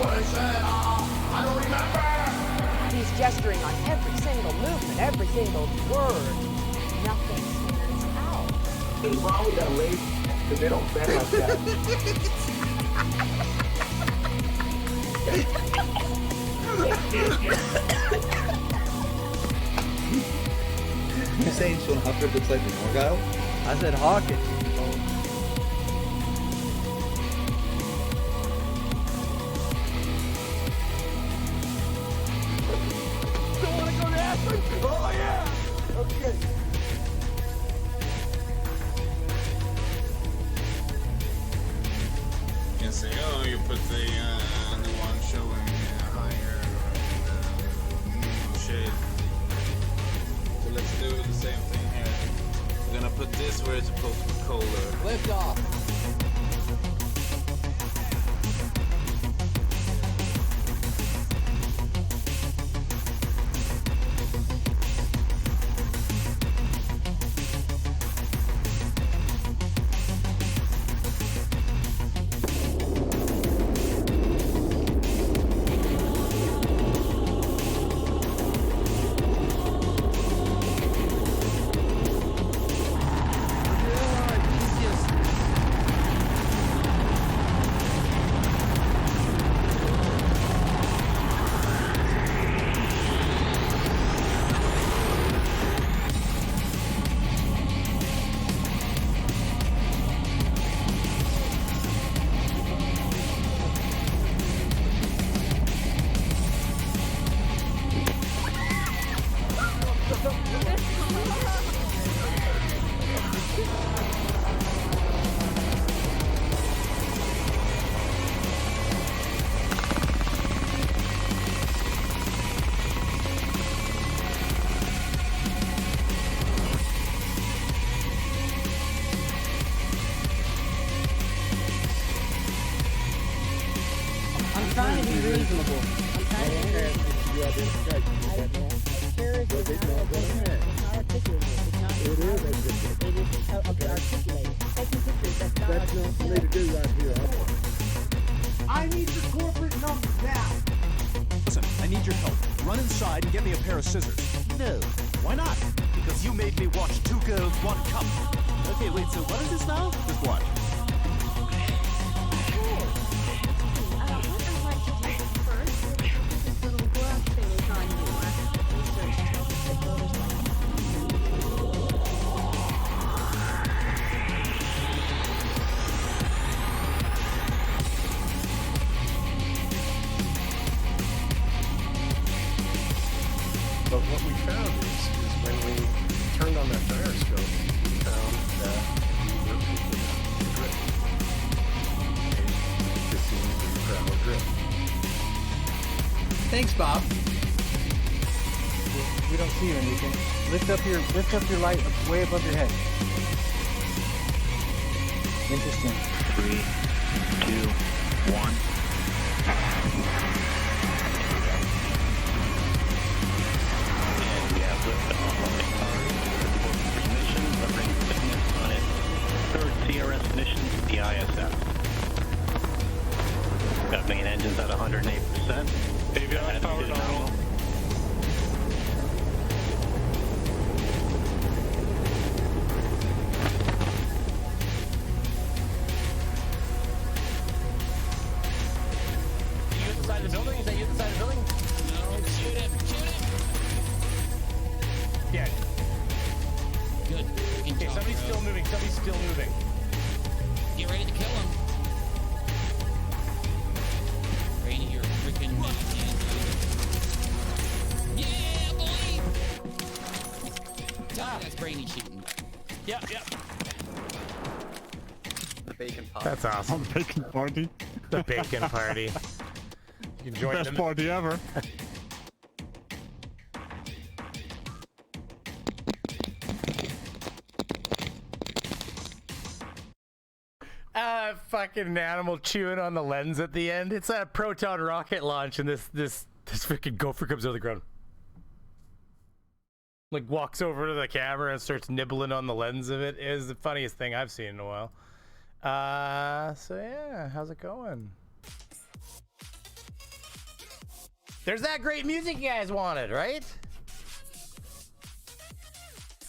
I don't remember. He's gesturing on every single movement, every single word. Nothing stands out. What's wrong with that lady? Because they don't bend like that. You're saying Sean Hufford looks like an Argyle? I said Hawkins. Don't want to go to Aspen? Oh, yeah. Okay. You say, oh, you put the one showing higher shade. So let's do the same thing here. We're gonna put this where it's supposed to be colder. Lift off. I'm trying to be reasonable. I'm trying to be reasonable. It's not articulated. It's not. It is articulated. Taking pictures, that's not articulated. Need to do right here. I need the corporate numbers now. Listen, I need your help. Run inside and get me a pair of scissors. No. Why not? Because you made me watch Two Girls, One Cup. Okay, wait, so what is this now? Just watch. But what we found is when we turned on that gyroscope, we found that we were picking up the drift. A 15 per hour drift. Thanks, Bob. We don't see you anything. Lift up your light way above your head. Interesting. 3, 2, 1. CRS missions to the ISS. Got main engines at 108%. AVI power nominal. You at the side of the building? Is that you at the side of the building? No, shoot him! Shoot him! Yeah. Good. Okay, somebody's still moving. Somebody's still moving. Get ready to kill him. Rainy, you're freaking yeah, boy! That's Brainy shooting. Yep. The bacon pop. That's awesome. Bacon party. The bacon party. You can join Best party ever. Fucking animal chewing on the lens at the end. It's a proton rocket launch, and this freaking gopher comes out of the ground. Like walks over to the camera and starts nibbling on the lens of it. It is the funniest thing I've seen in a while. So yeah, how's it going? There's that great music you guys wanted, right?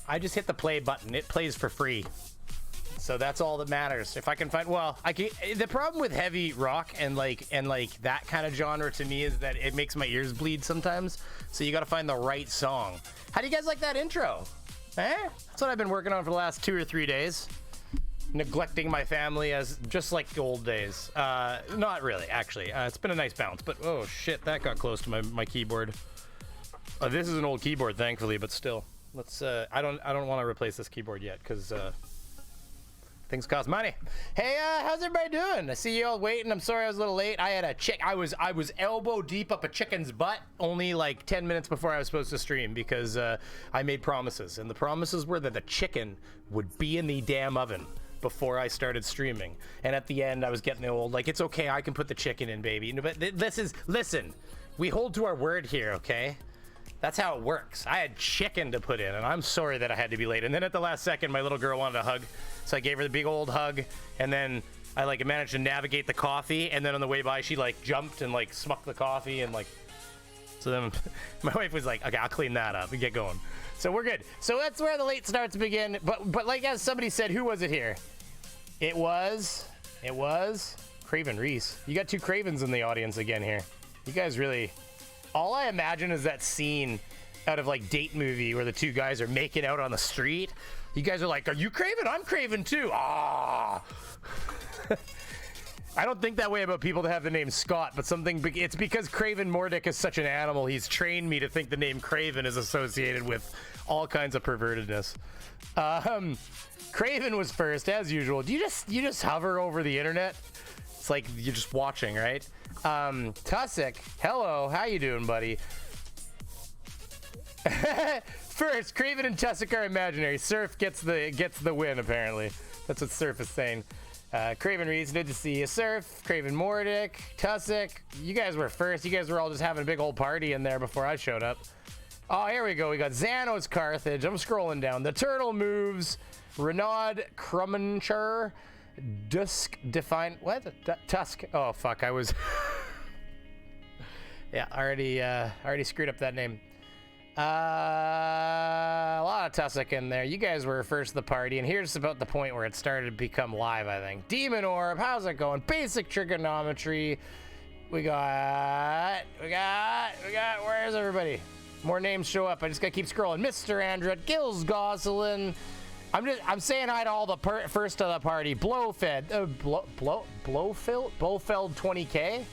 I just hit the play button. It plays for free. So that's all that matters. If I can find, well, the problem with heavy rock and like that kind of genre to me is that it makes my ears bleed sometimes. So you got to find the right song. How do you guys like that intro? Eh? That's what I've been working on for the last 2 or 3 days. Neglecting my family as just like the old days. Not really, actually. It's been a nice bounce, but oh shit, that got close to my keyboard. This is an old keyboard, thankfully, but still. Let's. I don't want to replace this keyboard yet because things cost money. Hey, how's everybody doing? I see you all waiting. I'm sorry I was a little late. I had a I was elbow deep up a chicken's butt only like 10 minutes before I was supposed to stream because I made promises, and the promises were that the chicken would be in the damn oven before I started streaming. And at the end, I was getting old. Like, it's okay, I can put the chicken in, baby. But listen, we hold to our word here, okay? That's how it works. I had chicken to put in, and I'm sorry that I had to be late. And then at the last second, my little girl wanted a hug, so I gave her the big old hug, and then I like managed to navigate the coffee, and then on the way by, she like jumped and like smucked the coffee, and like, so then my wife was like, okay, I'll clean that up and get going. So we're good. So that's where the late starts begin. But like as somebody said, who was it here? It was Craven Reese. You got 2 Cravens in the audience again here. You guys really, all I imagine is that scene out of like Date Movie where the 2 guys are making out on the street. You guys are like, are you Craven? I'm Craven too. Ah. I don't think that way about people that have the name Scott, but it's because Craven Mordick is such an animal. He's trained me to think the name Craven is associated with all kinds of pervertedness. Craven was first, as usual. Do you just hover over the internet? It's like you're just watching, right? Tusik, hello, how you doing, buddy? First, Craven and Tusik are imaginary. Surf gets the win, apparently. That's what Surf is saying. Craven Reese, good to see you. Surf, Craven Mordick, Tusik, you guys were first. You guys were all just having a big old party in there before I showed up. Oh, here we go. We got Xanos Carthage. I'm scrolling down. The Turtle Moves, Renaud Crummencher, Dusk Define. What? Tusk. Oh, fuck. I was. Yeah, already screwed up that name. A lot of Tusik in there. You guys were first to the party, and here's about the point where it started to become live, I think. Demon Orb, how's it going? Basic Trigonometry. We got, where's everybody? More names show up. I just gotta keep scrolling. Mr. Andret, Gills Gosselin. I'm saying hi to all the first to the party. Blowfed, Blowfeld 20K.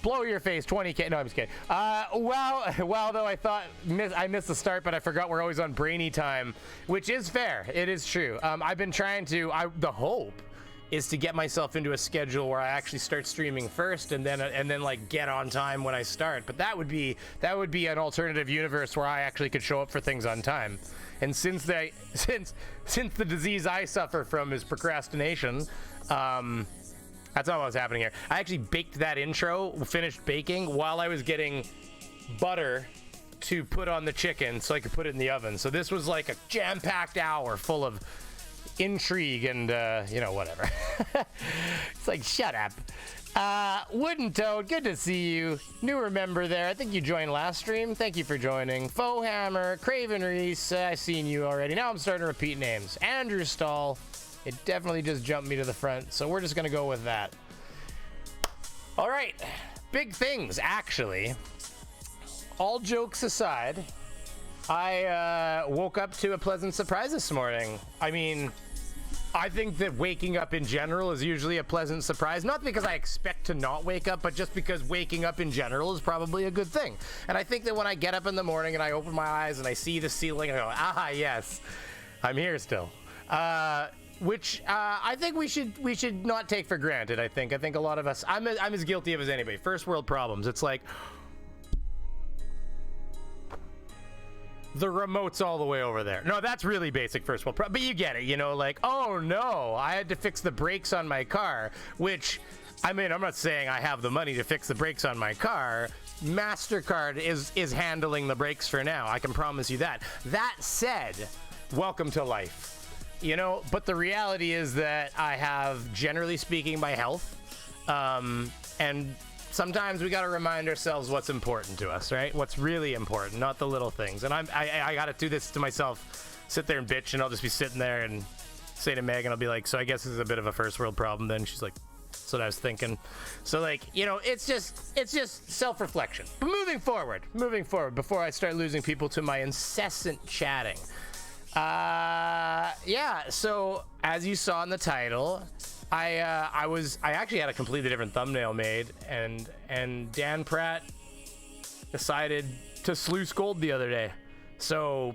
Blow your face 20K. No, I'm just kidding. Wow, though I thought I missed the start, but I forgot we're always on brainy time, which is fair. It is true. I've been trying to. The hope is to get myself into a schedule where I actually start streaming first, and then like get on time when I start. But that would be an alternative universe where I actually could show up for things on time. And since the disease I suffer from is procrastination, that's all that was happening here. I actually baked that intro, finished baking while I was getting butter to put on the chicken so I could put it in the oven. So this was like a jam-packed hour full of intrigue and whatever. It's like, shut up. Wooden Toad, good to see you. Newer member there. I think you joined last stream. Thank you for joining. Faux Hammer, Craven Reese, I've seen you already. Now I'm starting to repeat names. Andrew Stahl. It definitely just jumped me to the front, so we're just gonna go with that. All right, big things, actually. All jokes aside, I woke up to a pleasant surprise this morning. I mean, I think that waking up in general is usually a pleasant surprise. Not because I expect to not wake up, but just because waking up in general is probably a good thing. And I think that when I get up in the morning and I open my eyes and I see the ceiling, I go, ah, yes, I'm here still. Which I think we should not take for granted. I think a lot of us. I'm as guilty of as anybody. First world problems. It's like the remote's all the way over there. No, that's really basic first world problem. But you get it. You know, like, oh no, I had to fix the brakes on my car. Which, I mean, I'm not saying I have the money to fix the brakes on my car. MasterCard is handling the brakes for now. I can promise you that. That said, welcome to life. You know, but the reality is that I have, generally speaking, my health, and Sometimes we got to remind ourselves what's important to us, right? What's really important, not the little things. And I got to do this to myself, sit there and bitch, and I'll just be sitting there and say to Megan, I'll be like, so I guess this is a bit of a first world problem then. She's like, that's what I was thinking. So like, you know, it's just self-reflection. But moving forward, before I start losing people to my incessant chatting. Yeah, so as you saw in the title, I actually had a completely different thumbnail made, and Dan Pratt decided to sluice gold the other day. So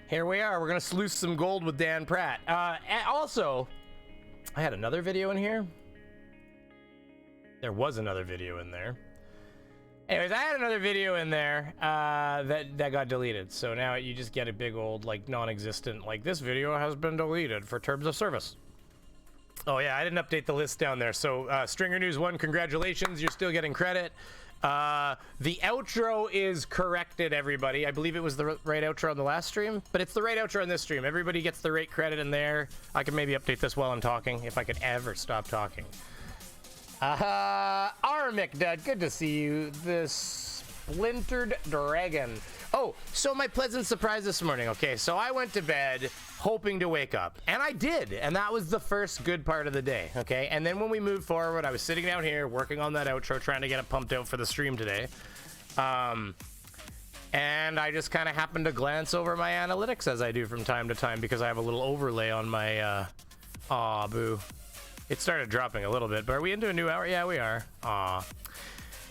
here we are. We're gonna sluice some gold with Dan Pratt. And also, I had another video in here. There was another video in there. Anyways, I had another video in there that got deleted. So now you just get a big old, like, non-existent, like, this video has been deleted for terms of service. Oh yeah, I didn't update the list down there. So Stringer News 1, congratulations, you're still getting credit. The outro is corrected, everybody. I believe it was the right outro on the last stream, but it's the right outro on this stream. Everybody gets the right credit in there. I can maybe update this while I'm talking, if I could ever stop talking. Armic Dud, good to see you. The Splintered Dragon. Oh, so my pleasant surprise this morning. Okay, so I went to bed hoping to wake up, and I did, and that was the first good part of the day. Okay, and then when we moved forward, I was sitting down here working on that outro, trying to get it pumped out for the stream today. And I just kind of happened to glance over my analytics, as I do from time to time, because I have a little overlay on my aw, boo. It started dropping a little bit, but are we into a new hour? Yeah, we are. Aw.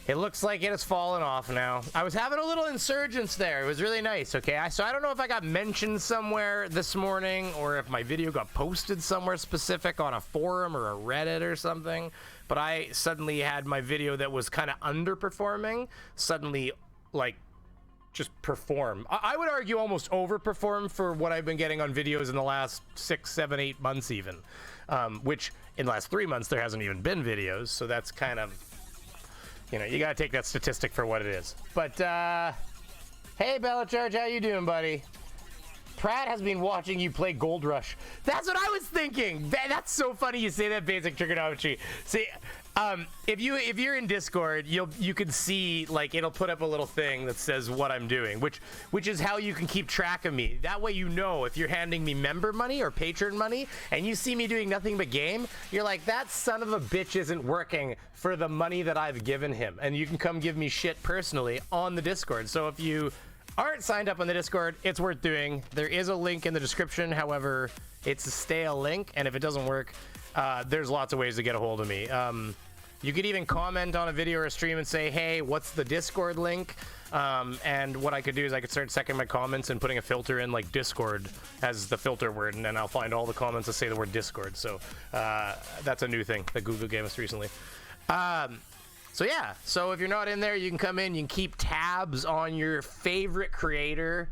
It looks like it has fallen off now. I was having a little insurgence there. It was really nice, okay? So I don't know if I got mentioned somewhere this morning or if my video got posted somewhere specific on a forum or a Reddit or something, but I suddenly had my video that was kind of underperforming suddenly, like, just perform. I would argue almost overperform for what I've been getting on videos in the last 6, 7, 8 months even. Which in the last 3 months there hasn't even been videos, so that's kind of, you know, you gotta take that statistic for what it is. But hey Bellacharge, how you doing, buddy? Pratt has been watching you play Gold Rush. That's what I was thinking. That's so funny you say that, basic trigonometry. See, if you're in Discord, you can see, like, it'll put up a little thing that says what I'm doing, which is how you can keep track of me. That way you know if you're handing me member money or patron money and you see me doing nothing but game, you're like, that son of a bitch isn't working for the money that I've given him, and you can come give me shit personally on the Discord. So if you aren't signed up on the Discord, it's worth doing. There is a link in the description. However, it's a stale link, and if it doesn't work, there's lots of ways to get a hold of me. You could even comment on a video or a stream and say, hey, what's the Discord link? And what I could do is I could start checking my comments and putting a filter in, like, Discord as the filter word, and then I'll find all the comments that say the word Discord. So that's a new thing that Google gave us recently. So yeah, so if you're not in there, you can come in, you can keep tabs on your favorite creator.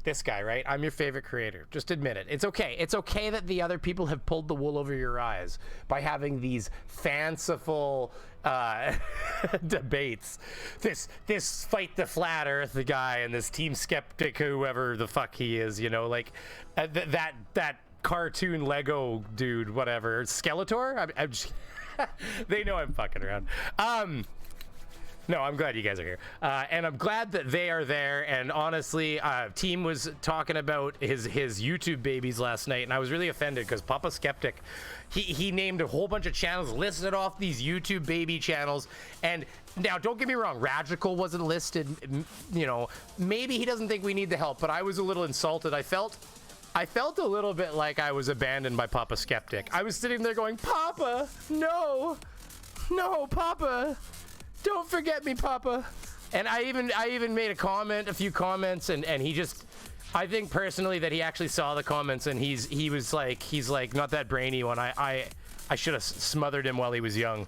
This guy, right? I'm your favorite creator. Just admit it. It's okay. It's okay that the other people have pulled the wool over your eyes by having these fanciful debates. This fight the flat earth guy and this team skeptic, whoever the fuck he is, you know, like that cartoon Lego dude, whatever. Skeletor? I'm just they know I'm fucking around. No, I'm glad you guys are here. And I'm glad that they are there. And honestly, Team was talking about his YouTube babies last night, and I was really offended because Papa Skeptic, he named a whole bunch of channels, listed off these YouTube baby channels. And now, don't get me wrong, Radical wasn't listed. You know, maybe he doesn't think we need the help, but I was a little insulted. I felt a little bit like I was abandoned by Papa Skeptic. I was sitting there going, Papa, no, Papa. Don't forget me, Papa. And I even made a few comments, and he just, I think personally that he actually saw the comments, and he's like not that brainy one. I should have smothered him while he was young.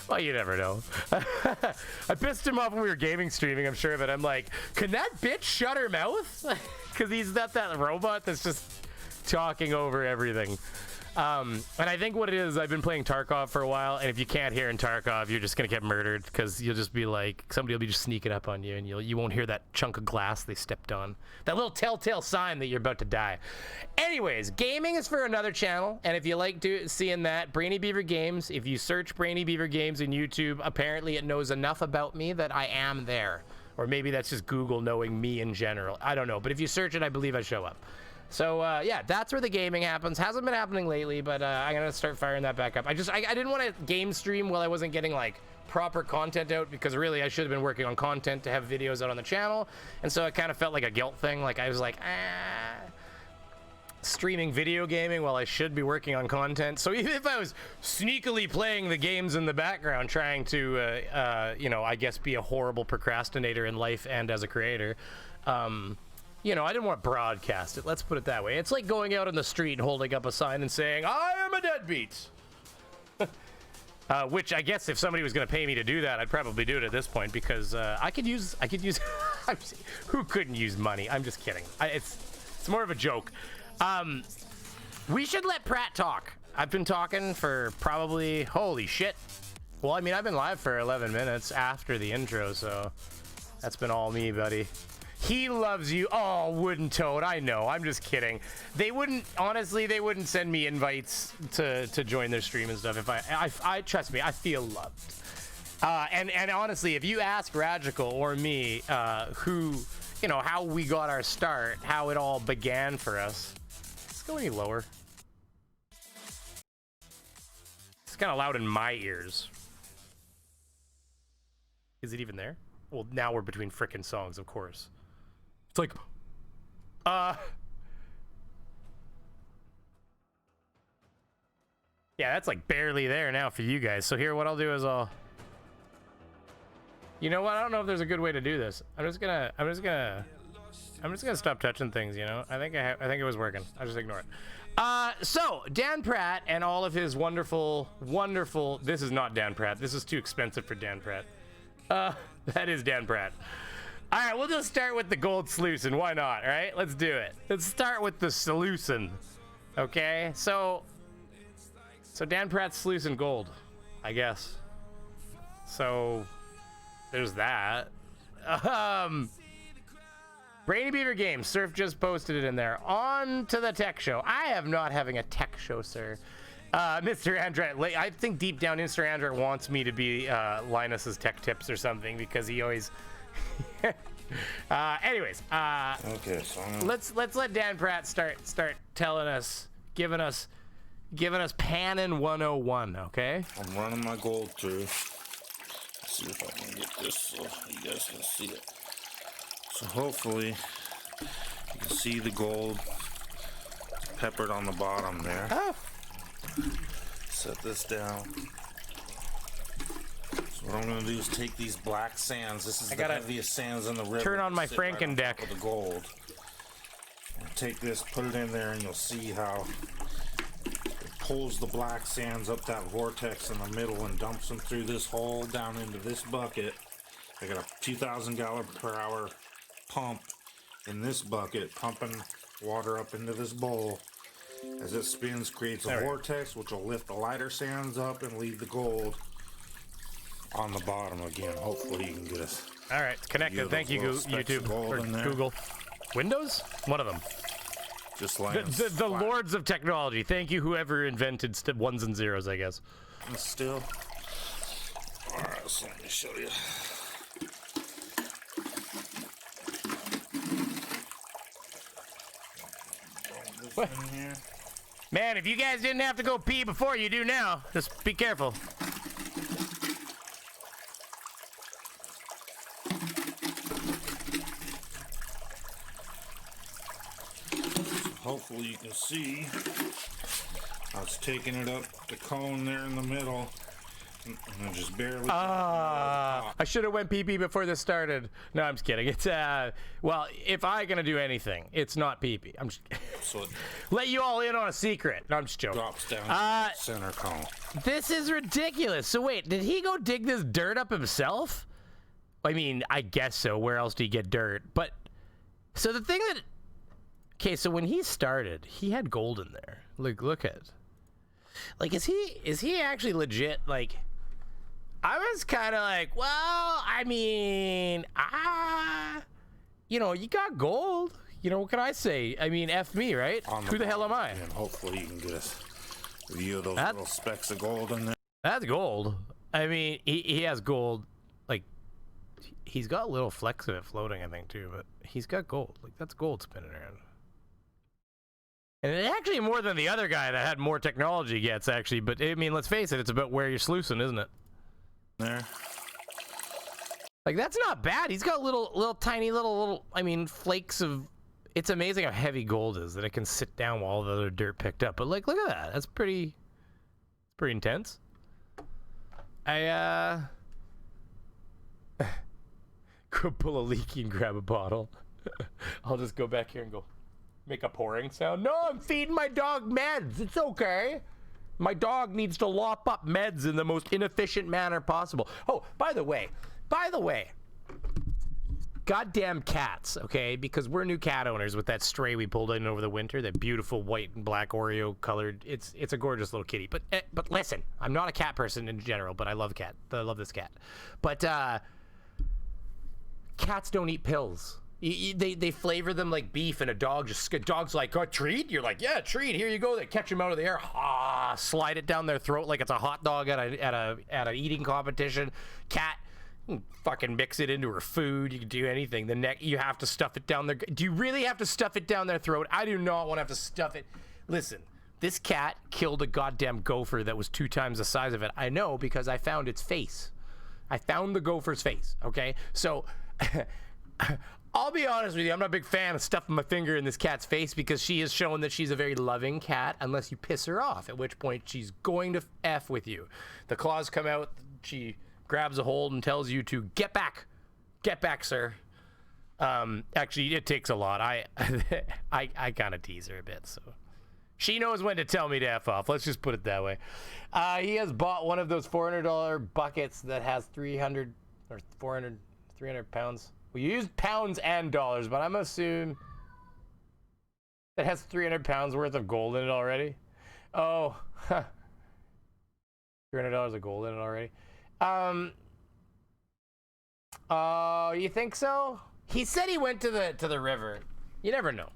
Well, you never know. I pissed him off when we were gaming streaming, I'm sure of it. I'm like, can that bitch shut her mouth? Because he's not that robot that's just talking over everything. And I think what it is, I've been playing Tarkov for a while, and if you can't hear in Tarkov, you're just gonna get murdered because you'll just be like, somebody will be just sneaking up on you, and you won't hear that chunk of glass they stepped on, that little telltale sign that you're about to die. Anyways, gaming is for another channel, and if you like seeing that, Brainy Beaver Games. If you search Brainy Beaver Games in YouTube, apparently it knows enough about me that I am there, or maybe that's just Google knowing me in general. I don't know, but if you search it, I believe I show up. So yeah, that's where the gaming happens. Hasn't been happening lately, but I'm gonna start firing that back up. I didn't want to game stream while I wasn't getting like proper content out, because really I should have been working on content to have videos out on the channel, and so it kind of felt like a guilt thing. Like I was like, streaming video gaming while I should be working on content. So even if I was sneakily playing the games in the background, trying to you know, I guess be a horrible procrastinator in life and as a creator, you know, I didn't want to broadcast it. Let's put it that way. It's like going out on the street and holding up a sign and saying, I am a deadbeat. Which I guess if somebody was going to pay me to do that, I'd probably do it at this point, because I could use, who couldn't use money? I'm just kidding. It's more of a joke. We should let Pratt talk. I've been talking for probably, holy shit. Well, I mean, I've been live for 11 minutes after the intro, so that's been all me, buddy. He loves you. Oh, Wooden Toad. I know. I'm just kidding. They wouldn't, honestly, they wouldn't send me invites to join their stream and stuff if I trust me, I feel loved. And honestly, if you ask Ragical or me, who, you know, how we got our start, how it all began for us. Let's go any lower. It's kind of loud in my ears. Is it even there? Well, now we're between frickin' songs, of course. It's like, yeah, that's like barely there now for you guys. So here, what I'll do is you know what? I don't know if there's a good way to do this. I'm just gonna stop touching things. You know, I think it was working. I'll just ignore it. So Dan Pratt and all of his wonderful. This is not Dan Pratt. This is too expensive for Dan Pratt. That is Dan Pratt. All right, we'll just start with the gold sluicing. Why not? All right, let's do it. Let's start with the sluicing. Okay, so Dan Pratt's sluicing gold, I guess. So there's that. Brainy Beaver Games. Surf just posted it in there. On to the tech show. I am not having a tech show, sir. Mr. Andret, I think deep down Mr. Andret wants me to be Linus's tech tips or something, because he always. Anyways, okay, so let's let Dan Pratt start telling us, giving us PANNIN 101. Okay. I'm running my gold through. Let's see if I can get this so you guys can see it. So hopefully you can see the gold peppered on the bottom there. Oh. Set this down. So what I'm going to do is take these black sands. This is the heaviest sands in the river. Turn on my Franken deck. Right, the gold. And take this, put it in there, and you'll see how it pulls the black sands up that vortex in the middle and dumps them through this hole down into this bucket. I got a 2,000 gallon per hour pump in this bucket, pumping water up into this bowl. As it spins, creates a vortex, which will lift the lighter sands up and leave the gold on the bottom again. Hopefully you can get us. All right, connected. Thank you, YouTube or Google. Windows? One of them. Just like the lords of technology. Thank you, whoever invented ones and zeros, I guess. And still. All right, so let me show you. What? Man, if you guys didn't have to go pee before, you do now. Just be careful. Hopefully you can see I was taking it up the cone there in the middle, and I just barely. I should have went pee-pee before this started. No, I'm just kidding. It's well, if I gonna do anything, it's not pee-pee. I'm just so let you all in on a secret. No, I'm just joking. Drops down center cone. This is ridiculous. So wait, did he go dig this dirt up himself? I mean, I guess so. Where else do you get dirt? But so the thing that. Okay, so when he started, he had gold in there. Look at it. Like, is he actually legit? Like, I was kind of like, well, I mean, you know, you got gold. You know, what can I say? I mean, F me, right? Who the hell am I? And hopefully you can get a view of those little specks of gold in there. That's gold. I mean, he has gold. Like, he's got little flecks of it floating, I think, too. But he's got gold. Like, that's gold spinning around. And it actually more than the other guy that had more technology gets, actually. But, I mean, let's face it, it's about where you're sluicing, isn't it? There. Like, that's not bad. He's got little tiny little, I mean, flakes of... It's amazing how heavy gold is, that it can sit down while all the other dirt picked up. But, like, look at that. That's pretty intense. I, go pull a leaky and grab a bottle. I'll just go back here and go make a pouring sound. No, I'm feeding my dog meds. It's okay. My dog needs to lop up meds in the most inefficient manner possible. Oh, by the way, goddamn cats, okay? Because we're new cat owners with that stray we pulled in over the winter, that beautiful white and black Oreo colored. It's a gorgeous little kitty. But listen, I'm not a cat person in general, but I love cat. I love this cat. But cats don't eat pills. They flavor them like beef, and a dog's like, oh, treat? You're like, yeah, treat. Here you go. They catch them out of the air, slide it down their throat like it's a hot dog at an eating competition. Cat, fucking mix it into her food. You can do anything. You have to stuff it down their. Do you really have to stuff it down their throat? I do not want to have to stuff it. Listen, this cat killed a goddamn gopher that was 2 times the size of it. I know because I found its face. I found the gopher's face. Okay, so. I'll be honest with you, I'm not a big fan of stuffing my finger in this cat's face because she has shown that she's a very loving cat unless you piss her off, at which point she's going to F with you. The claws come out, she grabs a hold and tells you to get back. Get back, sir. Actually, it takes a lot. I kind of tease her a bit, so. She knows when to tell me to F off. Let's just put it that way. He has bought one of those $400 buckets that has 300 pounds. We used pounds and dollars, but I'm assuming it has 300 pounds worth of gold in it already. Oh, $300 of gold in it already. Oh, you think so? He said he went to the river. You never know.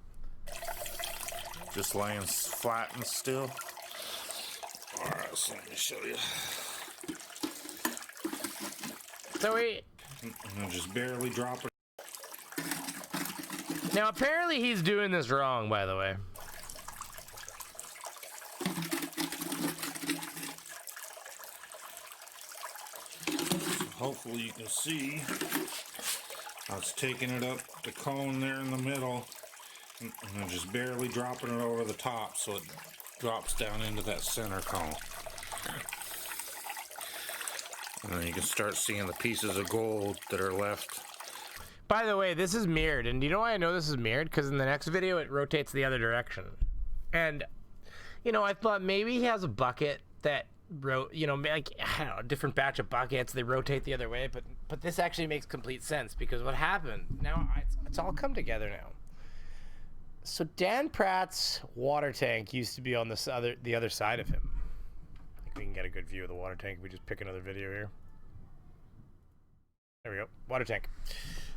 Just laying flat and still. All right, so let me show you. So And just barely drop it. Now, apparently he's doing this wrong, by the way. Hopefully you can see I was taking it up the cone there in the middle and I'm just barely dropping it over the top so it drops down into that center cone. And then you can start seeing the pieces of gold that are left. By the way, this is mirrored, and you know why I know this is mirrored? Because in the next video, it rotates the other direction. And, you know, I thought maybe he has a bucket that, you know, like, I don't know, a different batch of buckets, they rotate the other way, but this actually makes complete sense, because what happened, now, it's all come together now. So Dan Pratt's water tank used to be on the other side of him. We can get a good view of the water tank if we just pick another video here. There we go, water tank.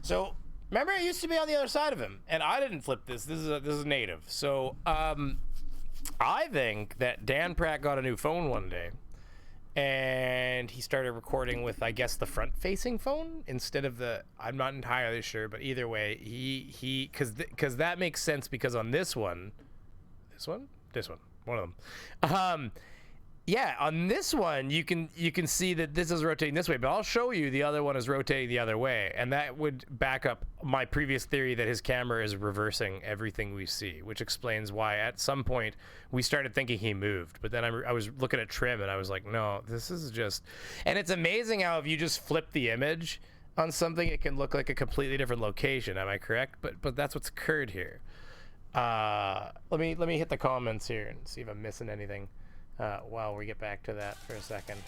So remember, it used to be on the other side of him, and I didn't flip this. This is native. So I think that Dan Pratt got a new phone one day, and he started recording with, I guess, the front-facing phone instead of the. I'm not entirely sure, but either way, because that makes sense, because on this one, one of them. Yeah, on this one, you can see that this is rotating this way, but I'll show you the other one is rotating the other way, and that would back up my previous theory that his camera is reversing everything we see, which explains why at some point we started thinking he moved, but then I was looking at trim and I was like, no, this is just... And it's amazing how if you just flip the image on something, it can look like a completely different location, am I correct? But that's what's occurred here. Let me hit the comments here and see if I'm missing anything. While we get back to that for a second.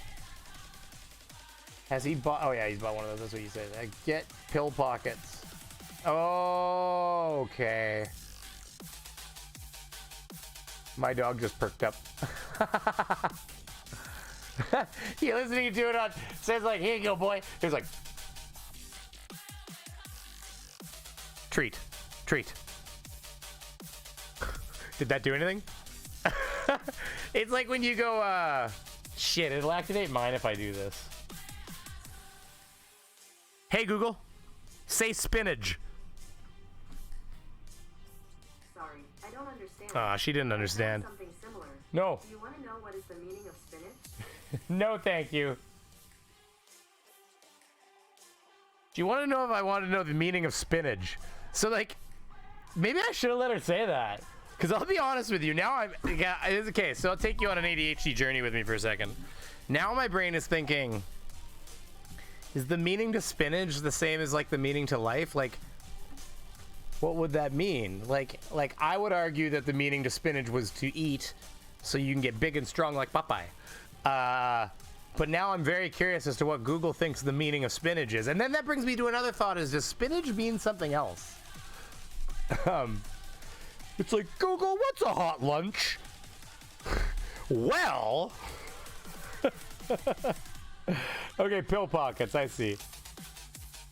Has he bought? Oh yeah, he's bought one of those. That's what you said. Get pill pockets. Oh, okay. My dog just perked up. He listening to it on says like, here you go, boy. He's like, treat. Did that do anything? It's like when you go, shit, it'll activate mine if I do this. Hey Google, say spinach. Sorry, I don't understand. She didn't understand. Something similar. No. Do you want to know what is the meaning of spinach? No, thank you. Do you want to know if I want to know the meaning of spinach? So, like, maybe I should have let her say that. Because I'll be honest with you. Now it's okay. So I'll take you on an ADHD journey with me for a second. Now my brain is thinking, is the meaning to spinach the same as, like, the meaning to life? Like, what would that mean? Like I would argue that the meaning to spinach was to eat so you can get big and strong like Popeye. But now I'm very curious as to what Google thinks the meaning of spinach is. And then that brings me to another thought: is does spinach mean something else? It's like, Google, what's a hot lunch? Well, okay, pill pockets, I see.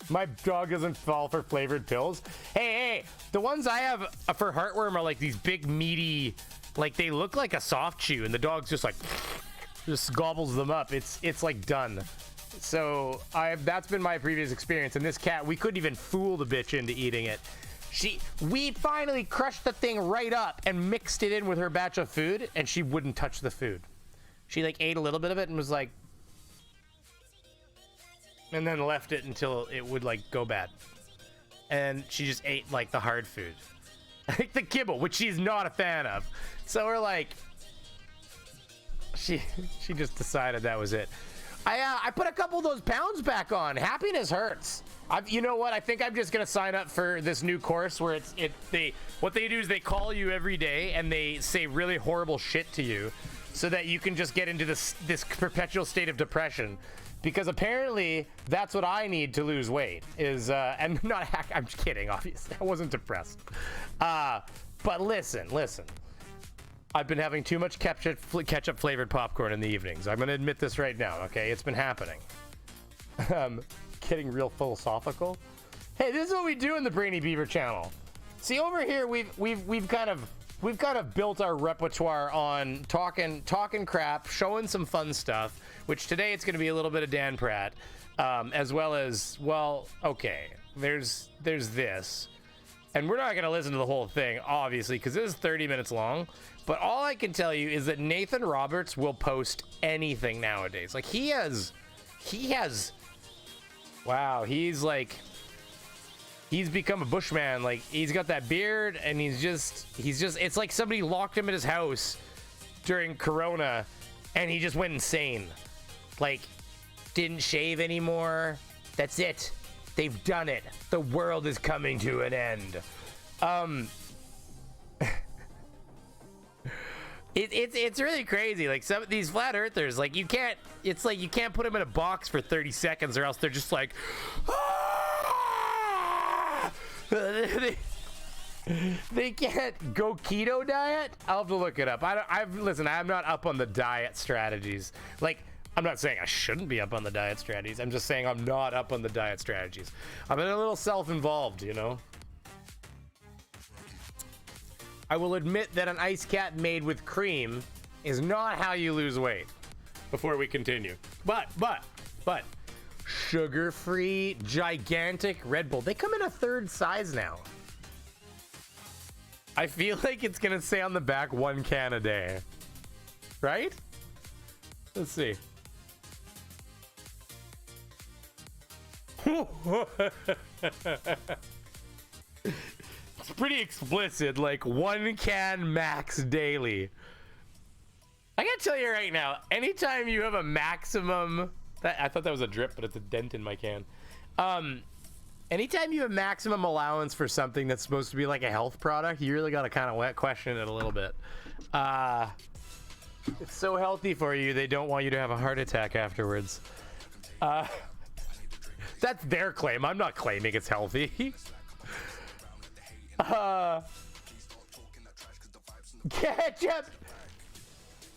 My dog doesn't fall for flavored pills. Hey, the ones I have for heartworm are like these big meaty, like they look like a soft chew, and the dog's just like, just gobbles them up. It's like done. So that's been my previous experience. And this cat, we couldn't even fool the bitch into eating it. We finally crushed the thing right up and mixed it in with her batch of food, and she wouldn't touch the food. She like ate a little bit of it and was like, and then left it until it would like go bad. And she just ate like the hard food, like the kibble, which she's not a fan of. So we're like, she just decided that was it. I put a couple of those pounds back on. Happiness hurts. You know what? I think I'm just gonna sign up for this new course where what they do is they call you every day and they say really horrible shit to you, so that you can just get into this perpetual state of depression. Because apparently that's what I need to lose weight is, and I'm just kidding, obviously. I wasn't depressed. But listen. I've been having too much ketchup flavored popcorn in the evenings. I'm going to admit this right now, okay? It's been happening. Getting real philosophical. Hey, this is what we do in the Brainy Beaver channel. See, over here we've kind of built our repertoire on talking crap, showing some fun stuff, which today it's going to be a little bit of Dan Pratt, as well as, well, okay, there's this. And we're not going to listen to the whole thing, obviously, because this is 30 minutes long. But all I can tell you is that Nathan Roberts will post anything nowadays. Like, he has, wow, he's become a bushman. Like, he's got that beard, and he's just, it's like somebody locked him in his house during Corona, and he just went insane. Like, didn't shave anymore. That's it. They've done it. The world is coming to an end. It's really crazy. Like, some of these flat earthers, like, you can't put them in a box for 30 seconds or else they're just like, ah! They can't go keto diet. I'll have to look it up. Listen, I'm not up on the diet strategies. Like, I'm not saying I shouldn't be up on the diet strategies. I'm just saying I'm not up on the diet strategies. I'm a little self-involved, you know? I will admit that an ice cat made with cream is not how you lose weight. Before we continue. But, sugar-free, gigantic Red Bull. They come in a third size now. I feel like it's gonna say on the back 1 can a day. Right? Let's see. It's pretty explicit, like 1 can max daily. I gotta tell you right now, anytime you have a maximum, I thought that was a drip, but it's a dent in my can. Anytime you have maximum allowance for something that's supposed to be like a health product, you really gotta kind of question it a little bit. It's so healthy for you, they don't want you to have a heart attack afterwards. That's their claim. I'm not claiming it's healthy. Ketchup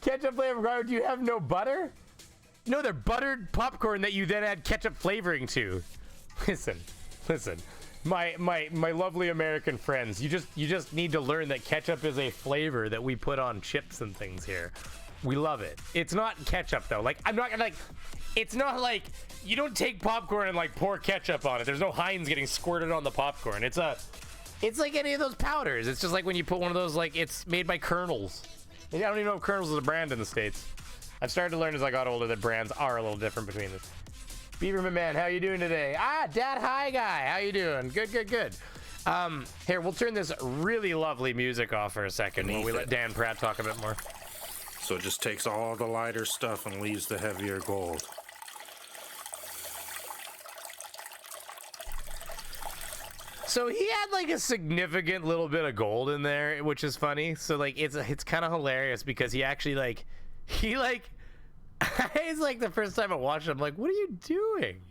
flavored popcorn. Do you have no butter? No, they're buttered popcorn that you then add ketchup flavoring to. Listen. My lovely American friends, you just need to learn that ketchup is a flavor that we put on chips and things here. We love it. It's not ketchup though. Like, I'm not gonna, like, it's not like you don't take popcorn and like pour ketchup on it. There's no Heinz getting squirted on the popcorn. It's like any of those powders. It's just like when you put one of those, like, it's made by Kernels. I don't even know if Kernels is a brand in the States. I've started to learn as I got older that brands are a little different between them. Beaver, my man, how you doing today? Dad, hi guy, how you doing? Good. Here, we'll turn this really lovely music off for a second while we let Dan Pratt talk a bit more. So it just takes all the lighter stuff and leaves the heavier gold. So he had like a significant little bit of gold in there, which is funny. So like it's kind of hilarious because he actually it's like the first time I watched him, I'm like, what are you doing?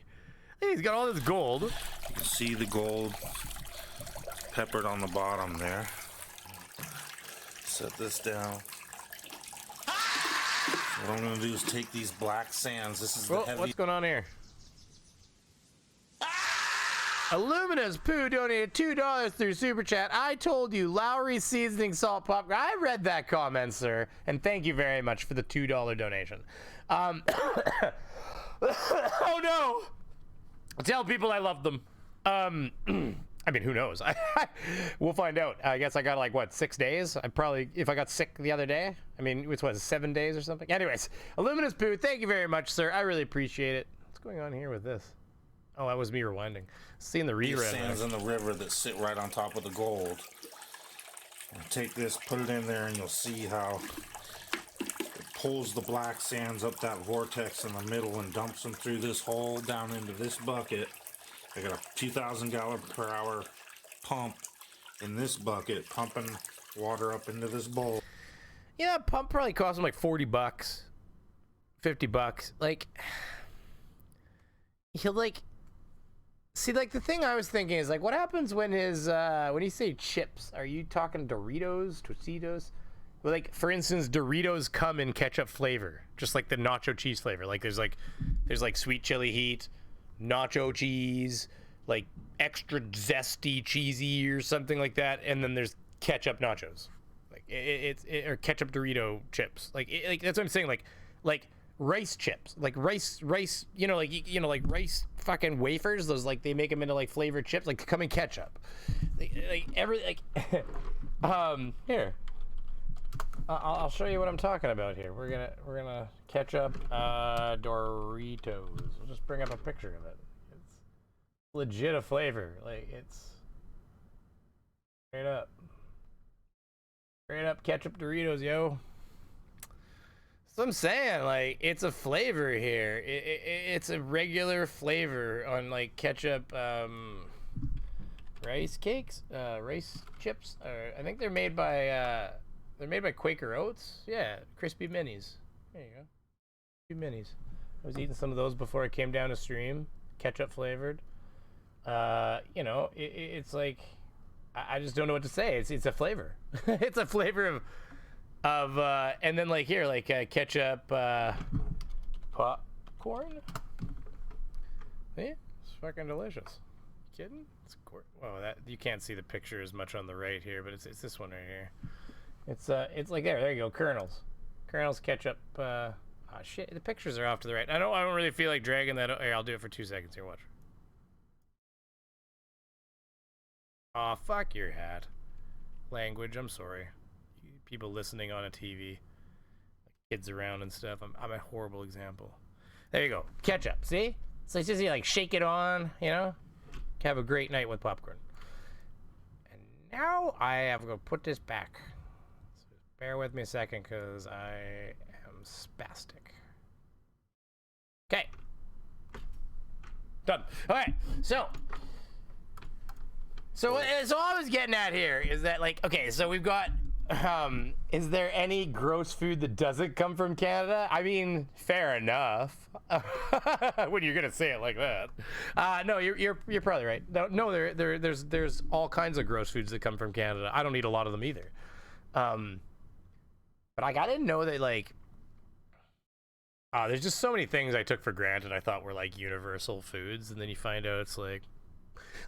Hey, he's got all this gold. You can see the gold peppered on the bottom there. Set this down. What I'm gonna do is take these black sands. This is the heavy. What's going on here? Illumina's Poo donated $2 through Super Chat. I told you, Lowry seasoning salt popcorn. I read that comment, sir, and thank you very much for the $2 donation. Oh no! Tell people I love them. I mean, who knows? We'll find out. I guess I got like, what, 6 days? I probably, if I got sick the other day, I mean, which was 7 days or something? Anyways, Illumina's Poo, thank you very much, sir. I really appreciate it. What's going on here with this? Oh, that was me rewinding. Seeing the reread. These sands in the river that sit right on top of the gold. And take this, put it in there, and you'll see how it pulls the black sands up that vortex in the middle and dumps them through this hole down into this bucket. I got a 2,000 gallon per hour pump in this bucket, pumping water up into this bowl. Yeah, that pump probably cost him like $40, $50. Like, he'll like. See, like, the thing I was thinking is, like, what happens when when you say chips, are you talking Doritos, Tostitos? Well, like, for instance, Doritos come in ketchup flavor, just like the nacho cheese flavor. Like, there's sweet chili heat, nacho cheese, like, extra zesty cheesy or something like that, and then there's ketchup nachos. Like, or ketchup Dorito chips. Like, that's what I'm saying, like, rice chips, like rice, like rice fucking wafers. Those, like, they make them into like flavored chips, like come in ketchup. Here, I'll show you what I'm talking about here. We're gonna ketchup Doritos. We'll just bring up a picture of it. It's legit a flavor. Like, it's straight up ketchup Doritos, yo. So I'm saying, like, it's a flavor here. It's a regular flavor on, like, ketchup rice cakes, rice chips. I think they're made by Quaker Oats. Yeah, crispy minis. There you go, crispy minis. I was eating some of those before I came down to stream. Ketchup flavored. You know, it's like, I just don't know what to say. It's a flavor. It's a flavor of and then, like, here, like, ketchup popcorn. Yeah, it's fucking delicious. You kidding? It's well, that you can't see the picture as much on the right here, but it's this one right here. It's like there you go, Kernels ketchup. Oh shit, the pictures are off to the right. I don't really feel like dragging that. Here, I'll do it for 2 seconds here. Watch. Oh, fuck your hat. Language. I'm sorry. People listening on a TV, kids around and stuff. I'm a horrible example. There you go, ketchup. See? So it's just, you like, shake it on, you know. Have a great night with popcorn. And now I have to go put this back. So bear with me a second, because I am spastic. Okay. Done. All right. So all I was getting at here is that, like, okay, so we've got. Is there any gross food that doesn't come from Canada? I mean, fair enough. When you're gonna say it like that. No, you're probably right. No, there's all kinds of gross foods that come from Canada. I don't eat a lot of them either. But I didn't know that, like, there's just so many things I took for granted I thought were, like, universal foods, and then you find out it's, like,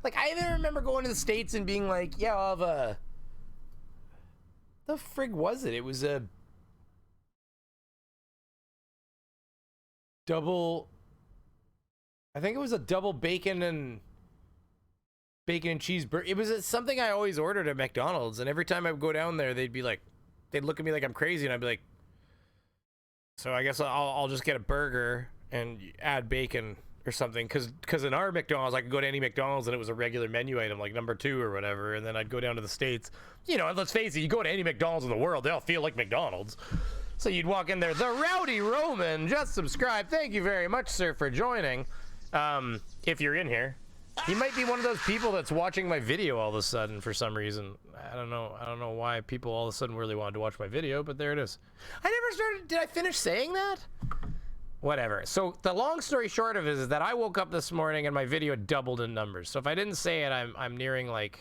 I even remember going to the States and being like, yeah, I'll have a, the frig was it? It was a double, I think it was a double bacon and cheeseburger. It was something I always ordered at McDonald's, and every time I would go down there, they'd be like, they'd look at me like I'm crazy, and I'd be like, so I guess I'll just get a burger and add bacon or something, because in our McDonald's, I could go to any McDonald's and it was a regular menu item, like number 2 or whatever, and then I'd go down to the States. You know, and let's face it, you go to any McDonald's in the world, they all feel like McDonald's. So you'd walk in there, the Rowdy Roman, just subscribe. Thank you very much, sir, for joining. If you're in here. He might be one of those people that's watching my video all of a sudden for some reason. I don't know why people all of a sudden really wanted to watch my video, but there it is. I never started, did I finish saying that? Whatever. So the long story short of it is that I woke up this morning and my video doubled in numbers. So if I didn't say it, I'm nearing like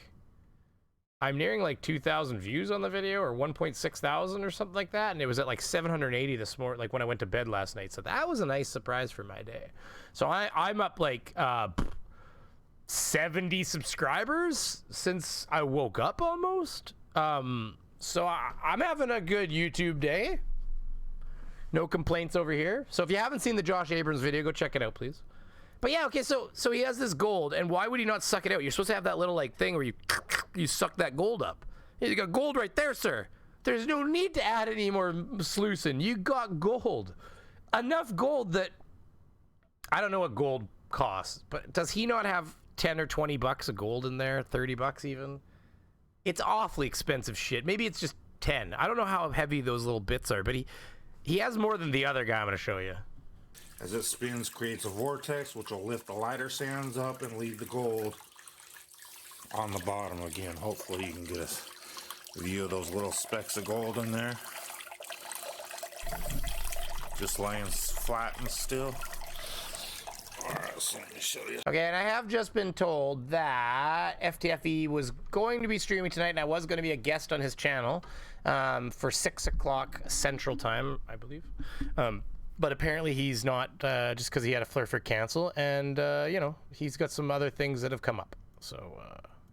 2,000 views on the video, or 1.6 thousand or something like that, and it was at like 780 this morning, like when I went to bed last night. So that was a nice surprise for my day. So I'm up like 70 subscribers since I woke up almost. So I'm having a good YouTube day. No complaints over here. So if you haven't seen the Josh Abrams video, go check it out, please. But yeah, okay, so he has this gold, and why would he not suck it out? You're supposed to have that little like thing where you suck that gold up. You got gold right there, sir. There's no need to add any more sluicing. You got gold. Enough gold that I don't know what gold costs, but does he not have 10 or 20 bucks of gold in there? 30 bucks even? It's awfully expensive shit. Maybe it's just 10. I don't know how heavy those little bits are, but he has more than the other guy I'm going to show you. As it spins, creates a vortex, which will lift the lighter sands up and leave the gold on the bottom again. Hopefully you can get a view of those little specks of gold in there. Just laying flat and still. Alright, so let me show you. Okay, and I have just been told that FTFE was going to be streaming tonight, and I was going to be a guest on his channel for 6 o'clock Central Time, I believe. But apparently he's not, just because he had a Flurford cancel, and, you know, he's got some other things that have come up. So,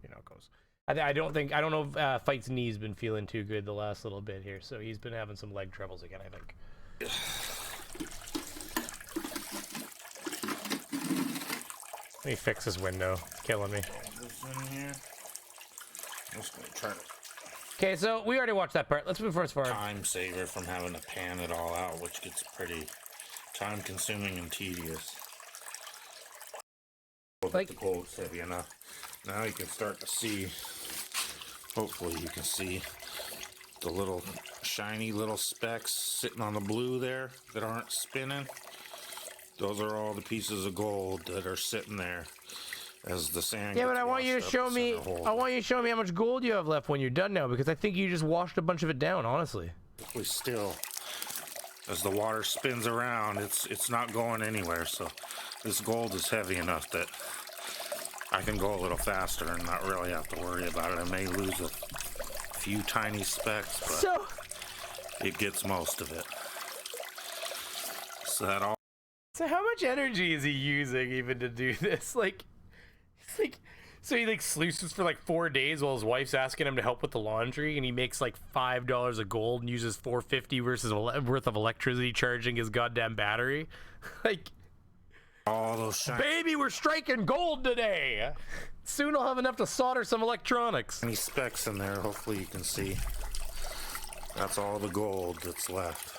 you know, it goes. I don't know if Fight's knee's been feeling too good the last little bit here, so he's been having some leg troubles again, I think. Let me fix this window. Killing me. This in here. I'm just gonna try to. Okay, so we already watched that part. Let's move first forward. Time saver from having to pan it all out, which gets pretty time consuming and tedious. Like the gold's heavy enough. Now you can start to see, hopefully you can see the little shiny little specks sitting on the blue there that aren't spinning. Those are all the pieces of gold that are sitting there as the sand. Yeah, but I want you to show me. I want you to show me how much gold you have left when you're done now, because I think you just washed a bunch of it down. Honestly. Still, as the water spins around, it's not going anywhere. So this gold is heavy enough that I can go a little faster and not really have to worry about it. I may lose a few tiny specks, but it gets most of it. So that all. So how much energy is he using even to do this? Like, it's like, so he like sluices for like 4 days while his wife's asking him to help with the laundry, and he makes like $5 of gold and uses $4.50 worth of electricity charging his goddamn battery. Like, all those shiny. Baby, we're striking gold today. Soon I'll have enough to solder some electronics. Any specks in there? Hopefully you can see. That's all the gold that's left.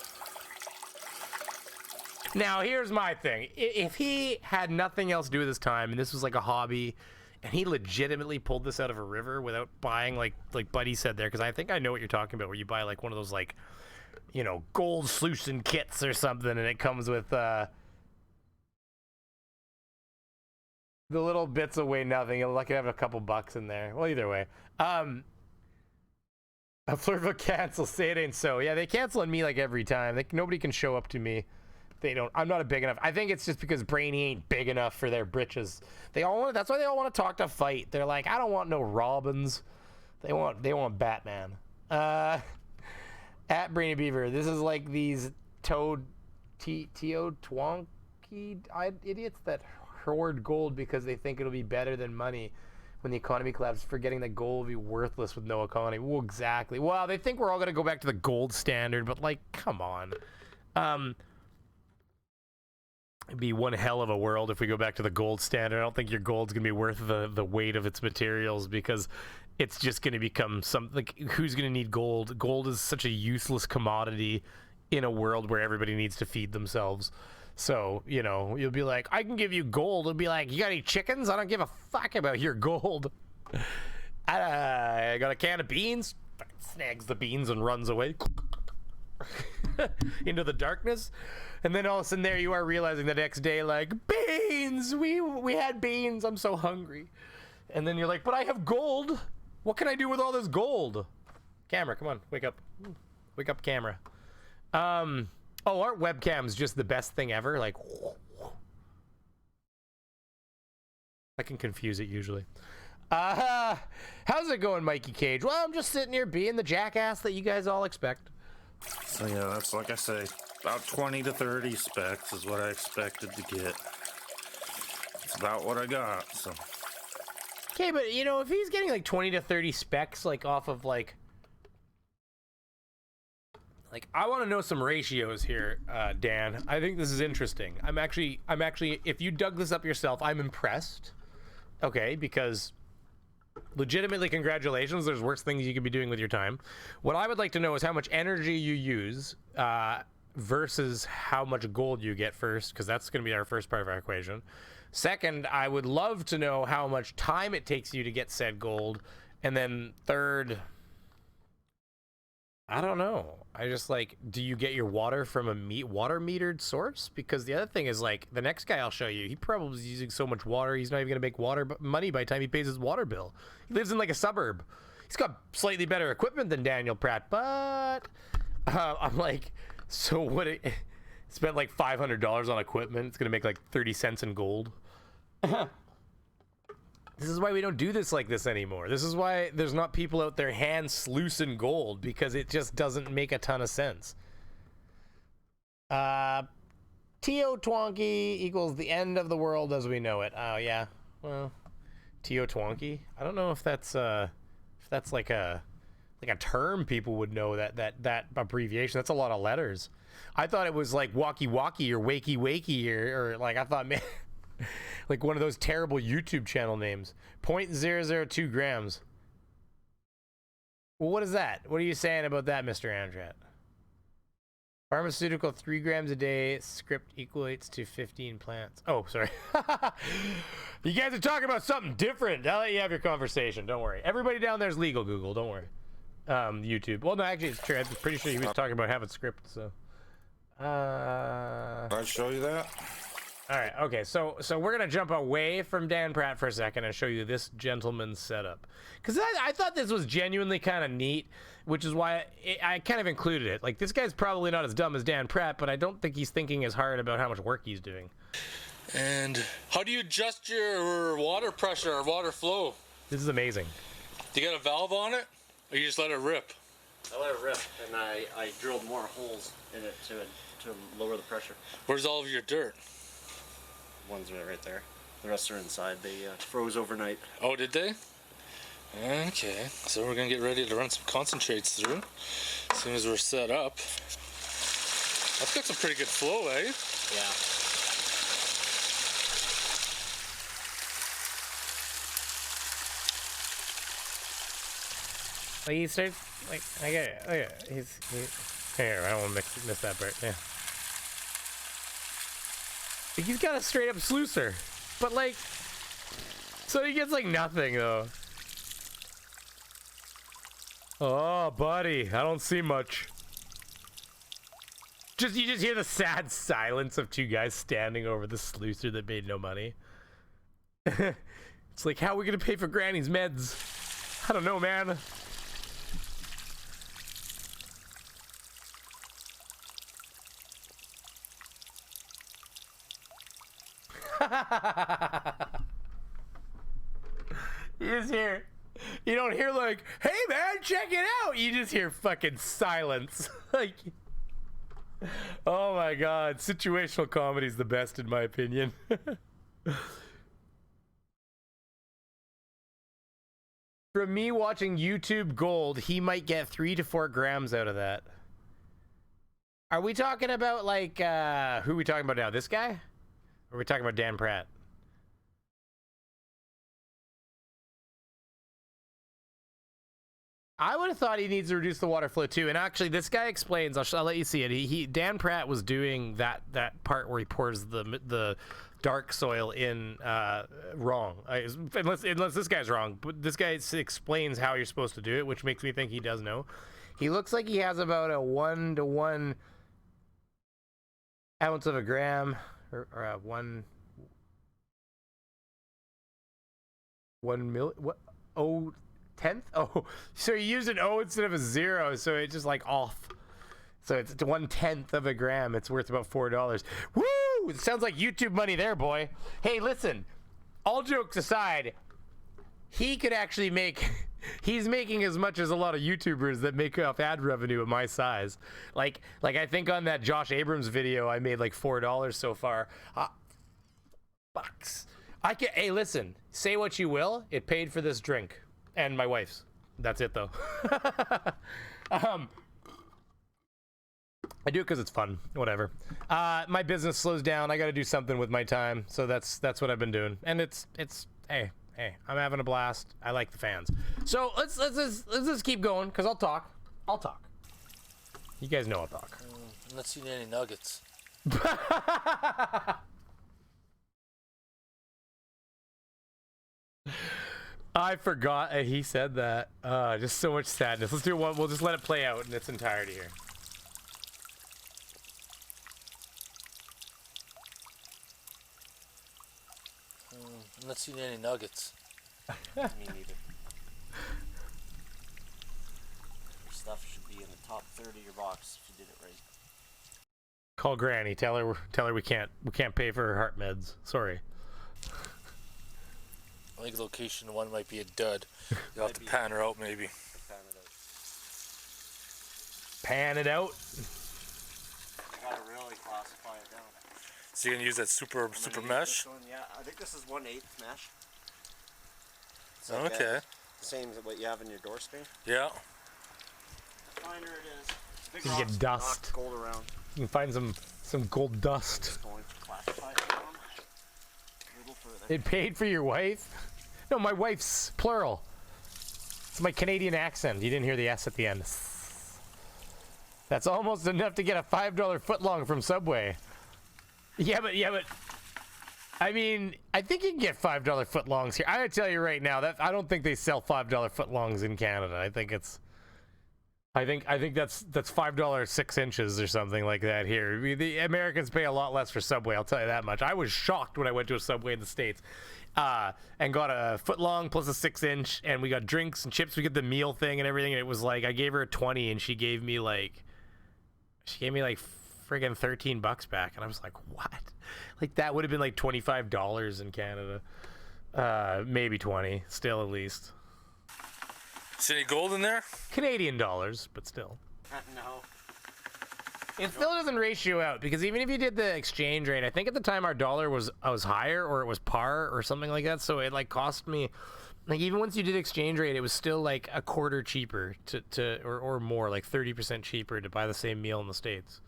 Now, here's my thing. If he had nothing else to do with his time, and this was like a hobby, and he legitimately pulled this out of a river without buying, like Buddy said there, because I think I know what you're talking about, where you buy like one of those, like, you know, gold sluicing kits or something, and it comes with the little bits that weigh nothing. You'll like have a couple bucks in there. Well, either way. A Flurva cancel, say it ain't so. Yeah, they cancel on me like every time. Nobody can show up to me. They don't. I'm not a big enough. I think it's just because Brainy ain't big enough for their britches. They all want. That's why they all want to talk to Fight. They're like, I don't want no Robins. They want Batman. At Brainy Beaver, this is like these Teotihuacan idiots that hoard gold because they think it'll be better than money when the economy collapses, forgetting that gold will be worthless with no economy. Well, exactly. Well, they think we're all going to go back to the gold standard, but like, come on. It'd be one hell of a world if we go back to the gold standard. I don't think your gold's going to be worth the weight of its materials, because it's just going to become something like, who's going to need gold? Gold is such a useless commodity in a world where everybody needs to feed themselves. So, you know, you'll be like, I can give you gold. It'll be like, you got any chickens? I don't give a fuck about your gold. I got a can of beans. Snags the beans and runs away into the darkness. And then all of a sudden there you are realizing the next day, like, beans! We had beans. I'm so hungry. And then you're like, but I have gold. What can I do with all this gold? Camera, come on, wake up. Wake up, camera. Oh, aren't webcams just the best thing ever? Like, I can confuse it usually. How's it going, Mikey Cage? Well, I'm just sitting here being the jackass that you guys all expect. So yeah, that's like I say, about 20 to 30 specs is what I expected to get. It's about what I got, so. Okay, but you know, if he's getting like 20 to 30 specs, like off of like I want to know some ratios here, Dan. I think this is interesting. I'm actually, if you dug this up yourself, I'm impressed. Okay, because legitimately, congratulations. There's worse things you could be doing with your time. What I would like to know is how much energy you use versus how much gold you get first, because that's going to be our first part of our equation. Second, I would love to know how much time it takes you to get said gold. And then third, I don't know. I just like, do you get your water from a water metered source? Because the other thing is, like, the next guy I'll show you, he probably is using so much water, he's not even going to make money by the time he pays his water bill. He lives in like a suburb. He's got slightly better equipment than Daniel Pratt, but I'm like, so what? Spent like $500 on equipment. It's going to make like 30 cents in gold. This is why we don't do this like this anymore. This is why there's not people out there hand sluicing gold, because it just doesn't make a ton of sense. Teotihuacan equals the end of the world as we know it. Oh yeah, well, Teotihuacan. I don't know if that's like a term people would know, that abbreviation. That's a lot of letters. I thought it was like walkie walkie or wakey wakey or like, I thought, man. Like one of those terrible YouTube channel names. 0.002 grams. Well, what is that? What are you saying about that, Mr. Andrat? Pharmaceutical 3 grams a day. Script equates to 15 plants. Oh, sorry. You guys are talking about something different. I'll let you have your conversation. Don't worry. Everybody down there is legal, Google. Don't worry. YouTube. Well, no, actually, it's true. I'm pretty sure he was talking about having script, so. I'll show you that. All right, okay, so we're gonna jump away from Dan Pratt for a second and show you this gentleman's setup, because I thought this was genuinely kind of neat, which is why I kind of included it. Like, this guy's probably not as dumb as Dan Pratt, but I don't think he's thinking as hard about how much work he's doing. And how do you adjust your water pressure or water flow? This is amazing. Do you got a valve on it, or you just let it rip? I let it rip, and I drilled more holes in it to lower the pressure. Where's all of your dirt? One's right there. The rest are inside. They froze overnight. Oh, did they? Okay, so we're gonna get ready to run some concentrates through as soon as we're set up. That's got some pretty good flow, eh? Yeah. Like, he starts, like, I get it. Oh yeah, he's here. I don't want to miss that part. Yeah. He's got a straight up sluicer, but like, so he gets like nothing though. Oh, buddy, I don't see much. You just hear the sad silence of two guys standing over the sluicer that made no money. It's like, how are we gonna pay for Granny's meds? I don't know, man. He is here. You don't hear like, "Hey man, check it out." You just hear fucking silence. Like, oh my god, situational comedy is the best in my opinion. From me watching YouTube Gold, he might get 3 to 4 grams out of that. Are we talking about like, who are we talking about now? This guy? Or are we talking about Dan Pratt? I would have thought he needs to reduce the water flow too. And actually, this guy explains. I'll let you see it. Dan Pratt was doing that part where he pours the dark soil in wrong. Unless this guy's wrong, but this guy explains how you're supposed to do it, which makes me think he does know. He looks like he has about a 1 ounce of a gram, or a 1 mil. What? Oh. 10th? Oh, so you used an O instead of a 0, so it's just like off. So it's 1/10 of a gram. It's worth about $4. Woo! It sounds like YouTube money there, boy. Hey, listen. All jokes aside, he could actually make. He's making as much as a lot of YouTubers that make off ad revenue at my size. Like I think on that Josh Abrams video, I made like $4 so far. Bucks. Hey, listen. Say what you will. It paid for this drink. And my wife's. That's it, though. I do it because it's fun. Whatever. My business slows down. I got to do something with my time, so that's what I've been doing. And it's hey, I'm having a blast. I like the fans. So let's just keep going because I'll talk. You guys know I'll talk. I'm not seeing any nuggets. I forgot he said that. Just so much sadness. Let's do one. We'll just let it play out in its entirety here. I'm not seeing any nuggets. Me neither. Your stuff should be in the top 30 of your box if you did it right. Call Granny. Tell her we can't pay for her heart meds. Sorry. I think location one might be a dud. You'll have to pan her out, maybe. Pan it out. You gotta really classify it down. So you're gonna use that super mesh? Yeah, I think this is 1/8 mesh. It's Okay. Same as what you have in your door screen. Yeah. Finder it is. Big You can get dust. Gold around. You can find some gold dust. Just going to classify it down a little further. It paid for your wife? No, my wife's plural. It's my Canadian accent. You didn't hear the S at the end. That's almost enough to get a $5 footlong from Subway. Yeah, but I mean, I think you can get $5 footlongs here. I gotta tell you right now that I don't think they sell $5 footlongs in Canada. I think that's $5 6 inches or something like that here. I mean, the Americans pay a lot less for Subway, I'll tell you that much. I was shocked when I went to a Subway in the States and got a footlong plus a 6-inch, and we got drinks and chips. We get the meal thing and everything, and it was like I gave her a 20 and she gave me like friggin' $13 back, and I was like, what? Like that would have been like $25 in Canada. Maybe 20, still at least. Is any gold in there? Canadian dollars, but still. No. It still doesn't ratio out, because even if you did the exchange rate, I think at the time our dollar was higher, or it was par or something like that, so it like cost me, like even once you did exchange rate, it was still like a quarter cheaper or more, like 30% cheaper to buy the same meal in the States.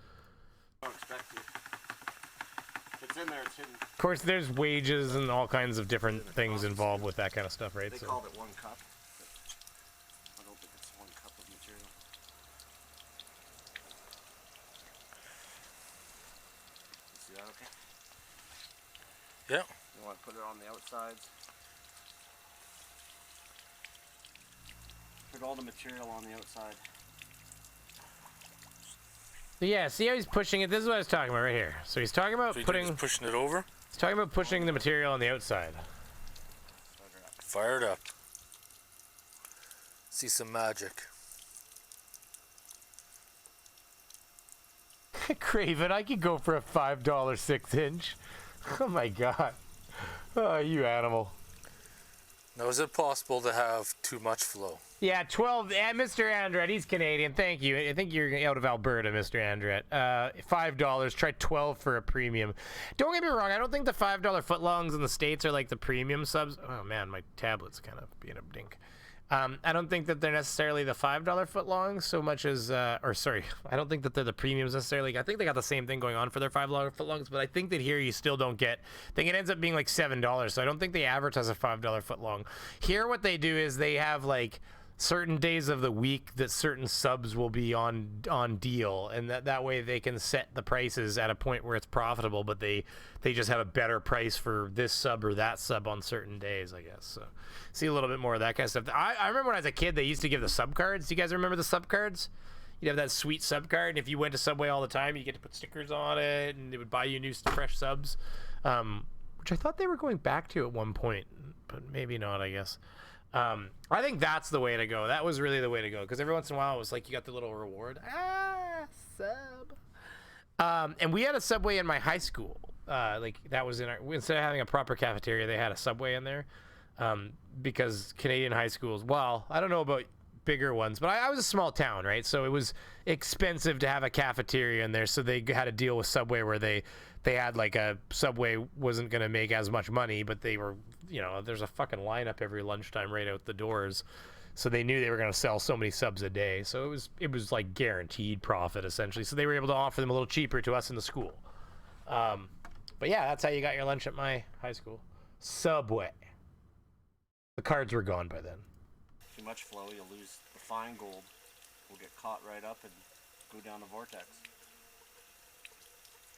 I don't expect you. If it's in there, it's hidden. Of course, there's wages and all kinds of different things involved with that kind of stuff, right? They called it 1 cup. I don't think it's 1 cup of material. You see that okay? Yeah. You want to put it on the outsides. Put all the material on the outside. So yeah, see how he's pushing it? This is what I was talking about right here. So he's talking about pushing it over? He's talking about pushing the material on the outside. Fire it up. See some magic. Craven, I could go for a $5 6-inch. Oh my god. Oh, you animal. Now, is it possible to have too much flow? Yeah, 12. Mr. Andret, he's Canadian. Thank you. I think you're out of Alberta, Mr. Andret. $5. Try 12 for a premium. Don't get me wrong. I don't think the $5 footlongs in the States are like the premium subs. Oh, man, my tablet's kind of being a dink. I don't think that they're necessarily the $5 footlongs so much as, or sorry, I don't think that they're the premiums necessarily. I think they got the same thing going on for their $5 footlongs, but I think that here you still don't get, I think it ends up being like $7, so I don't think they advertise a $5 footlong. Here what they do is they have like certain days of the week that certain subs will be on deal, and that way they can set the prices at a point where it's profitable, but they just have a better price for this sub or that sub on certain days, I guess. So see a little bit more of that kind of stuff. I remember when I was a kid, they used to give the sub cards. Do you guys remember the sub cards? You'd have that sweet sub card, and if you went to Subway all the time, you get to put stickers on it, and they would buy you new fresh subs, which I thought they were going back to at one point, but maybe not, I guess. I think that's the way to go. That was really the way to go, because every once in a while it was like you got the little reward. Sub. And we had a Subway in my high school. Like that was in our, instead of having a proper cafeteria, they had a Subway in there. Because Canadian high schools, well, I don't know about bigger ones, but I was a small town, right? So it was expensive to have a cafeteria in there, so they had to deal with Subway where they had like a Subway wasn't going to make as much money, but they were, you know, there's a fucking lineup every lunchtime right out the doors, so they knew they were going to sell so many subs a day, so it was like guaranteed profit essentially, so they were able to offer them a little cheaper to us in the school. But yeah, that's how you got your lunch at my high school. Subway. The cards were gone by then. Too much flow, you'll lose the fine gold. Will get caught right up and go down the vortex.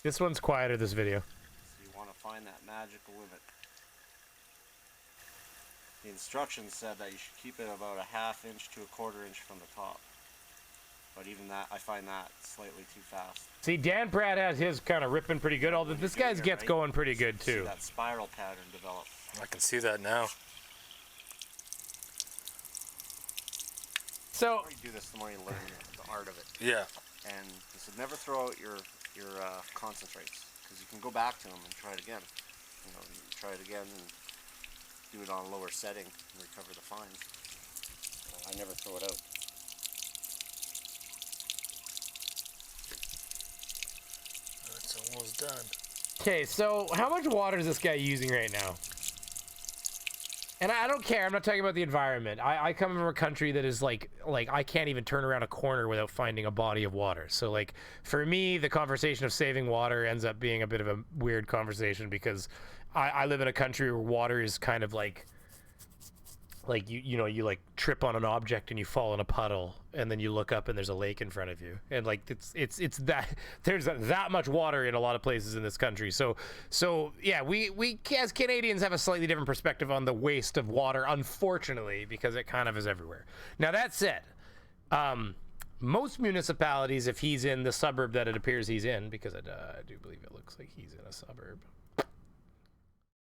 This one's quieter, this video. So you want to find that magical limit. The instructions said that you should keep it about a ½ inch to a ¼ inch from the top. But even that, I find that slightly too fast. See, Dan Pratt has his kind of ripping pretty good. Although this guy's gets going pretty good too. See that spiral pattern develop. I can see that now. The more you do this, the more you learn the art of it. Yeah. And you should never throw out your concentrates, because you can go back to them and try it again. You know, you try it again and do it on a lower setting and recover the fines. I never throw it out. It's almost done. Okay, so how much water is this guy using right now? And I don't care. I'm not talking about the environment. I come from a country that is like I can't even turn around a corner without finding a body of water. So like for me, the conversation of saving water ends up being a bit of a weird conversation, because I live in a country where water is kind of like you know, you like trip on an object and you fall in a puddle, and then you look up and there's a lake in front of you, and like it's that there's that much water in a lot of places in this country. So yeah, we as Canadians have a slightly different perspective on the waste of water, unfortunately, because it kind of is everywhere. Now that said, most municipalities, if he's in the suburb that it appears he's in, because I do believe it looks like he's in a suburb.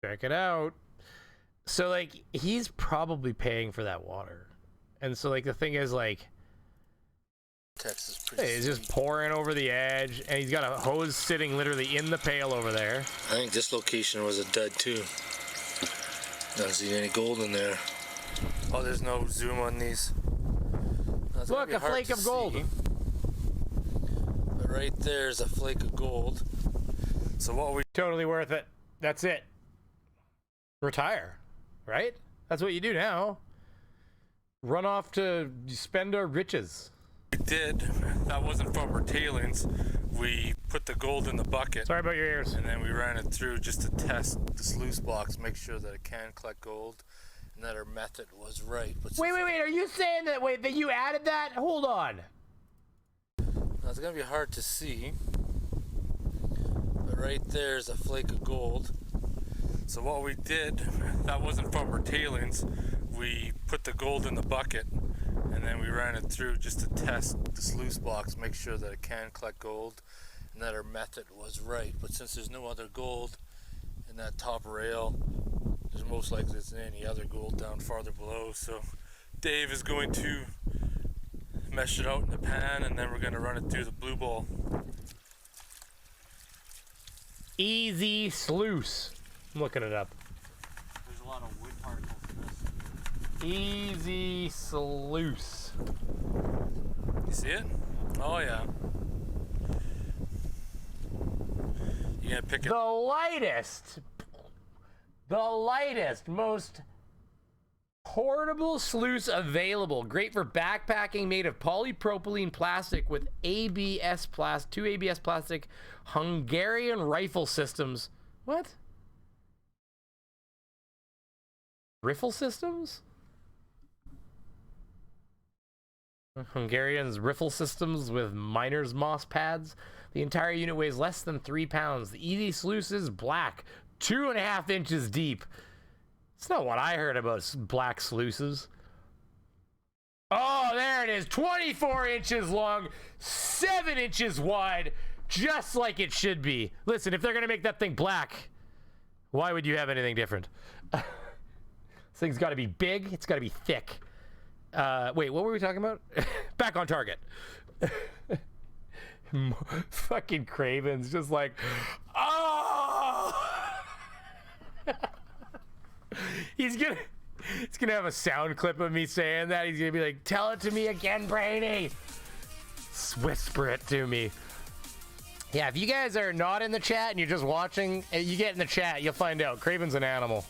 Check it out. So like he's probably paying for that water, and so like the thing is like Texas pretty he's just pouring over the edge, and he's got a hose sitting literally in the pail over there. I think this location was a dud too. Don't see any gold in there. Oh, there's no zoom on these. That's Look, a flake of gold. But right there's a flake of gold. So what we totally worth it. That's it. Retire. Right? That's what you do now. Run off to spend our riches. We did. That wasn't from our tailings. We put the gold in the bucket. Sorry about your ears. And then we ran it through just to test the sluice box, make sure that it can collect gold, and that our method was right. But wait. Are you saying that you added that? Hold on. Now, it's gonna be hard to see, but right there's a flake of gold. So what we did, that wasn't from our tailings, we put the gold in the bucket, and then we ran it through just to test the sluice box, make sure that it can collect gold, and that our method was right. But since there's no other gold in that top rail, there's most likely there's any other gold down farther below. So Dave is going to mesh it out in the pan, and then we're going to run it through the blue ball. Easy sluice. I'm looking it up. There's a lot of wood particles in this. Easy sluice. You see it? Oh yeah. You gonna pick it? The lightest, most portable sluice available. Great for backpacking, made of polypropylene plastic with two ABS plastic Hungarian rifle systems. What? Rifle systems? Hungarian's rifle systems with miner's moss pads. The entire unit weighs less than 3 pounds. The easy sluice is black, 2.5 inches deep. It's not what I heard about black sluices. Oh, there it is. 24 inches long, 7 inches wide, just like it should be. Listen, if they're going to make that thing black, why would you have anything different? This thing's got to be big. It's got to be thick. Wait, what were we talking about? Back on target. Fucking Craven's just like, oh! He's gonna have a sound clip of me saying that. He's gonna be like, tell it to me again, Brady. Whisper it to me. Yeah, if you guys are not in the chat and you're just watching, you get in the chat, you'll find out. Craven's an animal.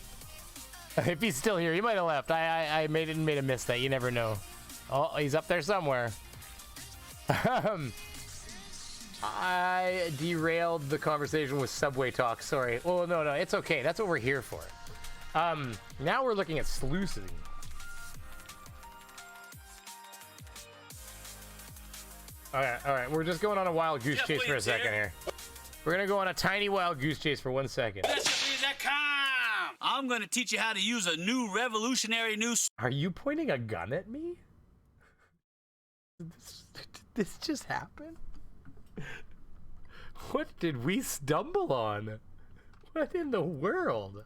If he's still here, he might have left. I made a miss that. You never know. Oh, he's up there somewhere. I derailed the conversation with Subway talk. Sorry. Oh, no, it's okay. That's what we're here for. Now we're looking at sluicing. All right. We're just going on a wild goose chase for a second here. We're gonna go on a tiny wild goose chase for 1 second. I'm gonna teach you how to use a new revolutionary new. Are you pointing a gun at me? Did this just happen? What did we stumble on? What in the world?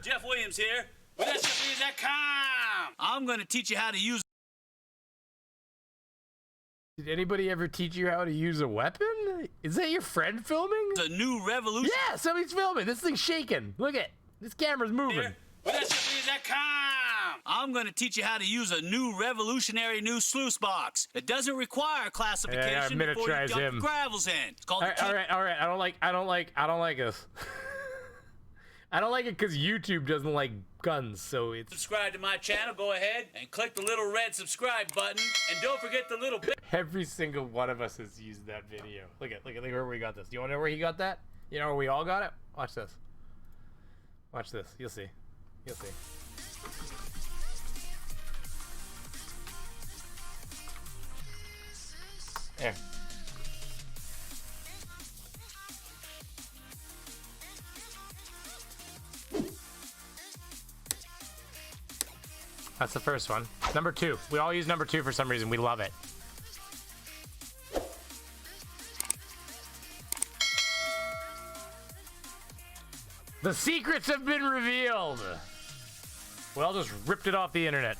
Jeff Williams here with SFBs.com. I'm gonna teach you how to use. Did anybody ever teach you how to use a weapon? Is that your friend filming? The new revolution. Yeah, somebody's filming. This thing's shaking. Look at this camera's moving. With SFBs.com. I'm gonna teach you how to use a new revolutionary new sluice box. It doesn't require classification before you dump the gravels in. It's called. All right. I don't like this. I don't like it because YouTube doesn't like guns, so it's... Subscribe to my channel, go ahead and click the little red subscribe button, and don't forget the little... Every single one of us has used that video. Look at where we got this. Do you want to know where he got that? You know where we all got it? Watch this. Watch this. You'll see. You'll see. There. That's the first one. Number 2. We all use number 2 for some reason. We love it. The secrets have been revealed. Well, just ripped it off the internet.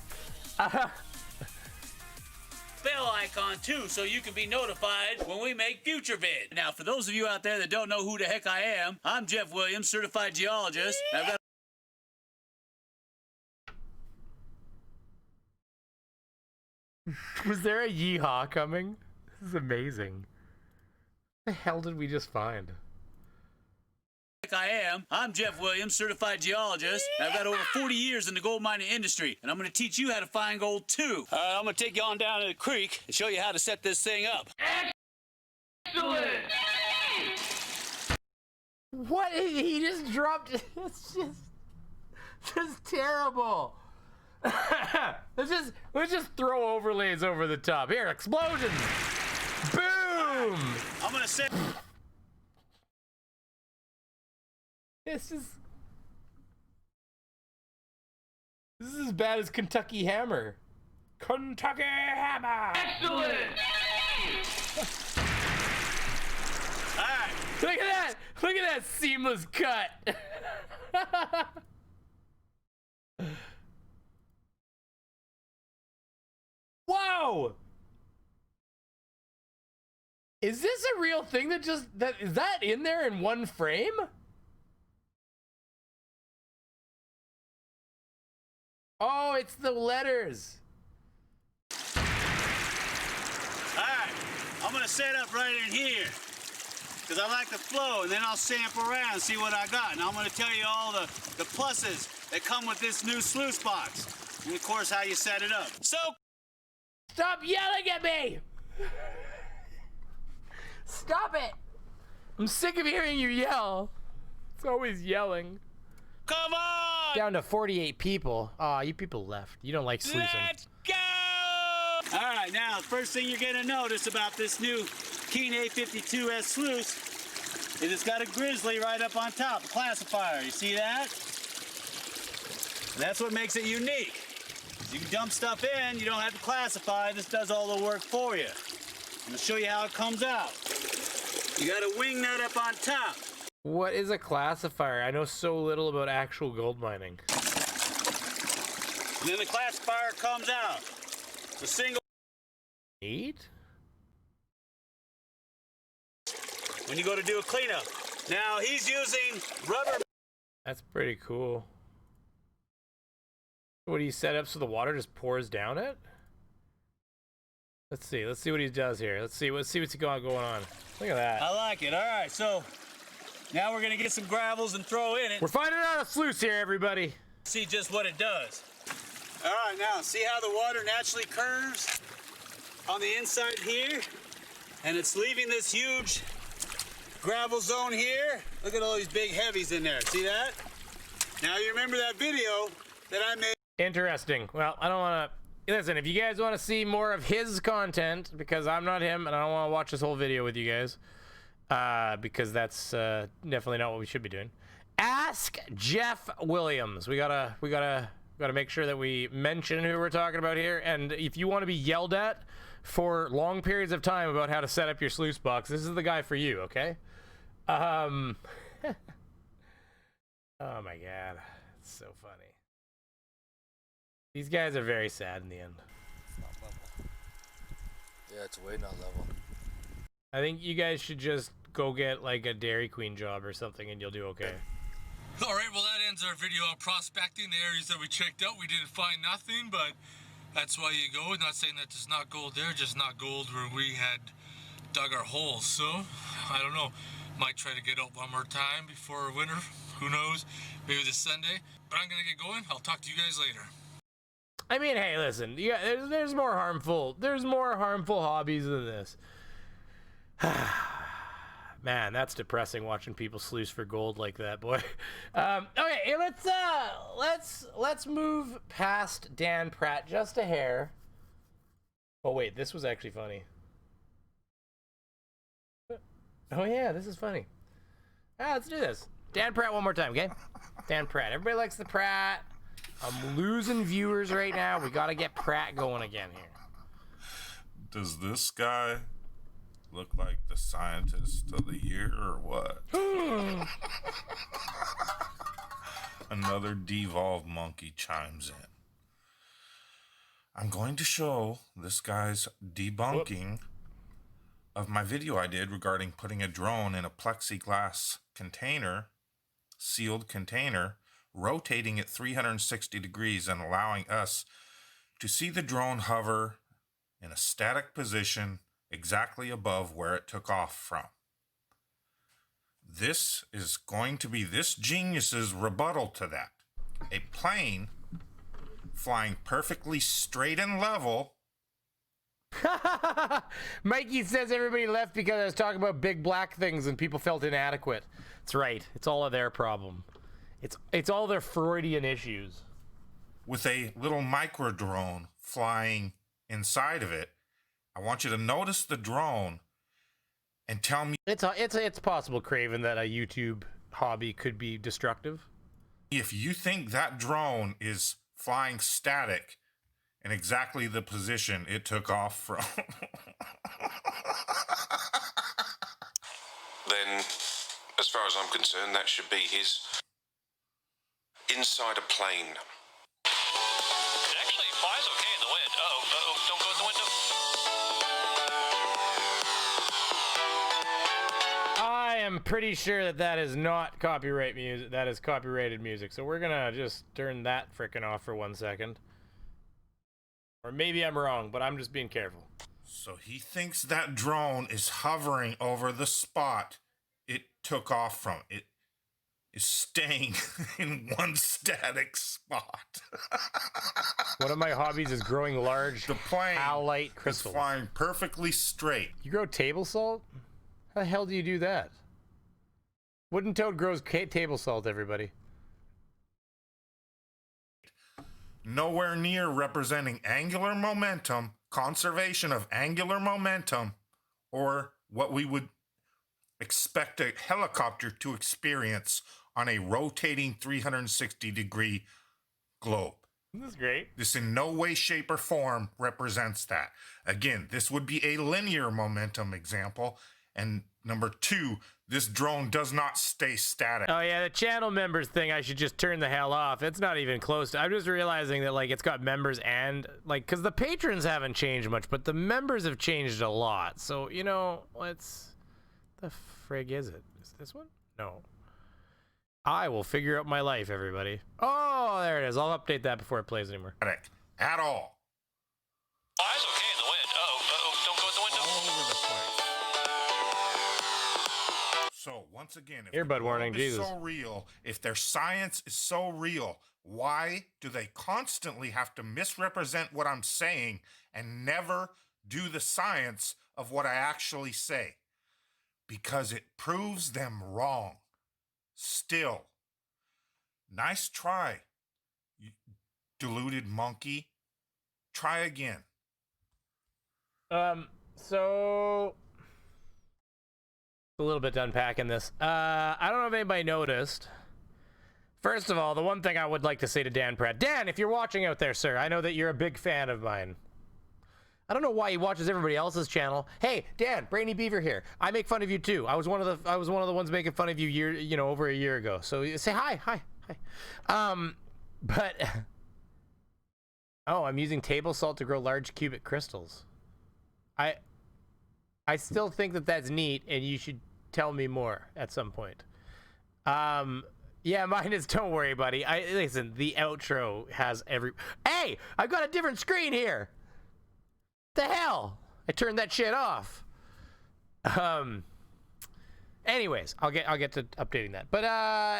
Bell icon too, so you can be notified when we make future vids. Now, for those of you out there that don't know who the heck I am, I'm Jeff Williams, certified geologist. I've got Was there a yeehaw coming? This is amazing. What the hell did we just find? I'm Jeff Williams, certified geologist. I've got over 40 years in the gold mining industry, and I'm going to teach you how to find gold too. I'm going to take you on down to the creek and show you how to set this thing up. Excellent! What? He just dropped... It's just terrible. let's just throw overlays over the top. Here, explosions. Boom! I'm gonna say this is as bad as Kentucky Hammer. Kentucky Hammer. Excellent. All right. Look at that! Look at that seamless cut. Whoa! Is this a real thing that is that in there in one frame? Oh, it's the letters. Alright, I'm gonna set up right in here. Because I like the flow, and then I'll sample around and see what I got. And I'm gonna tell you all the pluses that come with this new sluice box. And of course, how you set it up. So, stop yelling at me! Stop it! I'm sick of hearing you yell. It's always yelling. Come on! Down to 48 people. Aw, you people left. You don't like sluicing. Let's go! Alright, now, first thing you're gonna notice about this new Keen A52S sluice is it's got a grizzly right up on top, a classifier. You see that? And that's what makes it unique. You can dump stuff in, you don't have to classify. This does all the work for you. I'm gonna show you how it comes out. You got a wing nut up on top. What is a classifier? I know so little about actual gold mining. And then the classifier comes out. It's a single. 8? When you go to do a cleanup. Now he's using rubber. That's pretty cool. What do you set up so the water just pours down it? Let's see what he does here. Let's see what's going on. Look at that. I like it. All right, so now we're gonna get some gravels and throw in it. We're finding out a sluice here, everybody. See just what it does. All right, now see how the water naturally curves on the inside here, and it's leaving this huge gravel zone here. Look at all these big heavies in there. See that? Now you remember that video that I made. Interesting. Well, I don't want to. Listen, if you guys want to see more of his content, because I'm not him, and I don't want to watch this whole video with you guys, because that's definitely not what we should be doing. Ask Jeff Williams. We gotta make sure that we mention who we're talking about here. And if you want to be yelled at for long periods of time about how to set up your sluice box, this is the guy for you. Okay. Oh my god, it's so funny. These guys are very sad in the end. It's not level. Yeah, it's way not level. I think you guys should just go get like a Dairy Queen job or something and you'll do okay. Alright, well that ends our video on prospecting the areas that we checked out. We didn't find nothing, but that's why you go. Not saying that there's not gold there, just not gold where we had dug our holes. So, I don't know. Might try to get out one more time before winter. Who knows? Maybe this Sunday. But I'm gonna get going. I'll talk to you guys later. I mean, hey, listen. Yeah, there's more harmful. There's more harmful hobbies than this. Man, that's depressing watching people sluice for gold like that, boy. Okay, let's move past Dan Pratt just a hair. Oh wait, this was actually funny. Oh yeah, this is funny. Let's do this. Dan Pratt one more time, okay? Dan Pratt. Everybody likes the Pratt. I'm losing viewers right now. We gotta get Pratt going again here. Does this guy look like the scientist of the year or what? Another devolved monkey chimes in. I'm going to show this guy's debunking of my video I did regarding putting a drone in a plexiglass container, sealed container, rotating it 360 degrees and allowing us to see the drone hover in a static position exactly above where it took off from. This is going to be this genius's rebuttal to that. A plane flying perfectly straight and level. Mikey says everybody left because I was talking about big black things and people felt inadequate. That's right. It's all of their problem. It's all their Freudian issues. With a little micro drone flying inside of it, I want you to notice the drone and tell me it's possible, Craven, that a YouTube hobby could be destructive. If you think that drone is flying static in exactly the position it took off from. Then, as far as I'm concerned, that should be his inside a plane. It actually flies okay in the wind. Uh-oh, don't go in the window. I am am pretty sure that that is not copyright music. That is copyrighted music. So we're gonna just turn that frickin' off for 1 second. Or maybe I'm wrong, but I'm just being careful. So he thinks that drone is hovering over the spot it took off from. It is staying in one static spot. One of my hobbies is growing large halite crystals. It's flying perfectly straight. You grow table salt? How the hell do you do that? Wooden toad grows table salt, everybody. Nowhere near representing angular momentum, conservation of angular momentum, or what we would expect a helicopter to experience on a rotating 360-degree globe. This is great. This in no way, shape, or form represents that. Again, this would be a linear momentum example. And number two, this drone does not stay static. Oh yeah, the channel members thing, I should just turn the hell off. It's not even close to, I'm just realizing that like it's got members and like, cause the patrons haven't changed much, but the members have changed a lot. So, you know, the frig is it? Is this one? No. I will figure out my life, everybody. Oh, there it is. I'll update that before it plays anymore. At all. Eyes okay in the wind. Don't go at the window. All over the place. So once again, if earbud warning, is Jesus. so real, if their science is so real, why do they constantly have to misrepresent what I'm saying and never do the science of what I actually say? Because it proves them wrong. Still, nice try, you deluded monkey. Try again. So a little bit to unpack in this. I don't know if anybody noticed. First of all, the one thing I would like to say to Dan Pratt. Dan, if you're watching out there, sir, I know that you're a big fan of mine. I don't know why he watches everybody else's channel. Hey, Dan, Brainy Beaver here. I make fun of you too. I was one of the ones making fun of you over a year ago. So say hi. But oh, I'm using table salt to grow large cubic crystals. I still think that that's neat, and you should tell me more at some point. Yeah, mine is. Don't worry, buddy. Listen. The outro has every. Hey, I've got a different screen here. The hell? I turned that shit off. Anyways, I'll get to updating that. But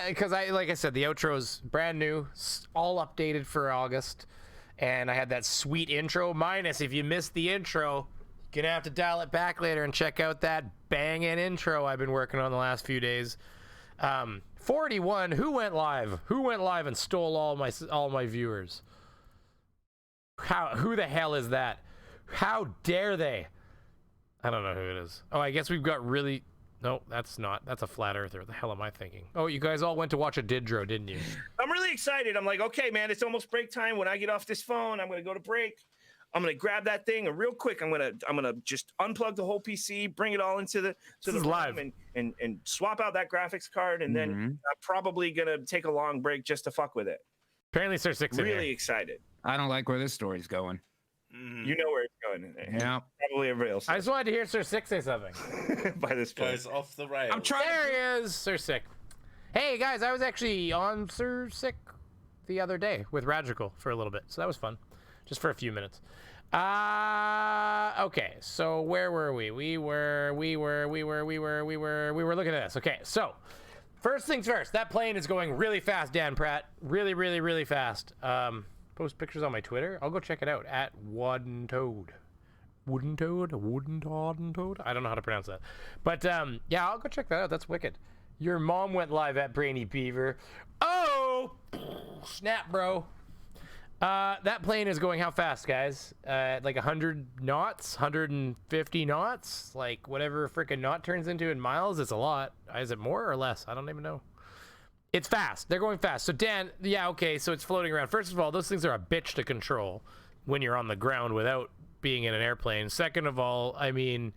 because like I said, the outro's brand new, all updated for August, and I had that sweet intro. Minus, if you missed the intro, you're gonna have to dial it back later and check out that banging intro I've been working on the last few days. 41. Who went live? Who went live and stole all my viewers? Who the hell is that? How dare they? I don't know who it is. Oh, I guess we've got really... No, that's not. That's a flat earther. What the hell am I thinking? Oh, you guys all went to watch a Didro, didn't you? I'm really excited. I'm like, okay, man, it's almost break time. When I get off this phone, I'm going to go to break. I'm going to grab that thing, and real quick, I'm going to just unplug the whole PC, bring it all into the live, and swap out that graphics card, and then I'm probably going to take a long break just to fuck with it. Apparently, Sir Six. Really excited. I don't like where this story's going. You know where it's going. Yeah. Probably everybody else. I just wanted to hear Sir Six say something. By this point. Guys, off the rails. I'm trying. There he is, Sir Sick. Hey guys, I was actually on Sir Sick the other day with Ragical for a little bit, so that was fun, just for a few minutes. Okay, so where were we? We were looking at this. Okay, so first things first. That plane is going really fast, Dan Pratt. Really, really, really fast. Post pictures on my Twitter. I'll go check it out at Wooden Toad. Wooden Toad? Wooden Toad? I don't know how to pronounce that. But yeah, I'll go check that out. That's wicked. Your mom went live at Brainy Beaver. Oh! Snap, bro. That plane is going how fast, guys? Like 100 knots? 150 knots? Like whatever freaking knot turns into in miles? It's a lot. Is it more or less? I don't even know. It's fast. They're going fast. So Dan, yeah, okay, so it's floating around. First of all, those things are a bitch to control when you're on the ground without being in an airplane. Second of all, I mean,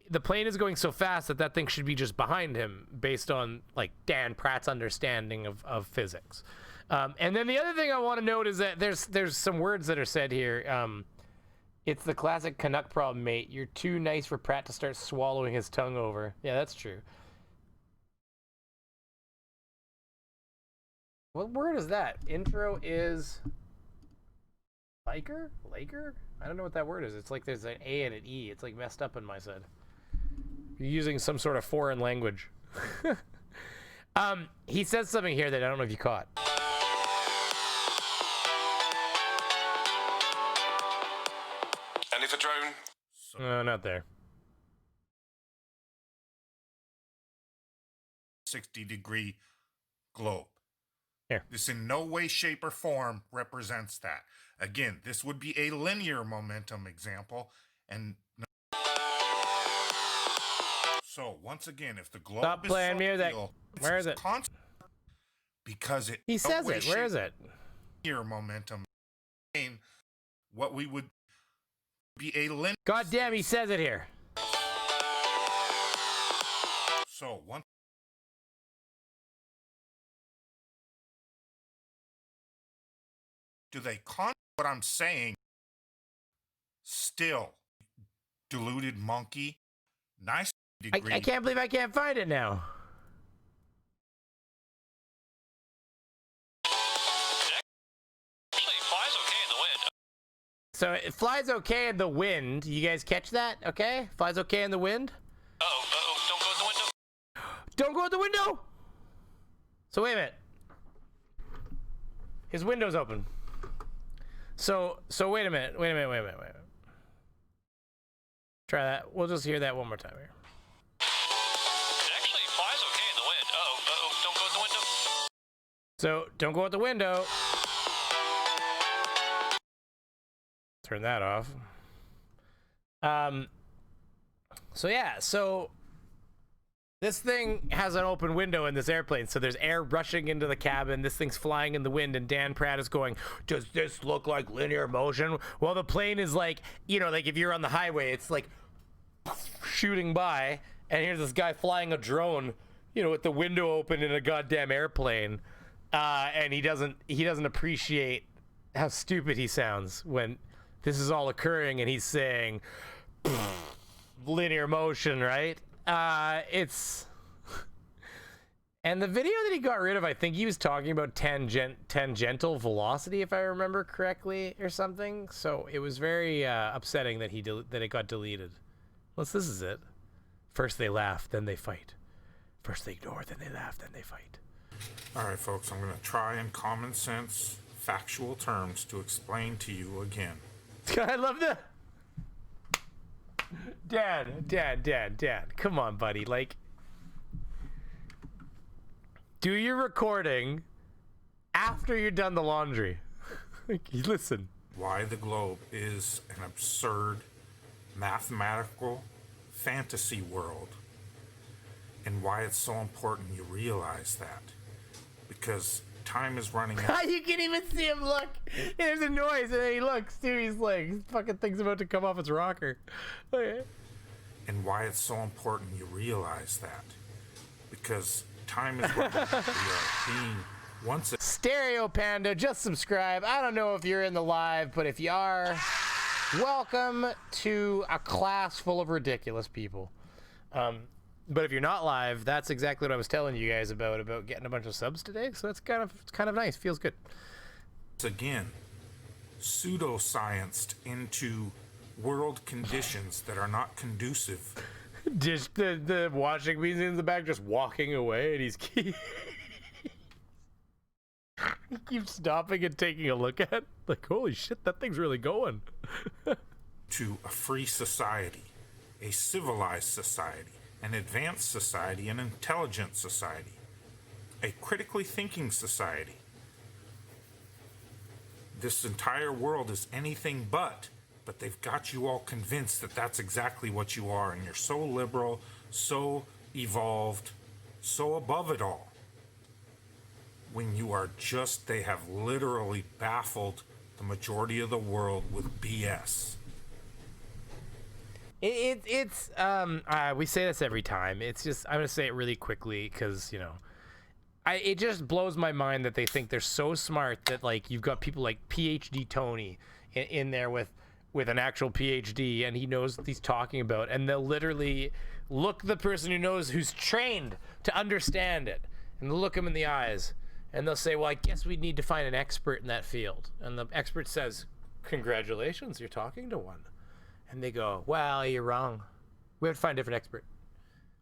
the plane is going so fast that thing should be just behind him based on like Dan Pratt's understanding of physics. And then the other thing I want to note is that there's some words that are said here. It's the classic Canuck problem, mate. You're too nice for Pratt to start swallowing his tongue over. Yeah, that's true. What word is that? Intro is Laker? I don't know what that word is. It's like there's an A and an E. It's like messed up on my side. You're using some sort of foreign language. He says something here that I don't know if you caught. And if a drone... No, not there. 60-degree globe. Here. This in no way, shape, or form represents that. Again, this would be a linear momentum example, and so once again, if the globe Stop is playing music. Where is it? Because it He says it. Where is it? Linear momentum. What we would be a linear. God damn, he says it here. So once. Do they con what I'm saying? Still, deluded monkey. Nice degree. I can't believe I can't find it now. Actually, it flies okay in the wind. So it flies okay in the wind. You guys catch that? Okay? Flies okay in the wind? Uh-oh, don't go out the window. Don't go out the window! So wait a minute. His window's open. So wait a minute. Wait a minute. Try that. We'll just hear that one more time here. It actually flies okay in the wind. Uh-oh, don't go out the window. So don't go out the window. Turn that off. So yeah, so this thing has an open window in this airplane, so there's air rushing into the cabin. This thing's flying in the wind, and Dan Pratt is going, does this look like linear motion? Well, the plane is like, you know, like if you're on the highway, it's like shooting by, and here's this guy flying a drone, you know, with the window open in a goddamn airplane, and he doesn't appreciate how stupid he sounds when this is all occurring, and he's saying linear motion, right? It's and the video that he got rid of, I think he was talking about tangential velocity, if I remember correctly, or something. So it was very upsetting that that it got deleted. Well, this is it. First they laugh, then they fight. First they ignore, then they laugh, then they fight. All right, folks, I'm going to try in common sense, factual terms to explain to you again. I love that. Dan, come on, buddy. Like, do your recording after you're done the laundry. Listen. Why the globe is an absurd mathematical fantasy world, and why it's so important you realize that. Because time is running out. You can even see him look. There's a noise, and then he looks too. He's like, his fucking thing's about to come off its rocker. Okay. And why it's so important you realize that. Because time is running out. We are being once. Stereo Panda, just subscribe. I don't know if you're in the live, but if you are, welcome to a class full of ridiculous people. But if you're not live, that's exactly what I was telling you guys about getting a bunch of subs today. So that's kind of nice. Feels good. Again, pseudoscienced into world conditions that are not conducive. Just the washing machine in the back just walking away, and he keeps stopping and taking a look at it. Like, holy shit, that thing's really going. To a free society, a civilized society, an advanced society, an intelligent society, a critically thinking society. This entire world is anything but they've got you all convinced that that's exactly what you are, and you're so liberal, so evolved, so above it all. When you are just, they have literally baffled the majority of the world with BS. It's we say this every time. It's just, I'm gonna say it really quickly because, you know, it just blows my mind that they think they're so smart that, like, you've got people like PhD Tony in there with an actual PhD, and he knows what he's talking about, and they'll literally look the person who knows, who's trained to understand it, and they'll look him in the eyes And they'll say, well, I guess we need to find an expert in that field. And the expert says, congratulations, you're talking to one. And they go, well, you're wrong. We have to find a different expert.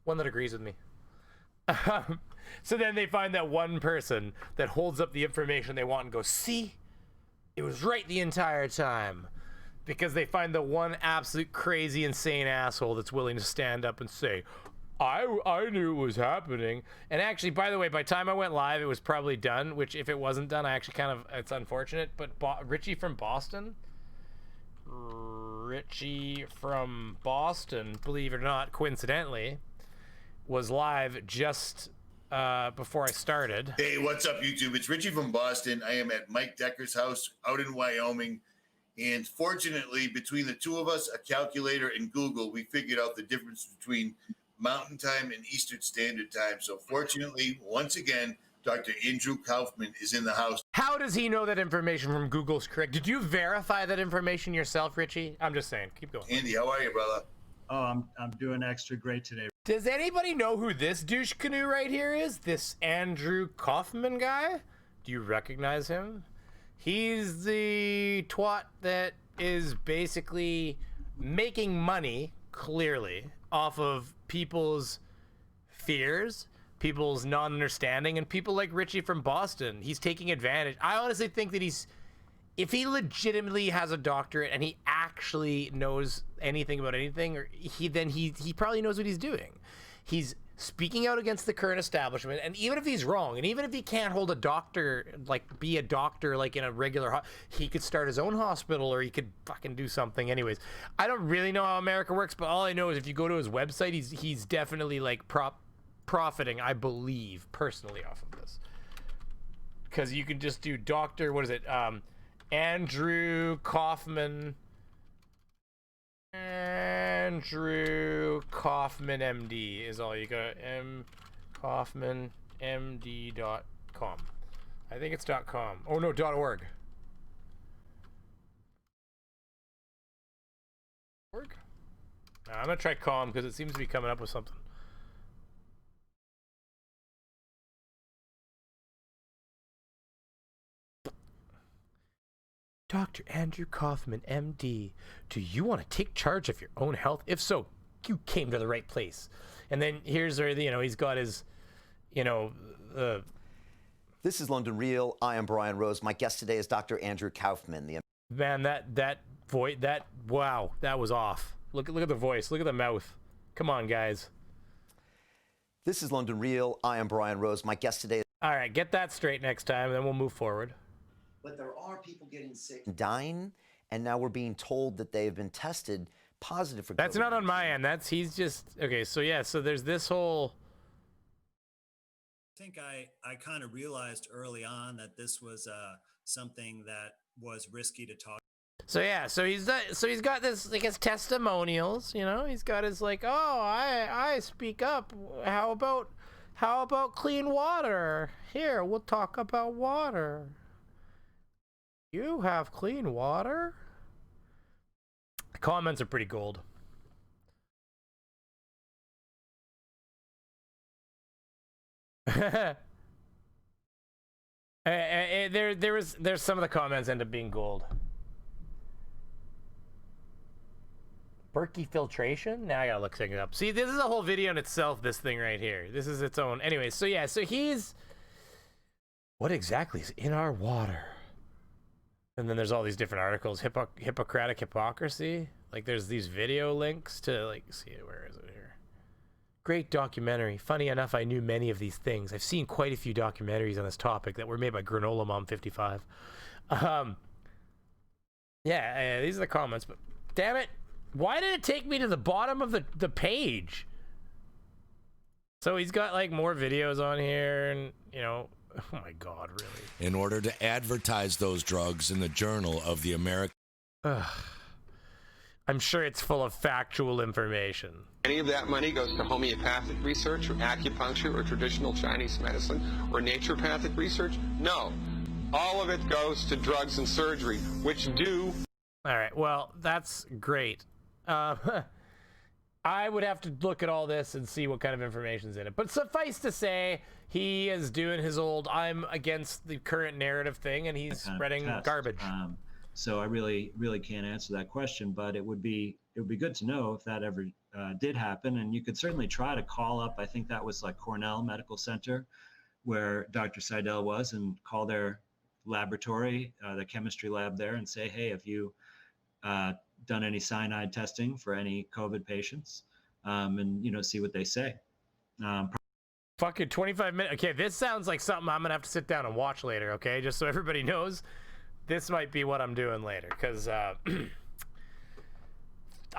One that agrees with me. So then they find that one person that holds up the information they want and goes, see, it was right the entire time. Because they find the one absolute crazy, insane asshole that's willing to stand up and say, I knew it was happening. And actually, by the way, by the time I went live, it was probably done, which if it wasn't done, I actually kind of, it's unfortunate. But Richie from Boston, believe it or not, coincidentally, was live just before I started. Hey, what's up, YouTube? It's Richie from Boston. I am at Mike Decker's house out in Wyoming. And fortunately, between the two of us, a calculator and Google, we figured out the difference between Mountain Time and Eastern Standard Time. So fortunately, once again, Dr. Andrew Kaufman is in the house. How does he know that information from Google's correct? Did you verify that information yourself, Richie? I'm just saying. Keep going. Andy, how are you, brother? Oh, I'm doing extra great today. Does anybody know who this douche canoe right here is? This Andrew Kaufman guy? Do you recognize him? He's the twat that is basically making money, clearly, off of people's fears, people's non-understanding, and people like Richie from Boston. He's taking advantage. I honestly think that if he legitimately has a doctorate and he actually knows anything about anything, or he probably knows what he's doing. He's speaking out against the current establishment, and even if he's wrong, and even if he can't hold a doctor, like be a doctor like in a regular he could start his own hospital, or he could fucking do something. Anyways, I don't really know how America works, but all I know is if you go to his website, he's definitely like profiting, I believe, personally off of this. Because you can just do doctor, what is it? Andrew Kaufman. Andrew Kaufman MD is all you got. kaufmanmd.com. I think it's .com. Oh no, .org. .org? I'm gonna try com because it seems to be coming up with something. Dr. Andrew Kaufman, MD, do you want to take charge of your own health? If so, you came to the right place. And then here's where, he's got his, This is London Real. I am Brian Rose. My guest today is Dr. Andrew Kaufman. Man, that voice, wow, that was off. Look at the voice. Look at the mouth. Come on, guys. This is London Real. I am Brian Rose. My guest today is... All right, get that straight next time, and then we'll move forward. But there are people getting sick, dying, and now we're being told that they have been tested positive for COVID. That's not on my end. He's just okay. So yeah, so there's this whole. I think I kind of realized early on that this was something that was risky to talk. So yeah, so he's got this like his testimonials. He's got his like, oh, I speak up. How about clean water? Here, we'll talk about water. You have clean water? The comments are pretty gold. There's some of the comments end up being gold. Berkey filtration? Now I gotta look things up. See, this is a whole video in itself, this thing right here. This is its own. Anyway, so yeah, so he's... What exactly is in our water? And then there's all these different articles. Hippocratic hypocrisy. Like there's these video links to like, see, where is it here? Great documentary. Funny enough, I knew many of these things. I've seen quite a few documentaries on this topic that were made by Granola Mom 55. Yeah, these are the comments, but damn it. Why did it take me to the bottom of the page? So he's got like more videos on here and, oh my God, really? In order to advertise those drugs in the Journal of the American... I'm sure it's full of factual information. Any of that money goes to homeopathic research or acupuncture or traditional Chinese medicine or naturopathic research? No. All of it goes to drugs and surgery, which do... All right, well, that's great. I would have to look at all this and see what kind of information's in it. But suffice to say, he is doing his old I'm against the current narrative thing, and he's spreading garbage. So I really can't answer that question, but it would be good to know if that ever did happen. And you could certainly try to call up, I think that was like Cornell Medical Center, where Dr. Seidel was, and call their laboratory, the chemistry lab there, and say, hey, have you done any cyanide testing for any COVID patients? And, you know, see what they say. Fucking 25 minutes. Okay, this sounds like something I'm gonna have to sit down and watch later, okay? Just so everybody knows, this might be what I'm doing later, because I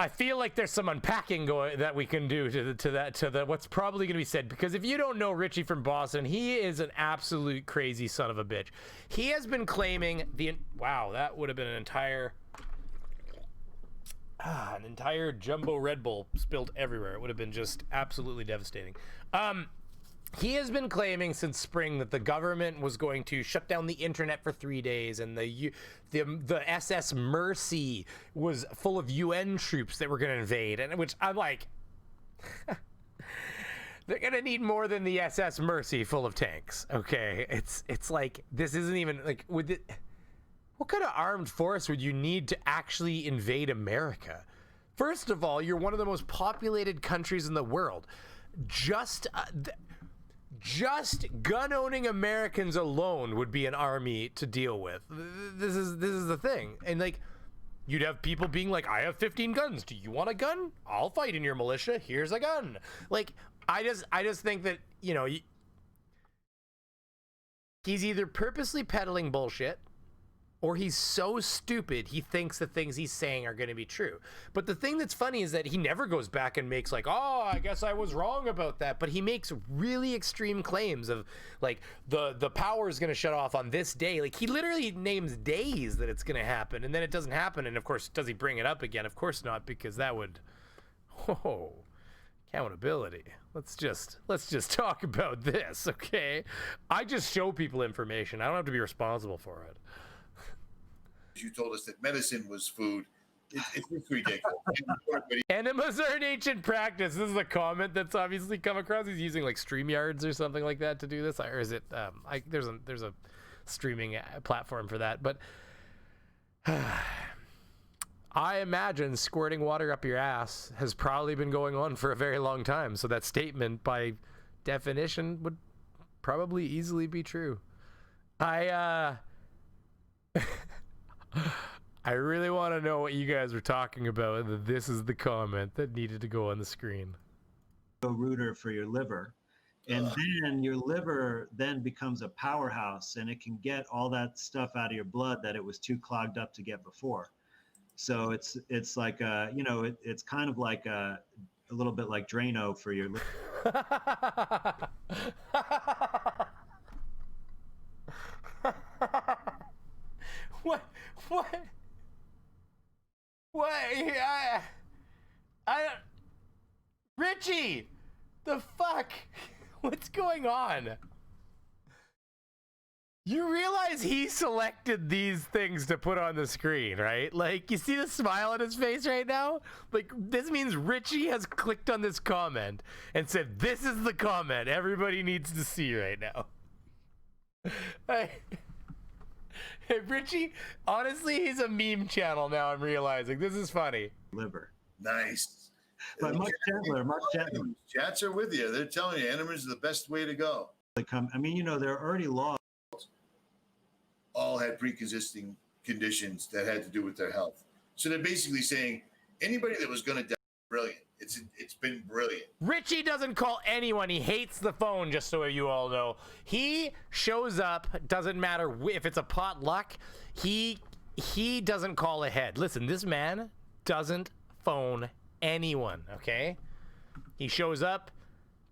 feel like there's some unpacking that we can do to the what's probably going to be said. Because if you don't know Richie from Boston, he is an absolute crazy son of a bitch. He has been claiming wow, that would have been an entire jumbo Red Bull spilled everywhere. It would have been just absolutely devastating. He has been claiming since spring that the government was going to shut down the internet for 3 days, and the SS Mercy was full of UN troops that were going to invade, and which I'm like, they're going to need more than the SS Mercy full of tanks. Okay, it's like, this isn't even like, what kind of armed force would you need to actually invade America? First of all, you're one of the most populated countries in the world. Just gun-owning Americans alone would be an army to deal with. This is the thing. And like, you'd have people being like, I have 15 guns. Do you want a gun? I'll fight in your militia. Here's a gun. Like, I just think that, you know, he's either purposely peddling bullshit, or he's so stupid he thinks the things he's saying are going to be true. But the thing that's funny is that he never goes back and makes like, oh, I guess I was wrong about that. But he makes really extreme claims of like the power is going to shut off on this day. Like, he literally names days that it's going to happen, and then it doesn't happen. And of course, does he bring it up again? Of course not, because that would, accountability. Let's just talk about this, okay? I just show people information. I don't have to be responsible for it. You told us that medicine was food. It's just ridiculous. Enemas are an ancient practice. This is a comment that's obviously come across. He's using like StreamYards or something like that to do this, or is it? There's a streaming platform for that. But I imagine squirting water up your ass has probably been going on for a very long time. So that statement, by definition, would probably easily be true. I really want to know what you guys were talking about, and this is the comment that needed to go on the screen. Rooter for your liver, and then your liver then becomes a powerhouse, and it can get all that stuff out of your blood that it was too clogged up to get before. So it's like you know, it's kind of like a little bit like Drano for your liver. What? Richie, the fuck? What's going on? You realize he selected these things to put on the screen, right? Like, you see the smile on his face right now? Like, this means Richie has clicked on this comment and said, this is the comment everybody needs to see right now. Hey, Richie, honestly, he's a meme channel now, I'm realizing. This is funny. Liver. Nice. But Mark Chandler. Chats are with you. They're telling you enemas are the best way to go. I mean, you know, there are already laws. All had pre-existing conditions that had to do with their health. So they're basically saying anybody that was going to die, brilliant. It's been brilliant. Richie doesn't call anyone. He hates the phone, just so you all know. He shows up, doesn't matter if it's a potluck. He doesn't call ahead. Listen, this man doesn't phone anyone, okay? He shows up,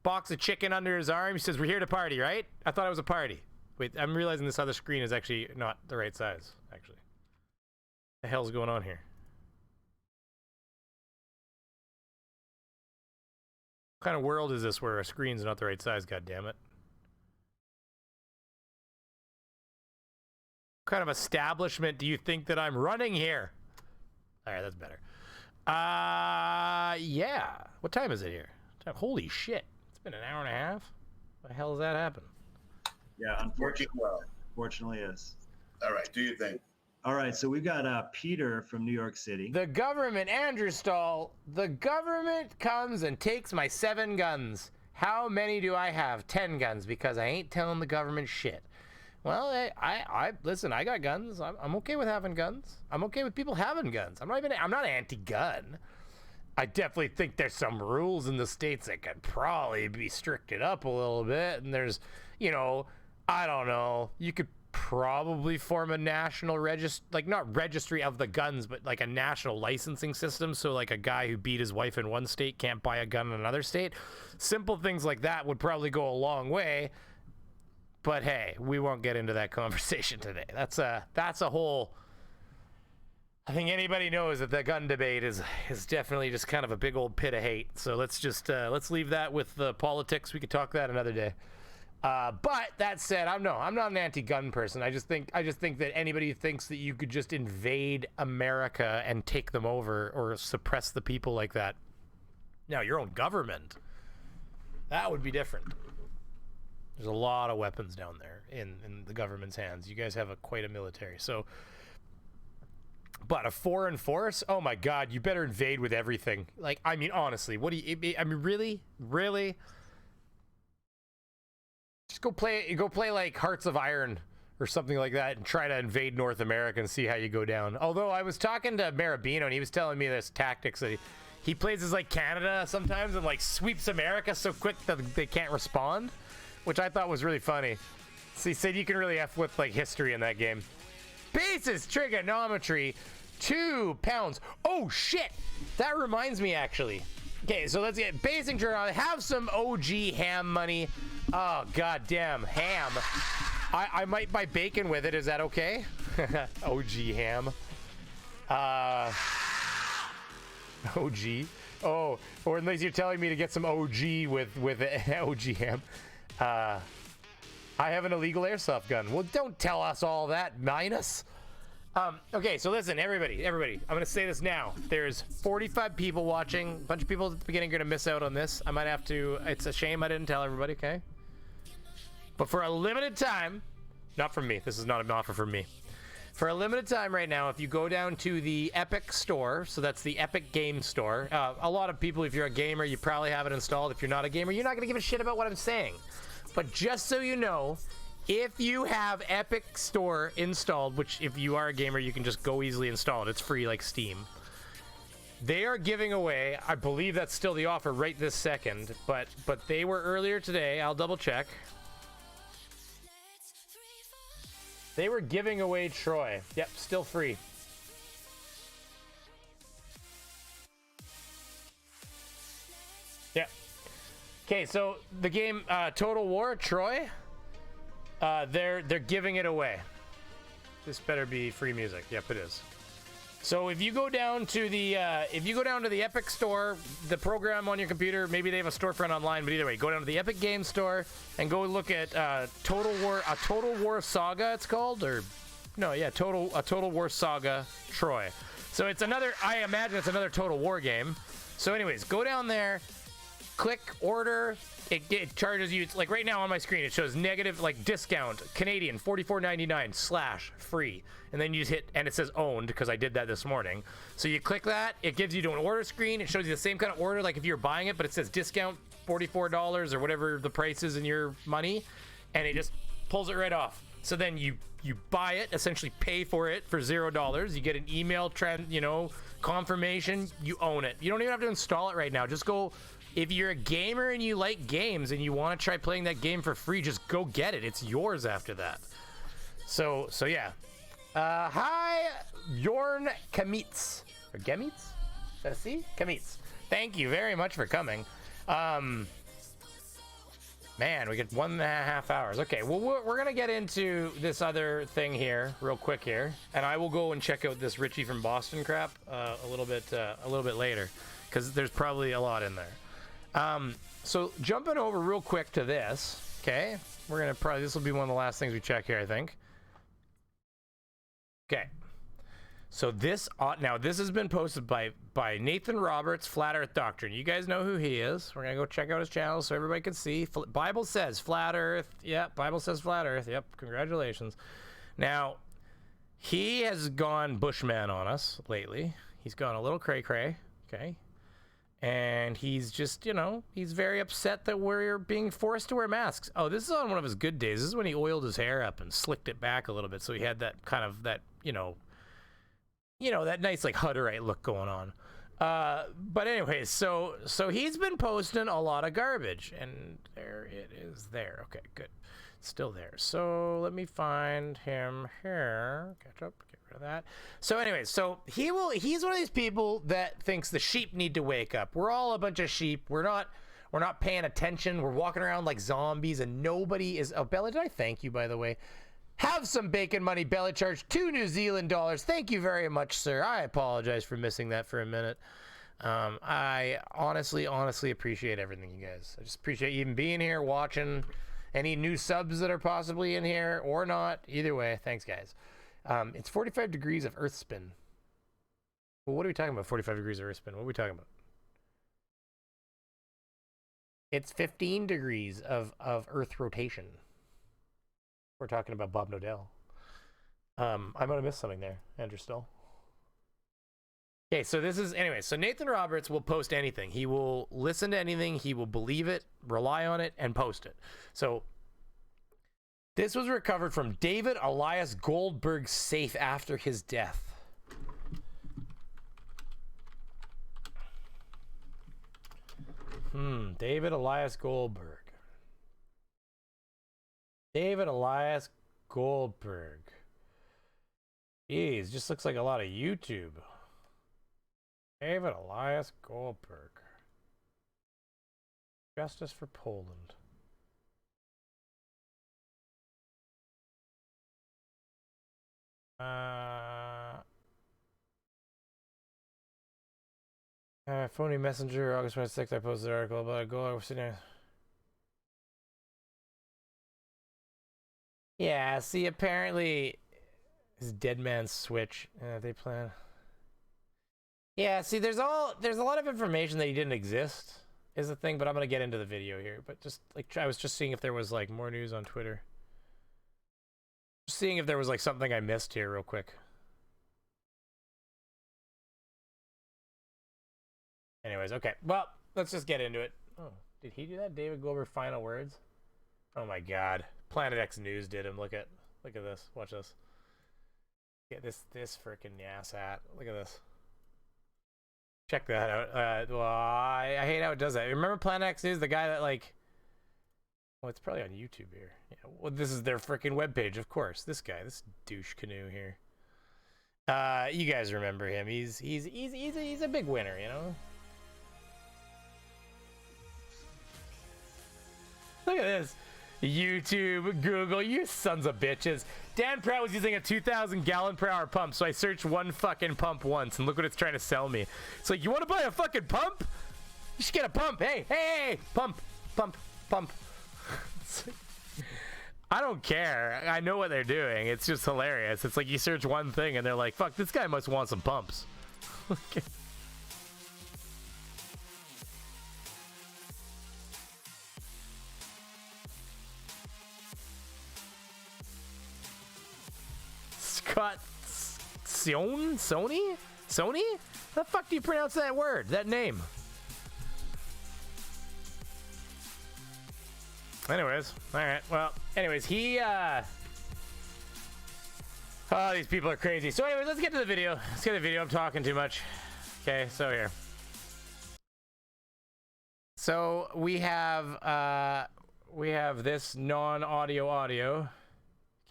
box of chicken under his arm. He says, we're here to party, right? I thought it was a party. Wait, I'm realizing this other screen is actually not the right size, actually. What the hell's going on here? What kind of world is this where a screen's not the right size, goddammit? What kind of establishment do you think that I'm running here? Alright, that's better. Yeah. What time is it here? Holy shit. It's been an hour and a half. What the hell does that happen? Yeah, unfortunately, yes. All right, do your thing. All right, so we've got Peter from New York City. The government, Andrew Stahl, the government comes and takes my 7 guns. How many do I have? 10 guns, because I ain't telling the government shit. Well, I listen, I got guns. I'm okay with having guns. I'm okay with people having guns. I'm not anti-gun. I definitely think there's some rules in the States that could probably be stricted up a little bit. And there's, you know, I don't know, you could probably form a national not registry of the guns, but like a national licensing system. So like a guy who beat his wife in one state can't buy a gun in another state. Simple things like that would probably go a long way. But hey, we won't get into that conversation today. That's a whole, I think anybody knows that the gun debate is definitely just kind of a big old pit of hate. So let's let's leave that with the politics. We could talk that another day. But that said, I'm not an anti-gun person. I just think that anybody who thinks that you could just invade America and take them over or suppress the people like that, now your own government, that would be different. There's a lot of weapons down there in the government's hands. You guys have quite a military. So, but a foreign force? Oh my God, you better invade with everything. Like, I mean, honestly, what do you? I mean, really? Just go play like Hearts of Iron or something like that and try to invade North America and see how you go down. Although I was talking to Marabino and he was telling me this tactics that he plays as like Canada sometimes and like sweeps America so quick that they can't respond, which I thought was really funny. So he said you can really F with like history in that game. Basis trigonometry, 2 pounds. Oh shit! That reminds me actually. Okay, so let's get basic trigonometry. Have some OG ham money. Oh god damn, ham. I might buy bacon with it. Is that okay? OG ham. OG. Oh, or unless you're telling me to get some OG with OG ham. I have an illegal airsoft gun. Well, don't tell us all that, minus. Okay, so listen, everybody. I'm gonna say this now. There's 45 people watching. A bunch of people at the beginning are gonna miss out on this. I might have to. It's a shame I didn't tell everybody. Okay. But for a limited time, not from me. This is not an offer from me. For a limited time right now, if you go down to the Epic Store, so that's the Epic Game Store. A lot of people, if you're a gamer, you probably have it installed. If you're not a gamer, you're not gonna give a shit about what I'm saying. But just so you know, if you have Epic Store installed, which if you are a gamer, you can just go easily install it. It's free like Steam. They are giving away, I believe that's still the offer right this second, but they were earlier today. I'll double check. They were giving away Troy. Yep, still free. Yep. Okay, so the game Total War Troy, they're giving it away. This better be free music. Yep, it is. So if you go down to the Epic Store, the program on your computer, maybe they have a storefront online, but either way, go down to the Epic Game Store and go look at Total War Saga. It's called, or no, yeah, Total War Saga Troy. So it's another. I imagine it's another Total War game. So, anyways, go down there, click order. It charges you, it's like right now on my screen, it shows negative, like discount, Canadian, $44.99 / free. And then you just hit, and it says owned, because I did that this morning. So you click that, it gives you to an order screen. It shows you the same kind of order, like if you're buying it, but it says discount $44 or whatever the price is in your money. And it just pulls it right off. So then you buy it, essentially pay for it for $0. You get an email confirmation, you own it. You don't even have to install it right now. Just go. If you're a gamer and you like games and you want to try playing that game for free, just go get it. It's yours after that. So yeah. Hi, Jorn Kamitz. Or Gemitz? Is that a C? Kamitz. Thank you very much for coming. Man, we get 1.5 hours. Okay, well, we're going to get into this other thing here real quick here. And I will go and check out this Richie from Boston crap a little bit later. Because there's probably a lot in there. So jumping over real quick to this, okay, this will be one of the last things we check here, I think. Okay, So this has been posted by Nathan Roberts, Flat Earth Doctrine. You guys know who he is. We're gonna go check out his channel so everybody can see. Bible says Flat Earth. Yep, Bible says Flat Earth. Yep, congratulations. Now, he has gone Bushman on us lately. He's gone a little cray-cray, okay? And he's just, he's very upset that we're being forced to wear masks. Oh, this is on one of his good days. This is when he oiled his hair up and slicked it back a little bit, so he had that kind of, that nice, like, Hutterite look going on. But anyways, so he's been posting a lot of garbage, and there it is there. Okay, good. Still there. So let me find him here. Catch up, get rid of that. So anyways, so he's one of these people that thinks the sheep need to wake up. We're all a bunch of sheep. We're not paying attention. We're walking around like zombies, and nobody is. Oh, Bella, did I thank you, by the way? Have some bacon money. Bella charged $2 New Zealand dollars. Thank you very much, sir. I apologize for missing that for a minute. I honestly appreciate everything, you guys. I just appreciate you even being here, watching. Any new subs that are possibly in here or not. Either way, thanks, guys. It's 45 degrees of Earth spin. Well, what are we talking about, 45 degrees of Earth spin? What are we talking about? It's 15 degrees of Earth rotation. We're talking about Bob Nodell. I might have missed something there, Andrew Stoll. Okay, so this is, anyway, so Nathan Roberts will post anything. He will listen to anything, he will believe it, rely on it, and post it. So, this was recovered from David Elias Goldberg's safe after his death. David Elias Goldberg. David Elias Goldberg. Jeez, just looks like a lot of YouTube. David Elias Goldberg. Justice for Poland. Phony messenger, August 26th, I posted an article about a goal. Yeah, see, apparently his dead man's switch. They plan. Yeah, see, there's a lot of information that he didn't exist is the thing, but I'm gonna get into the video here. But just like I was just seeing if there was like more news on Twitter. Just seeing if there was like something I missed here real quick. Anyways, okay. Well, let's just get into it. Oh, did he do that? David Goldberg final words? Oh my God. Planet X News did him. Look at this. Watch this. Get this freaking ass hat. Look at this. Check that out. Well, I hate how it does that. Remember Planet X News, the guy that like. Well, it's probably on YouTube here. Yeah. Well, this is their freaking webpage, of course. This guy, this douche canoe here. You guys remember him? He's a big winner, you know. Look at this. YouTube, Google, you sons of bitches. Dan Pratt was using a 2,000 gallon per hour pump, so I searched one fucking pump once, and look what it's trying to sell me. It's like, you want to buy a fucking pump? You should get a pump. Hey, pump. I don't care. I know what they're doing. It's just hilarious. It's like you search one thing, and they're like, fuck, this guy must want some pumps. Scott Sony? How the fuck do you pronounce that word? That name? Anyways, alright, well, anyways, he, oh, these people are crazy. So anyways, let's get to the video. I'm talking too much. Okay, so here. So we have this non-audio audio.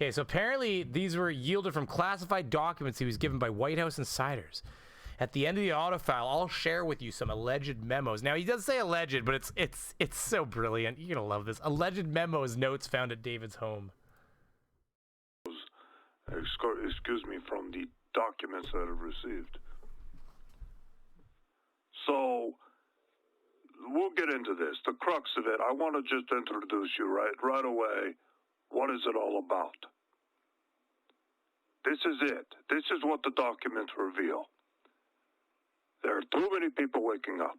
Okay, so apparently these were yielded from classified documents he was given by White House insiders. At the end of the audio file, I'll share with you some alleged memos. Now, he does say alleged, but it's so brilliant. You're gonna love this. Alleged memos, notes found at David's home. Excuse me, from the documents that I've received. So, we'll get into this. The crux of it, I want to just introduce you right away. What is it all about? This is it. This is what the documents reveal. There are too many people waking up.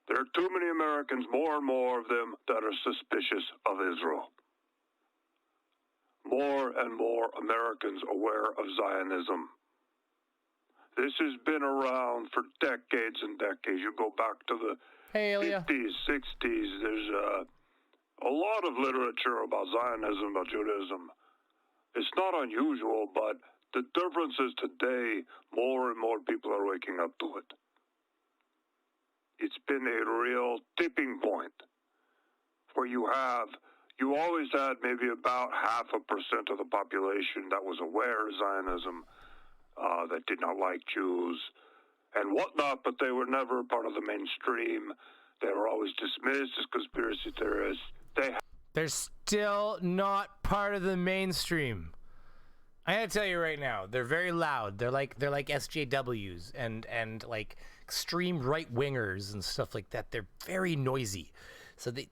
There are too many Americans, more and more of them, that are suspicious of Israel. More and more Americans aware of Zionism. This has been around for decades and decades. You go back to the 50s, 60s. There's a lot of literature about Zionism, about Judaism. It's not unusual, but the difference is today, more and more people are waking up to it. It's been a real tipping point where you always had maybe about 0.5% of the population that was aware of Zionism, that did not like Jews and whatnot, but they were never part of the mainstream. They were always dismissed as conspiracy theorists. They're still not part of the mainstream. I gotta tell you right now, they're very loud. They're like SJWs and like extreme right wingers and stuff like that. They're very noisy. So they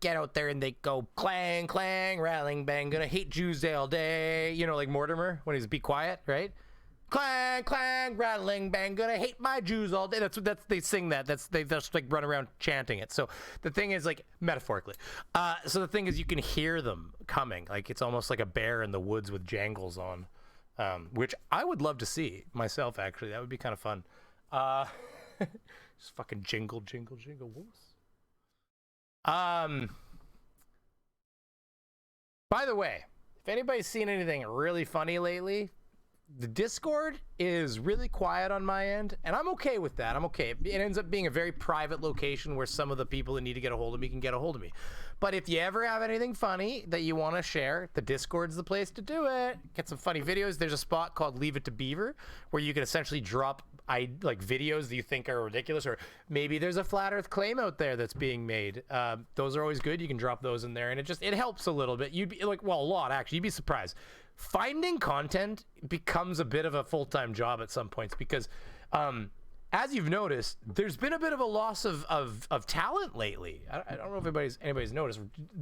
get out there and they go clang, clang, rattling, bang, gonna hate Jews all day. You know, like Mortimer when he's be quiet, right? Clang, clang, rattling, bang, gonna hate my Jews all day. That's they sing that. They just like run around chanting it. So the thing is, like, metaphorically. So the thing is, you can hear them coming. Like, it's almost like a bear in the woods with jangles on, which I would love to see myself. Actually, that would be kind of fun. Just fucking jingle, jingle, jingle, whoops. By the way, if anybody's seen anything really funny lately, the Discord is really quiet on my end, and I'm okay with that. I'm okay. It ends up being a very private location where some of the people that need to get a hold of me can get a hold of me. But if you ever have anything funny that you want to share, the Discord's the place to do it. Get some funny videos. There's a spot called Leave It to Beaver where you can essentially drop like videos that you think are ridiculous, or maybe there's a flat earth claim out there that's being made. Those are always good. You can drop those in there, and it helps a little bit. You'd be like, well, a lot actually. You'd be surprised. Finding content becomes a bit of a full-time job at some points because, as you've noticed, there's been a bit of a loss of talent lately. I don't know if anybody's noticed.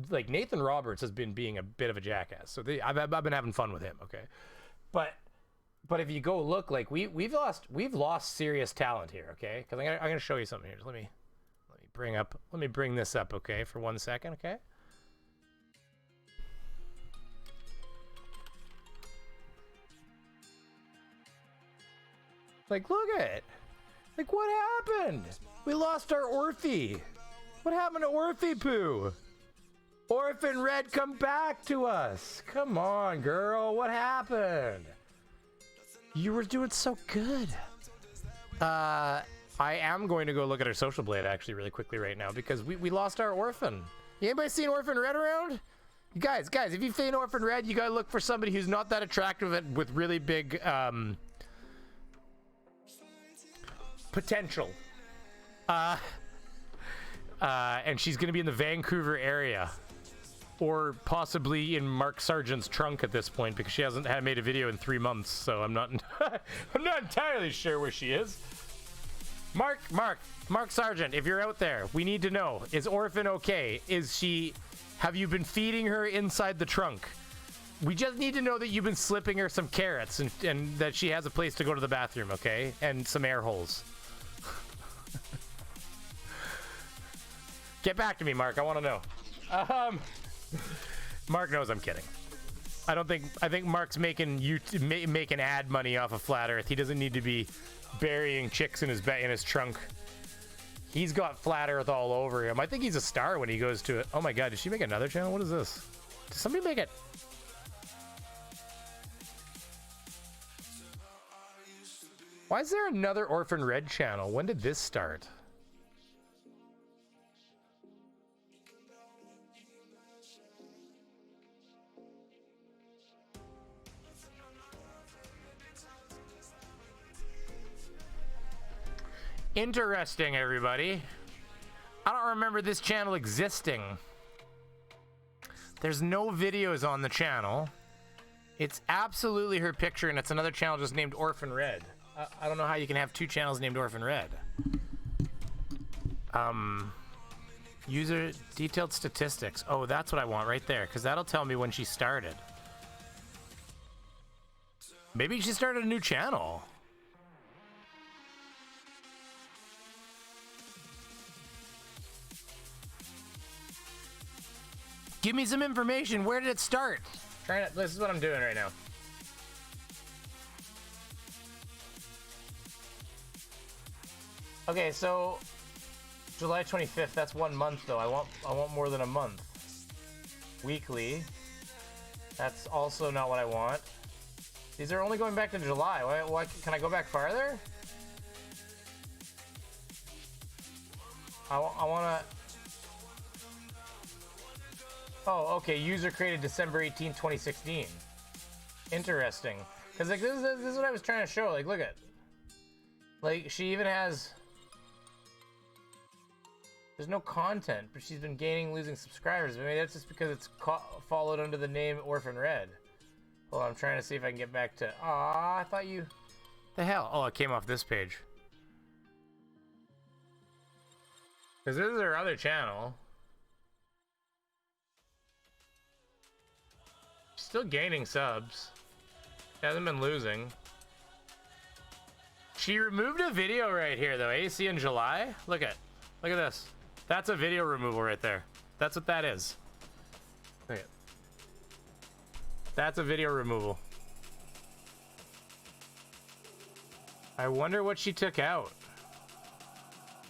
Like, Nathan Roberts has been being a bit of a jackass. So I've been having fun with him. Okay, but if you go look, like we've lost serious talent here. Okay, because I'm gonna show you something here. Just let me bring this up. Okay, for 1 second. Okay. Like, look at it. Like, what happened? We lost our Orphe. What happened to Orphe Poo? Orphan Red, come back to us. Come on, girl. What happened? You were doing so good. I am going to go look at our Social Blade actually really quickly right now because we lost our Orphan. Anybody seen Orphan Red around? You guys, if you've seen Orphan Red, you gotta look for somebody who's not that attractive with really big potential. And she's gonna be in the Vancouver area, or possibly in Mark Sargent's trunk at this point because she hasn't made a video in 3 months. So I'm not entirely sure where she is. Mark Sargent, if you're out there, we need to know: is Orphan okay? Have you been feeding her inside the trunk? We just need to know that you've been slipping her some carrots and that she has a place to go to the bathroom, okay? And some air holes. Get back to me, Mark. I want to know. Mark knows I'm kidding. I think Mark's making ad money off of Flat Earth. He doesn't need to be burying chicks in his trunk. He's got Flat Earth all over him. I think he's a star when he goes to it. Oh my God, did she make another channel? What is this? Did somebody make it? Why is there another Orphan Red channel? When did this start? Interesting, everybody. I don't remember this channel existing. There's no videos on the channel. It's absolutely her picture, and it's another channel just named Orphan Red. I don't know how you can have 2 channels named Orphan Red. User detailed statistics. Oh, that's what I want right there, because that'll tell me when she started. Maybe she started a new channel. Give me some information. Where did it start? This is what I'm doing right now. Okay, so July 25th. That's 1 month though. I want more than a month. Weekly. That's also not what I want. These are only going back to July. Why can I go back farther? I want to. Oh, okay. User created December 18, 2016. Interesting. Because like this is what I was trying to show. Like, look at. Like she even has. There's no content, but she's been gaining, losing subscribers. Maybe that's just because it's followed under the name Orphan Red. Hold on, I'm trying to see if I can get back to. Aw, I thought you. The hell? Oh, it came off this page. Because this is her other channel. She's still gaining subs. She hasn't been losing. She removed a video right here, though. AC in July. Look at this. That's a video removal right there. That's what that is. Look at. That's a video removal. I wonder what she took out.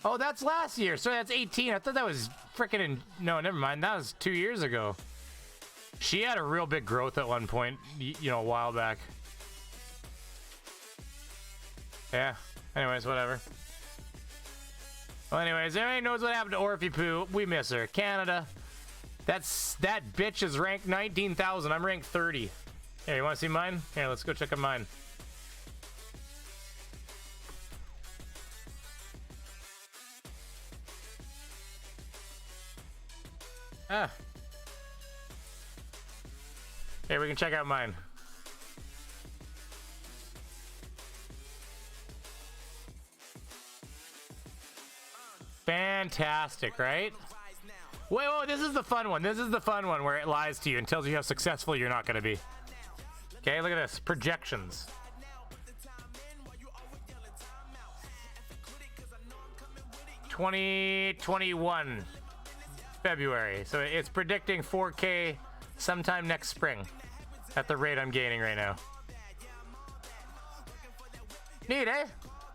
Oh, that's last year. So that's 18. I thought that was freaking. No, never mind. That was 2 years ago. She had a real big growth at one point, you know, a while back. Yeah. Anyways, whatever. Well, anyways, everybody knows what happened to Orphy Poo. We miss her. Canada. That bitch is ranked 19,000. I'm ranked 30. Here, you want to see mine? Here, let's go check out mine. Here, we can check out mine. Fantastic, right? Wait, oh, this is the fun one. This is the fun one where it lies to you and tells you how successful you're not going to be. Okay, look at this. Projections. (2021) February. So it's predicting 4K sometime next spring at the rate I'm gaining right now. Neat, eh?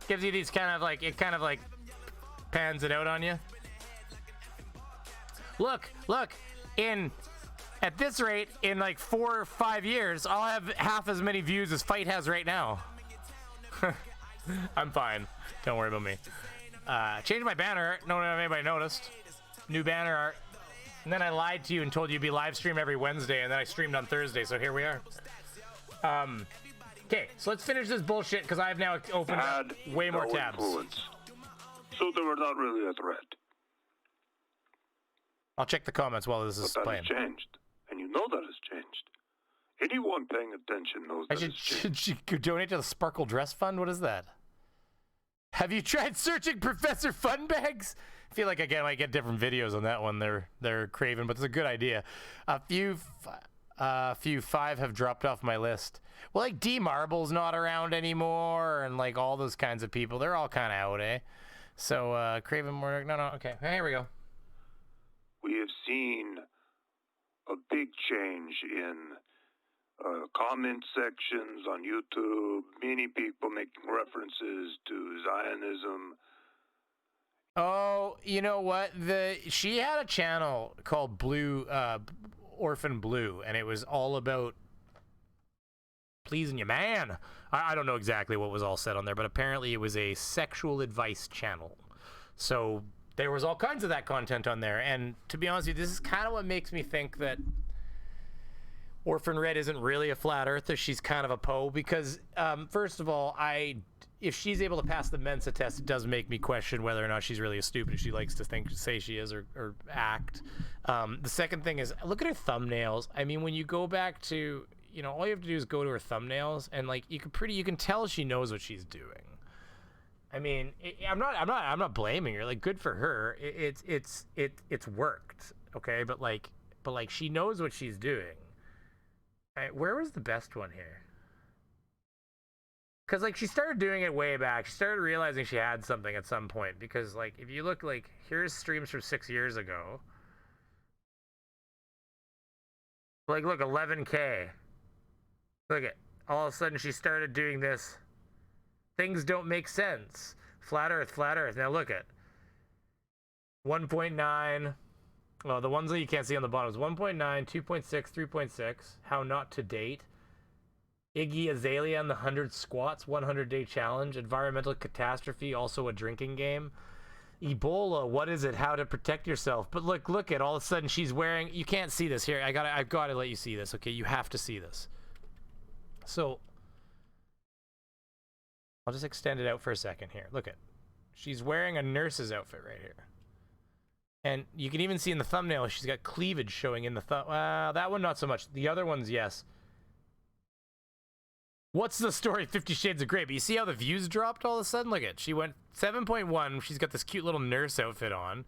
Gives you these kind of like, it kind of like pans it out on you. Look, at this rate, in like 4 or 5 years, I'll have half as many views as Fight has right now. I'm fine. Don't worry about me. Changed my banner art. No, anybody noticed. New banner art. And then I lied to you and told you it'd be live stream every Wednesday, and then I streamed on Thursday, so here we are. Okay, so let's finish this bullshit, because I've now opened up way more tabs. Influence. So they were not really a threat. I'll check the comments while this is playing. That has changed, and you know that has changed. Anyone paying attention knows that should she donate to the Sparkle Dress Fund? What is that? Have you tried searching Professor Funbags? I feel like I might get different videos on that one. They're craving, but it's a good idea. A few 5 have dropped off my list. Well, like D Marble's not around anymore, and like all those kinds of people, they're all kind of out, eh? So Craven more. No, okay. Here we go. We have seen a big change in comment sections on YouTube. Many people making references to Zionism. Oh, you know what? She had a channel called Orphan Blue, and it was all about pleasing your man. I don't know exactly what was all said on there, but apparently it was a sexual advice channel. So there was all kinds of that content on there. And to be honest with you, this is kind of what makes me think that Orphan Red isn't really a flat earther. She's kind of a Poe, because first of all, if she's able to pass the Mensa test, it does make me question whether or not she's really as stupid as she likes to say she is or act. The second thing is, look at her thumbnails. I mean, when you go back to, you know, all you have to do is go to her thumbnails, and like you can tell she knows what she's doing. I mean, I'm not blaming her. Like, good for her. It's worked, okay? But like she knows what she's doing. Right, where was the best one here? Because, like, she started doing it way back. She started realizing she had something at some point. Because, like, if you look, like, here's streams from 6 years ago. Like, look, 11K. Look at, all of a sudden she started doing this. Things don't make sense. Flat Earth, flat Earth. Now look at 1.9. Well, the ones that you can't see on the bottom is 1.9, 2.6, 3.6. How not to date. Iggy Azalea and the 100 squats, 100-day challenge. Environmental catastrophe, also a drinking game. Ebola, what is it? How to protect yourself. But look at all of a sudden she's wearing, you can't see this here. I've got to let you see this. Okay, you have to see this. So I'll just extend it out for a second here. Look at, she's wearing a nurse's outfit right here. And you can even see in the thumbnail, she's got cleavage showing in the that one, not so much. The other ones, yes. What's the story? 50 Shades of Grey. But you see how the views dropped all of a sudden? Look at, she went 7.1. She's got this cute little nurse outfit on.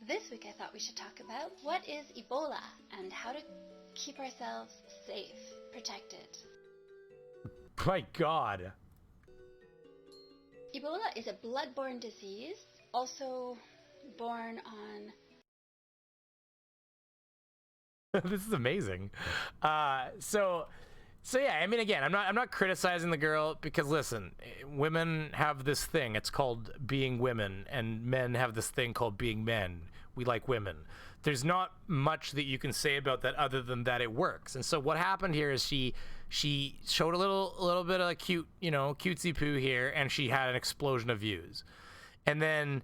This week I thought we should talk about what is Ebola and how to keep ourselves safe, protected. My God. Ebola is a blood-borne disease, also born on... This is amazing. So yeah, I mean, again, I'm not criticizing the girl because, listen, women have this thing. It's called being women, and men have this thing called being men. We like women. There's not much that you can say about that other than that it works. And so what happened here is she showed a little bit of cute, cutesy poo here, and she had an explosion of views. And then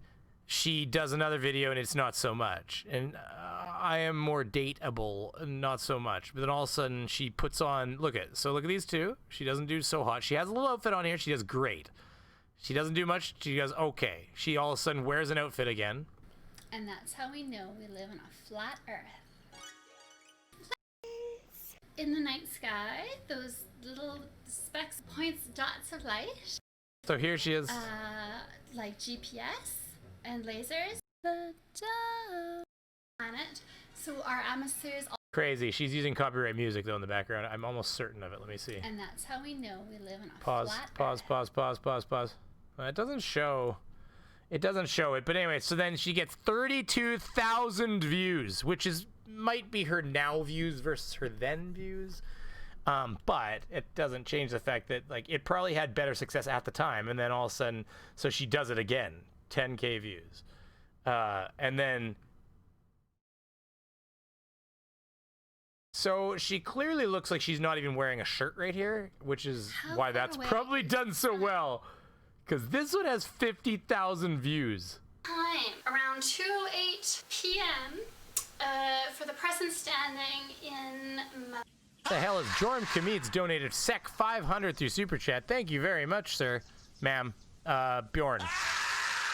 she does another video and it's not so much. And I am more dateable, not so much. But then all of a sudden she puts on, look at these two. She doesn't do so hot. She has a little outfit on here. She does great. She doesn't do much. She does okay. She all of a sudden wears an outfit again. And that's how we know we live on a flat Earth. In the night sky, those little specks, points, dots of light. So here she is. Like GPS and lasers. Planet. So our atmospheres. Crazy. She's using copyright music though in the background. I'm almost certain of it. Let me see. And that's how we know we live on a pause. It doesn't show. It doesn't show it. But anyway, so then she gets 32,000 views, which might be her now views versus her then views. But it doesn't change the fact that it probably had better success at the time, and then all of a sudden, so she does it again, 10K views, and then so she clearly looks like she's not even wearing a shirt right here, which is why that's probably done so well, because this one has 50,000 views. Time around 2:08 p.m. For the present standing in. What the hell is Jorm Kamitz donated Sec 500 through Super Chat. Thank you very much, sir. Ma'am. Bjorn.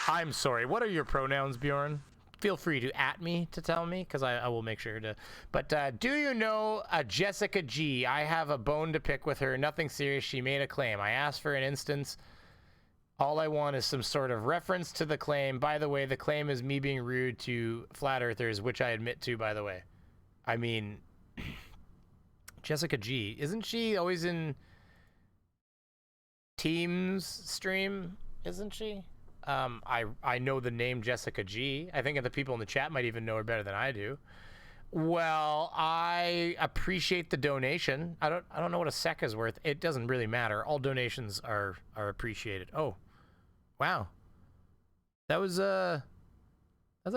I'm sorry. What are your pronouns, Bjorn? Feel free to @me to tell me, because I will make sure to. But do you know Jessica G? I have a bone to pick with her. Nothing serious. She made a claim. I asked for an instance. All I want is some sort of reference to the claim. By the way, the claim is me being rude to flat earthers, which I admit to, by the way. I mean... Jessica G, isn't she always in Teams stream? Isn't she? I know the name Jessica G. I think the people in the chat might even know her better than I do. Well, I appreciate the donation. I don't know what a sec is worth. It doesn't really matter. All donations are appreciated. Oh, wow. That was like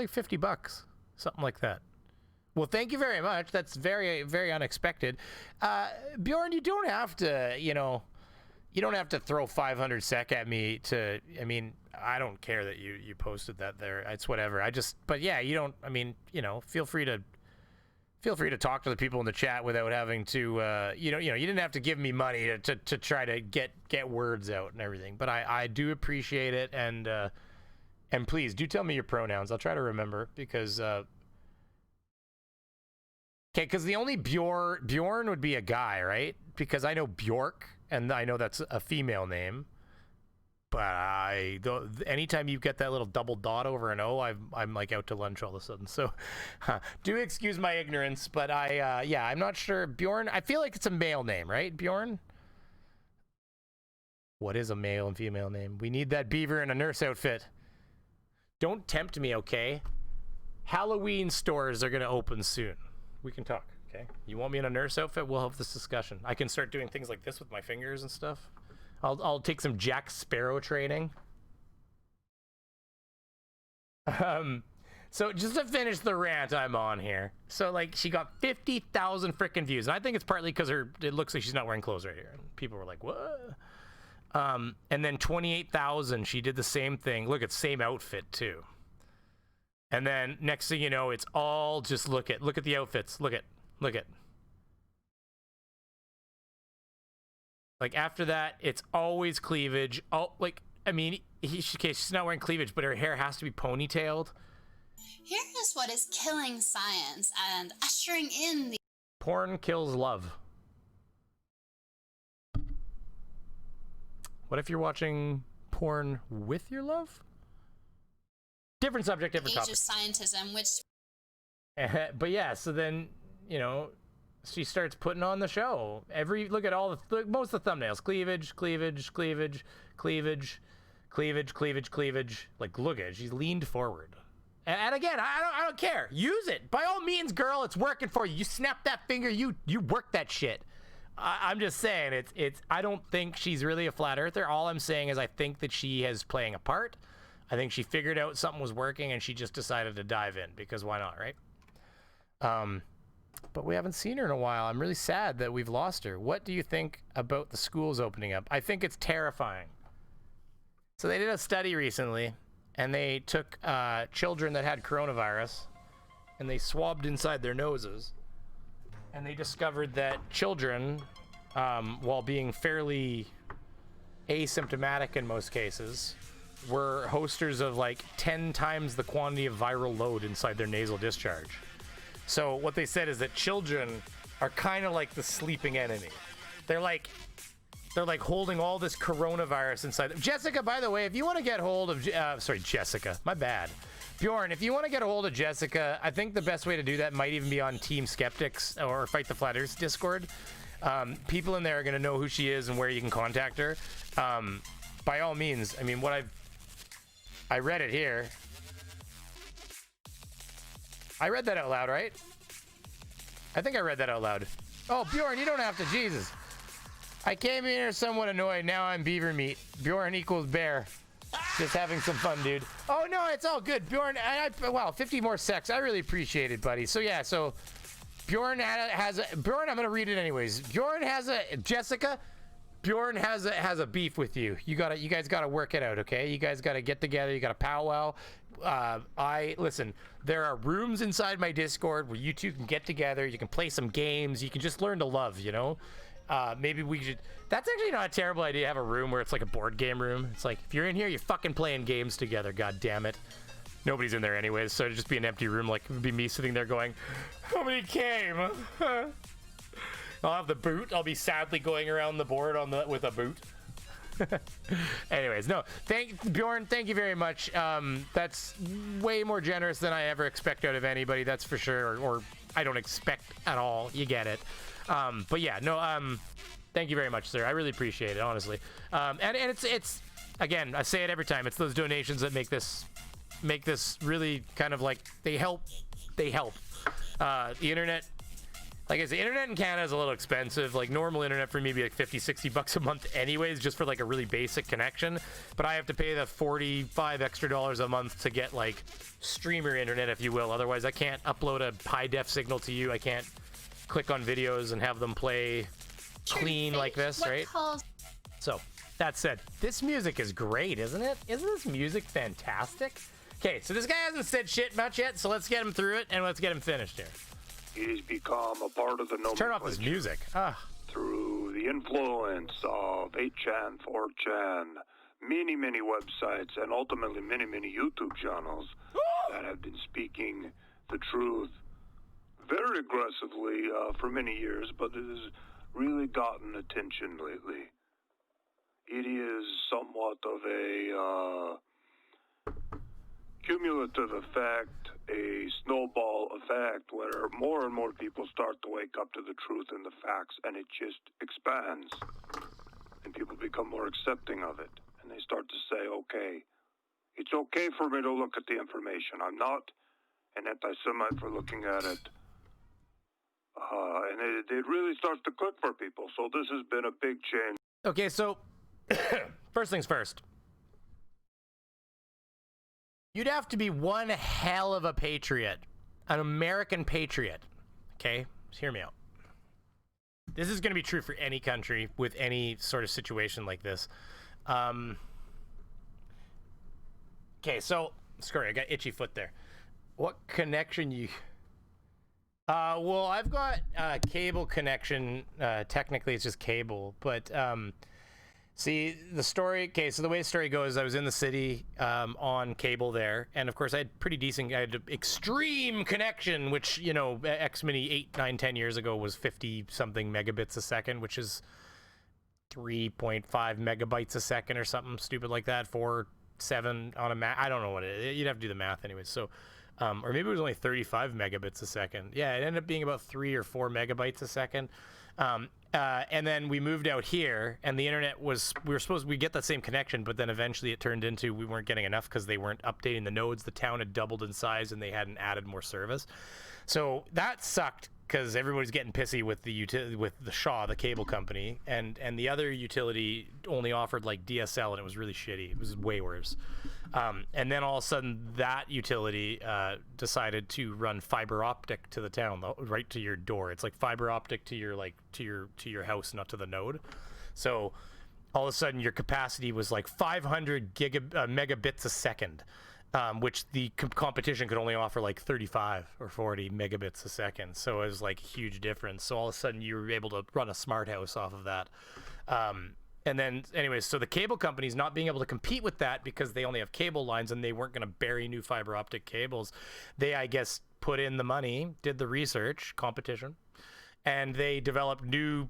$50, something like that. Well, thank you very much. That's very, very unexpected. Bjorn, you don't have to, you don't have to throw 500 sec at me to, I mean, I don't care that you posted that there. It's whatever. But yeah, you don't, I mean, feel free to talk to the people in the chat without having to, you didn't have to give me money to try to get words out and everything. But I do appreciate it. And please do tell me your pronouns. I'll try to remember because, okay, because the only Bjorn would be a guy, right? Because I know Bjork, and I know that's a female name. But anytime you get that little double dot over an O, I'm like out to lunch all of a sudden. So do excuse my ignorance, but I'm not sure. Bjorn, I feel like it's a male name, right? Bjorn? What is a male and female name? We need that Beaver in a nurse outfit. Don't tempt me, okay? Halloween stores are going to open soon. We can talk, okay? You want me in a nurse outfit? We'll have this discussion. I can start doing things like this with my fingers and stuff. I'll take some Jack Sparrow training. So just to finish the rant I'm on here. So like she got 50,000 freaking views. And I think it's partly because it looks like she's not wearing clothes right here. And people were like, what? And then 28,000, she did the same thing. Look at same outfit too. And then next thing you know, it's all just look at the outfits. Look at. Like after that, it's always cleavage. Oh, like, I mean, she's not wearing cleavage, but her hair has to be ponytailed. Here is what is killing science and ushering in the... Porn kills love. What if you're watching porn with your love? Different subject, different topic. Age of scientism, which... But yeah, so then, you know, she starts putting on the show. Look at all the... most of the thumbnails. Cleavage. Like, look at it. She's leaned forward. And again, I don't care. Use it. By all means, girl, it's working for you. You snap that finger, you work that shit. I'm just saying, I don't think she's really a flat earther. All I'm saying is I think that she is playing a part. I think she figured out something was working and she just decided to dive in because why not, right? But we haven't seen her in a while. I'm really sad that we've lost her. What do you think about the schools opening up? I think it's terrifying. So they did a study recently and they took children that had coronavirus and they swabbed inside their noses. And they discovered that children, while being fairly asymptomatic in most cases, were hosters of like 10 times the quantity of viral load inside their nasal discharge. So what they said is that children are kind of like the sleeping enemy. They're like holding all this coronavirus inside them. Jessica, by the way, if you want to get hold of... sorry, Jessica. My bad. Bjorn, if you want to get a hold of Jessica, I think the best way to do that might even be on Team Skeptics or Fight the Flat Earth Discord. People in there are going to know who she is and where you can contact her. By all means, I mean, I read it here. I read that out loud, right? I think I read that out loud. Oh, Bjorn, you don't have to. Jesus. I came in here somewhat annoyed. Now I'm beaver meat. Bjorn equals bear. Just having some fun, dude. Oh, no, it's all good. Bjorn, wow, 50 more secs. I really appreciate it, buddy. So, yeah, so Bjorn Bjorn, I'm going to read it anyways. Bjorn has Jessica, Bjorn has a beef with you. You guys got to work it out, okay? You guys got to get together. You got to powwow. Listen, there are rooms inside my Discord where you two can get together. You can play some games. You can just learn to love, you know? Maybe we should... That's actually not a terrible idea to have a room where it's like a board game room. It's like, if you're in here, you're fucking playing games together, god damn it. Nobody's in there anyways, so it'd just be an empty room. Like, it would be me sitting there going, nobody came. I'll have the boot. I'll be sadly going around the board with a boot. Anyways, no. Bjorn, thank you very much. That's way more generous than I ever expect out of anybody, that's for sure. Or I don't expect at all. You get it. But yeah, no, thank you very much, sir. I really appreciate it, honestly. And it's again, I say it every time, it's those donations that make this really kind of like, they help. The internet, like I say, internet in Canada is a little expensive. Like normal internet for me would be like $50-$60 a month anyways, just for like a really basic connection. But I have to pay the $45 extra a month to get like streamer internet, if you will. Otherwise I can't upload a high def signal to you. I can't click on videos and have them play clean like this, right? So that said, this music is great, isn't it? Isn't this music fantastic? Okay, so this guy hasn't said shit much yet, so let's get him through it and let's get him finished here. He's become a part of the nomenclature. Turn off this music. Through the influence of 8chan, 4chan, many websites, and ultimately many YouTube channels that have been speaking the truth very aggressively for many years, but it has really gotten attention lately. It is somewhat of a cumulative effect, a snowball effect, where more and more people start to wake up to the truth and the facts, and it just expands. And people become become more accepting of it. And they start to say, okay, it's okay for me to look at the information. I'm not an anti-Semite for looking at it. And it really starts to click for people. So this has been a big change. Okay, so first things first. You'd have to be one hell of a patriot, an American patriot. Okay, just hear me out. This is going to be true for any country with any sort of situation like this. Okay, so sorry, I got itchy foot there. What connection you? Well, I've got cable connection. Technically, it's just cable, but see the story. Okay, so the way the story goes, I was in the city on cable there, and of course, I had pretty decent. I had extreme connection, which you know, X-Mini 8, 9, 10 years ago was 50 something megabits a second, which is 3.5 megabytes a second or something stupid like that. 7 on a I don't know what it is. You'd have to do the math anyways. So, or maybe it was only 35 megabits a second. Yeah, it ended up being about 3 or 4 megabytes a second. And then we moved out here, and the internet was, we get that same connection, but then eventually it turned into we weren't getting enough because they weren't updating the nodes. The town had doubled in size, and they hadn't added more service. So that sucked because everybody's getting pissy with the Shaw, the cable company, and the other utility only offered like DSL, and it was really shitty. It was way worse. And then all of a sudden, that utility decided to run fiber optic to the town, right to your door. It's like fiber optic to your to your house, not to the node. So all of a sudden, your capacity was like 500 megabits a second. Which the competition could only offer like 35 or 40 megabits a second. So it was like a huge difference. So all of a sudden you were able to run a smart house off of that. And then anyways, so the cable companies not being able to compete with that because they only have cable lines and they weren't going to bury new fiber optic cables. They, I guess, put in the money, did the research, competition, and they developed new,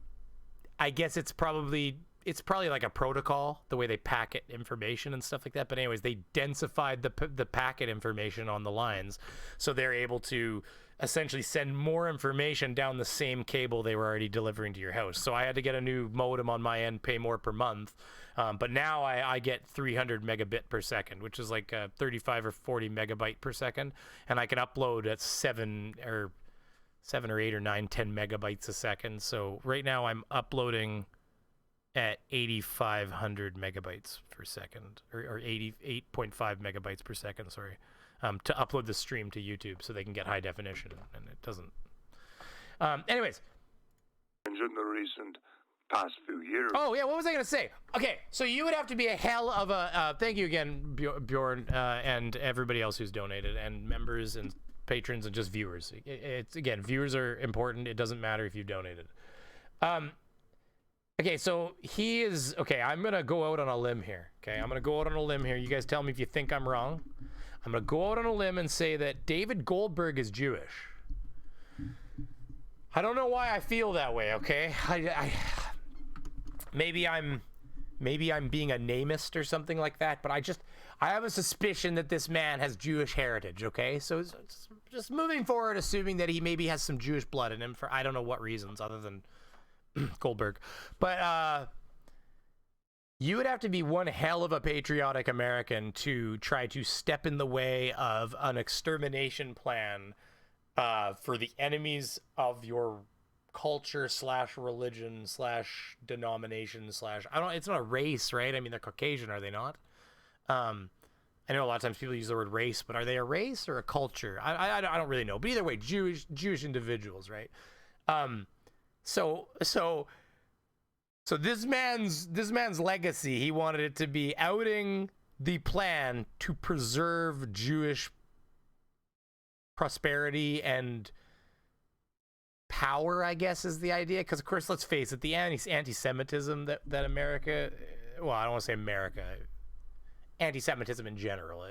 I guess it's probably like a protocol, the way they packet information and stuff like that. But anyways, they densified the packet information on the lines. So they're able to essentially send more information down the same cable they were already delivering to your house. So I had to get a new modem on my end, pay more per month. But now I get 300 megabit per second, which is like 35 or 40 megabyte per second. And I can upload at 7 or 8 or 9, 10 megabytes a second. So right now I'm uploading at 8,500 megabytes per second, or 88.5 megabytes per second, sorry, to upload the stream to YouTube so they can get high definition, and it doesn't. Anyways. In the recent past few years. Oh, yeah, what was I going to say? Okay, so you would have to be a hell of a, thank you again, Bjorn, and everybody else who's donated, and members and patrons and just viewers. It's again, viewers are important. It doesn't matter if you've donated. Okay, so he is, okay, I'm going to go out on a limb here, okay? I'm going to go out on a limb here. You guys tell me if you think I'm wrong. I'm going to go out on a limb and say that David Goldberg is Jewish. I don't know why I feel that way, okay? Maybe I'm being a namist or something like that, but I have a suspicion that this man has Jewish heritage, okay? So just moving forward, assuming that he maybe has some Jewish blood in him for I don't know what reasons other than Goldberg. But you would have to be one hell of a patriotic American to try to step in the way of an extermination plan for the enemies of your culture / religion / denomination / it's not a race, right? I mean, they're Caucasian, are they not? I know a lot of times people use the word race, but are they a race or a culture? I don't really know. But either way, Jewish individuals, right? So this man's legacy, he wanted it to be outing the plan to preserve Jewish prosperity and power, I guess, is the idea. Because, of course, let's face it, the anti-Semitism that America, well, I don't want to say America, anti-Semitism in general.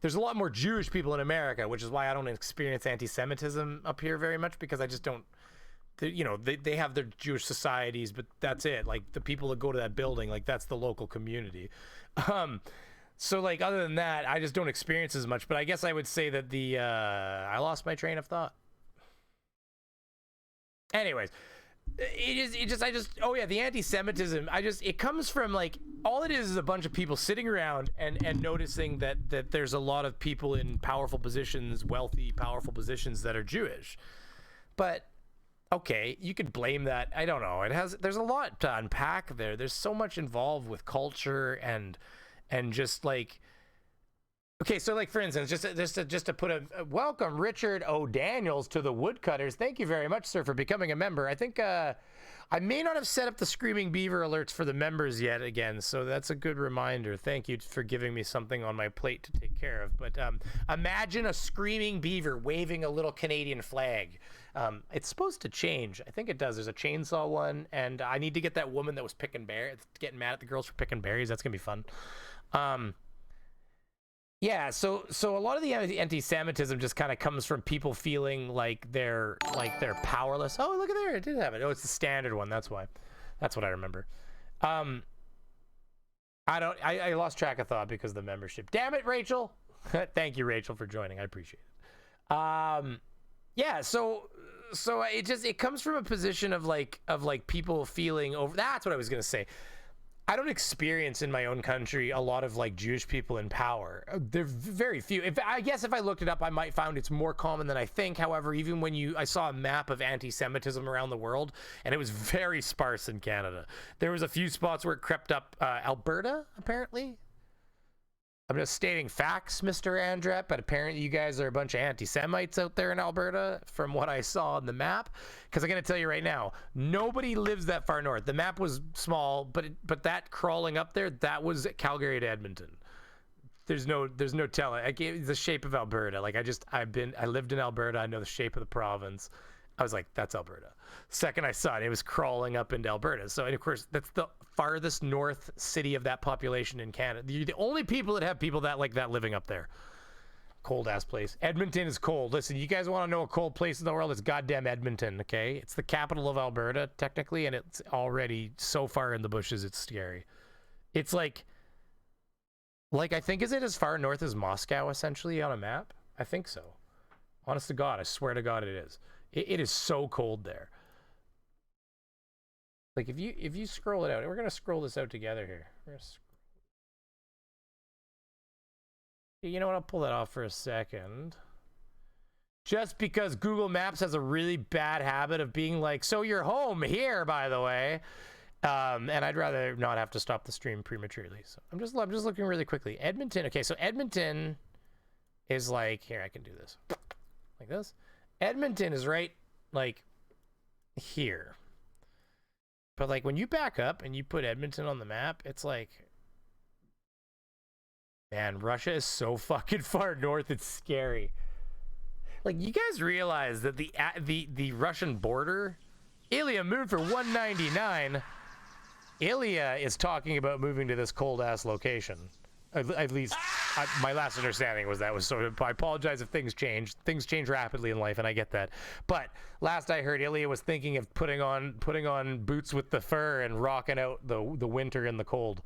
There's a lot more Jewish people in America, which is why I don't experience anti-Semitism up here very much, because I just don't. You know, they have their Jewish societies, but that's it. Like, the people that go to that building, like, that's the local community. So, like, other than that, I just don't experience as much. But I guess I would say that I lost my train of thought. Anyways, Oh yeah, the anti-Semitism. It comes from like, all it is a bunch of people sitting around and noticing that there's a lot of people in powerful positions, wealthy, powerful positions that are Jewish. But okay, you could blame that. I don't know. There's a lot to unpack there. There's so much involved with culture and just like, okay, so like for instance, just to put a welcome Richard O'Daniels to the Woodcutters. Thank you very much, sir, for becoming a member. I think I may not have set up the Screaming Beaver alerts for the members yet again, so that's a good reminder. Thank you for giving me something on my plate to take care of. But imagine a Screaming Beaver waving a little Canadian flag. It's supposed to change. I think it does. There's a chainsaw one, and I need to get that woman that was getting mad at the girls for picking berries. That's gonna be fun. Yeah, so a lot of the anti-Semitism just kind of comes from people feeling like they're powerless. Oh, look at there, it did have it. Oh, it's the standard one. That's why. That's what I remember. I lost track of thought because of the membership. Damn it, Rachel. Thank you, Rachel, for joining. I appreciate it. Yeah, so it comes from a position of like people feeling over. That's what I was gonna say. I don't experience in my own country a lot of like Jewish people in power. They're very few. I guess if I looked it up, I might find it's more common than I think. However, even when I saw a map of anti-Semitism around the world, and it was very sparse in Canada. There was a few spots where it crept up. Alberta, apparently. I'm just stating facts, Mr. Andret, but apparently you guys are a bunch of anti-Semites out there in Alberta, from what I saw on the map. Because I'm going to tell you right now, nobody lives that far north. The map was small, but that crawling up there, that was Calgary to Edmonton. There's no telling. I gave the shape of Alberta. Like I lived in Alberta. I know the shape of the province. I was like, that's Alberta. Second I saw it, it was crawling up into Alberta. So, and of course, that's the farthest north city of that population in Canada. The only people that have people that like that living up there. Cold ass place. Edmonton is cold. Listen, you guys want to know a cold place in the world? It's goddamn Edmonton, okay? It's the capital of Alberta, technically, and it's already so far in the bushes, it's scary. It's like I think, is it as far north as Moscow, essentially, on a map? I think so. Honest to God, I swear to God it is. It is so cold there. Like if you scroll it out, we're gonna scroll this out together here. You know what? I'll pull that off for a second. Just because Google Maps has a really bad habit of being like, so you're home here, by the way. And I'd rather not have to stop the stream prematurely. So I'm just looking really quickly. Edmonton. Okay, so Edmonton is like, here, I can do this. Like this. Edmonton is right like here. But like when you back up and you put Edmonton on the map, it's like, man, Russia is so fucking far north, it's scary. Like, you guys realize that the Russian border, Ilya moved for 199. Ilya is talking about moving to this cold ass location. At least my last understanding was that was so. I apologize if things change. Things change rapidly in life, and I get that. But last I heard, Ilya was thinking of putting on boots with the fur and rocking out the winter and the cold.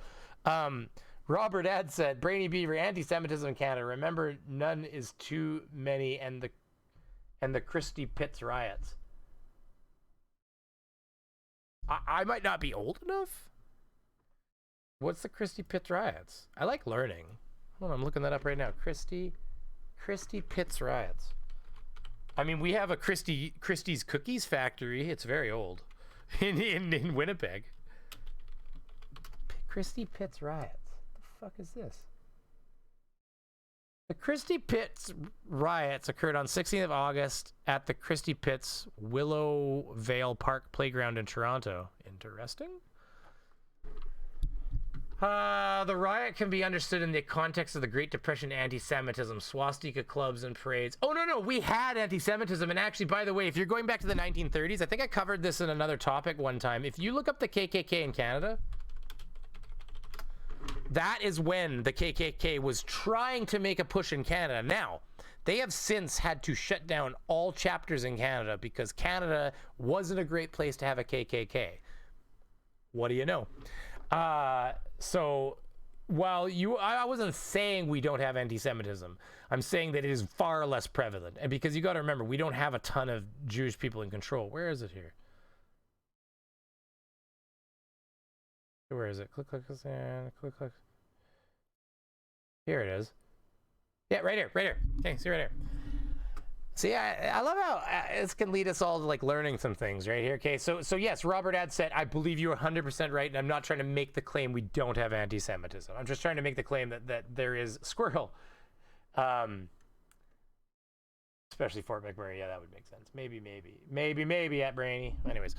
Robert Ed said, Brainy Beaver, anti-Semitism in Canada. Remember, none is too many, and the Christie Pitts riots. I might not be old enough. What's the Christie Pitts riots? I like learning. Hold on, I'm looking that up right now. Christie Pitts riots. I mean, we have a Christie's Cookies factory. It's very old in Winnipeg. Christie Pitts riots. What the fuck is this? The Christie Pitts riots occurred on 16th of August at the Christie Pitts Willow Vale Park Playground in Toronto. Interesting. The riot can be understood in the context of the Great Depression anti-Semitism, swastika clubs and parades. Oh, no, we had anti-Semitism. And actually, by the way, if you're going back to the 1930s, I think I covered this in another topic one time. If you look up the KKK in Canada, that is when the KKK was trying to make a push in Canada. Now, they have since had to shut down all chapters in Canada because Canada wasn't a great place to have a KKK. What do you know? So while I wasn't saying we don't have anti-Semitism, I'm saying that it is far less prevalent. And because you got to remember, we don't have a ton of Jewish people in control. Where is it here? Where is it? Click, click, and click, click. Here it is. Yeah, right here, right here. Okay, see right here. See, I love how this can lead us all to like learning some things right here. Okay, so yes, Robert Ad said, I believe you are 100% right, and I'm not trying to make the claim we don't have anti-Semitism. I'm just trying to make the claim that there is squirrel. Especially Fort McMurray, yeah, that would make sense. Maybe at Brainy. Anyways,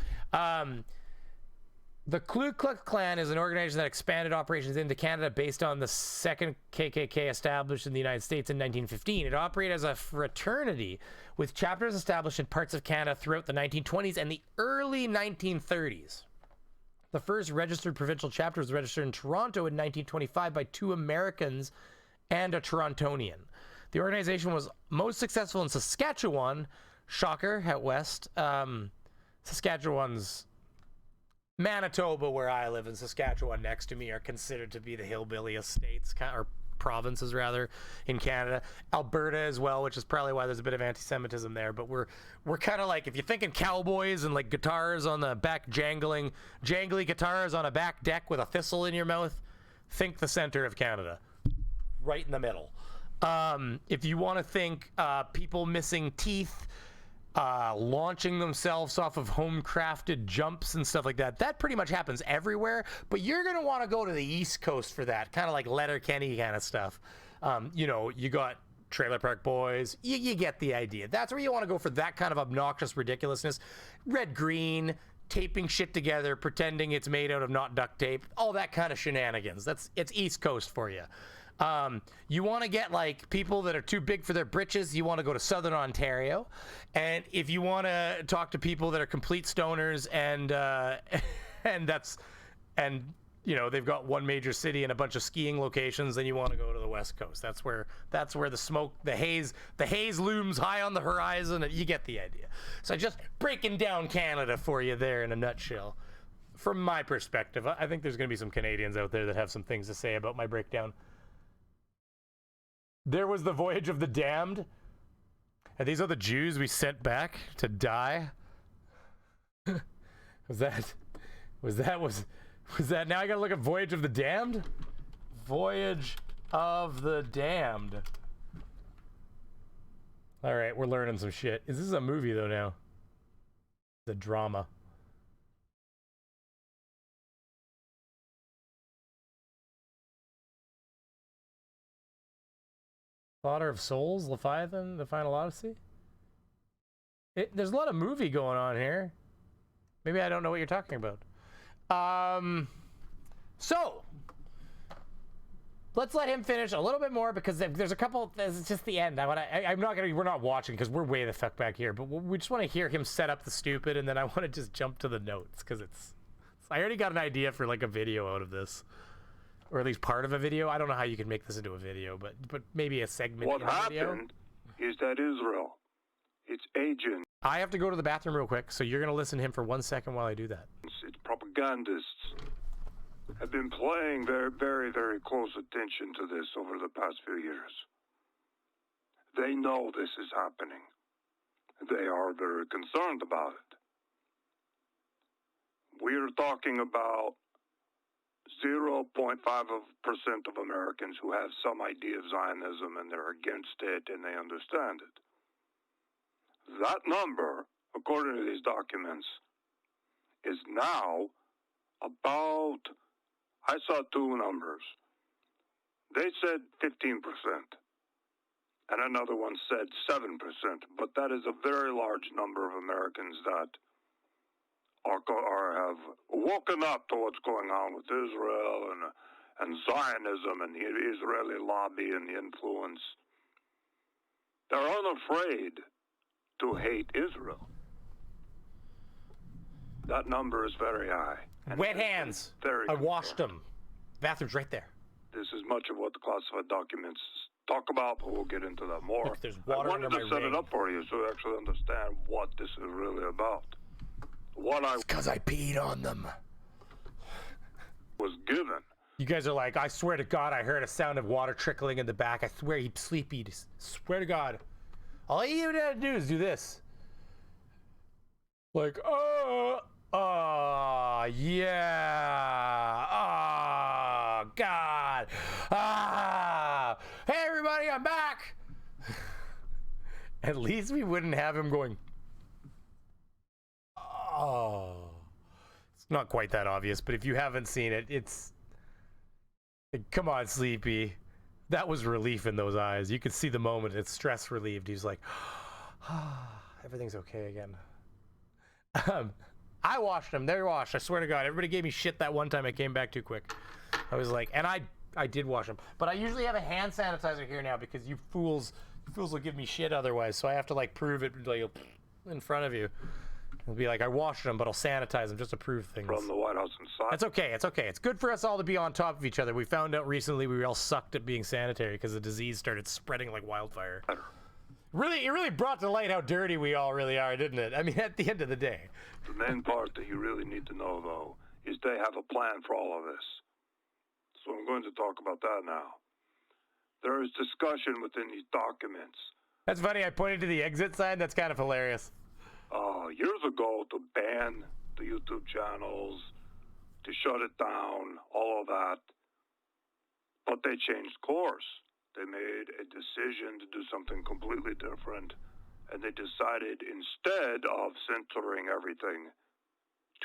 the Ku Klux Klan is an organization that expanded operations into Canada based on the second KKK established in the United States in 1915. It operated as a fraternity with chapters established in parts of Canada throughout the 1920s and the early 1930s. The first registered provincial chapter was registered in Toronto in 1925 by 2 Americans and a Torontonian. The organization was most successful in Saskatchewan. Shocker, out west. Saskatchewan's Manitoba, where I live, and Saskatchewan next to me are considered to be the hillbilly estates, or provinces rather, in Canada. Alberta as well, which is probably why there's a bit of anti-Semitism there. But we're kind of like, if you're thinking cowboys and like guitars on the back, jangly guitars on a back deck with a thistle in your mouth, think the center of Canada, right in the middle. If you want to think people missing teeth, launching themselves off of home-crafted jumps and stuff like that, that pretty much happens everywhere, but you're going to want to go to the East Coast for that, kind of like Letterkenny kind of stuff. You know, you got Trailer Park Boys, you get the idea. That's where you want to go for that kind of obnoxious ridiculousness. Red, green, taping shit together, pretending it's made out of not duct tape, all that kind of shenanigans. It's East Coast for you. You want to get like people that are too big for their britches, you want to go to Southern Ontario. And if you want to talk to people that are complete stoners and you know, they've got one major city and a bunch of skiing locations, then you want to go to the West Coast. That's where the smoke, the haze looms high on the horizon, and you get the idea. So just breaking down Canada for you there in a nutshell. From my perspective, I think there's going to be some Canadians out there that have some things to say about my breakdown. There was the Voyage of the Damned, and these are the Jews we sent back to die. Was that now I gotta look at Voyage of the Damned? Voyage of the Damned. All right, we're learning some shit. Is this a movie though now? The drama. Slaughter of Souls, Leviathan, The Final Odyssey? There's a lot of movie going on here. Maybe I don't know what you're talking about. So, let's let him finish a little bit more, because there's a couple, it's just the end. We're not watching because we're way the fuck back here, but we just want to hear him set up the stupid, and then I want to just jump to the notes, because I already got an idea for like a video out of this. Or at least part of a video. I don't know how you can make this into a video, but maybe a segment of a video. What happened is that Israel, its agent... I have to go to the bathroom real quick, so you're going to listen to him for 1 second while I do that. Its propagandists have been paying very, very, very close attention to this over the past few years. They know this is happening. They are very concerned about it. We're talking about 0.5% of Americans who have some idea of Zionism, and they're against it and they understand it. That number, according to these documents, is now about, I saw 2 numbers. They said 15%, and another one said 7%, but that is a very large number of Americans that have woken up to what's going on with Israel and Zionism and the Israeli lobby and the influence. They're unafraid to hate Israel. That number is very high. Wet hands. I washed them. Bathroom's right there. This is much of what the classified documents talk about, but we'll get into that more. Look, there's water I wanted to set it up for you so you actually understand what this is really about. It's because I peed on them. Was given. You guys are like, I swear to God, I heard a sound of water trickling in the back. I swear he's sleepy. Swear to God. All you have to do is do this. Like, yeah. God. Hey, everybody, I'm back. At least we wouldn't have him going, oh. It's not quite that obvious, but if you haven't seen it, it's... Come on, Sleepy. That was relief in those eyes. You could see the moment. It's stress relieved. He's like, everything's okay again. I washed them. They're washed. I swear to God. Everybody gave me shit that one time I came back too quick. I was like, and I did wash them. But I usually have a hand sanitizer here now because you fools will give me shit otherwise. So I have to like prove it like in front of you. It'll be like, I washed them, but I'll sanitize them just to prove things. From the White House inside. That's okay. It's okay. It's good for us all to be on top of each other. We found out recently we all sucked at being sanitary because the disease started spreading like wildfire. It really brought to light how dirty we all really are, didn't it? I mean, at the end of the day. The main part that you really need to know, though, is they have a plan for all of this. So I'm going to talk about that now. There is discussion within these documents. That's funny. I pointed to the exit sign. That's kind of hilarious. Years ago, to ban the YouTube channels, to shut it down, all of that. But they changed course. They made a decision to do something completely different. And they decided, instead of censoring everything,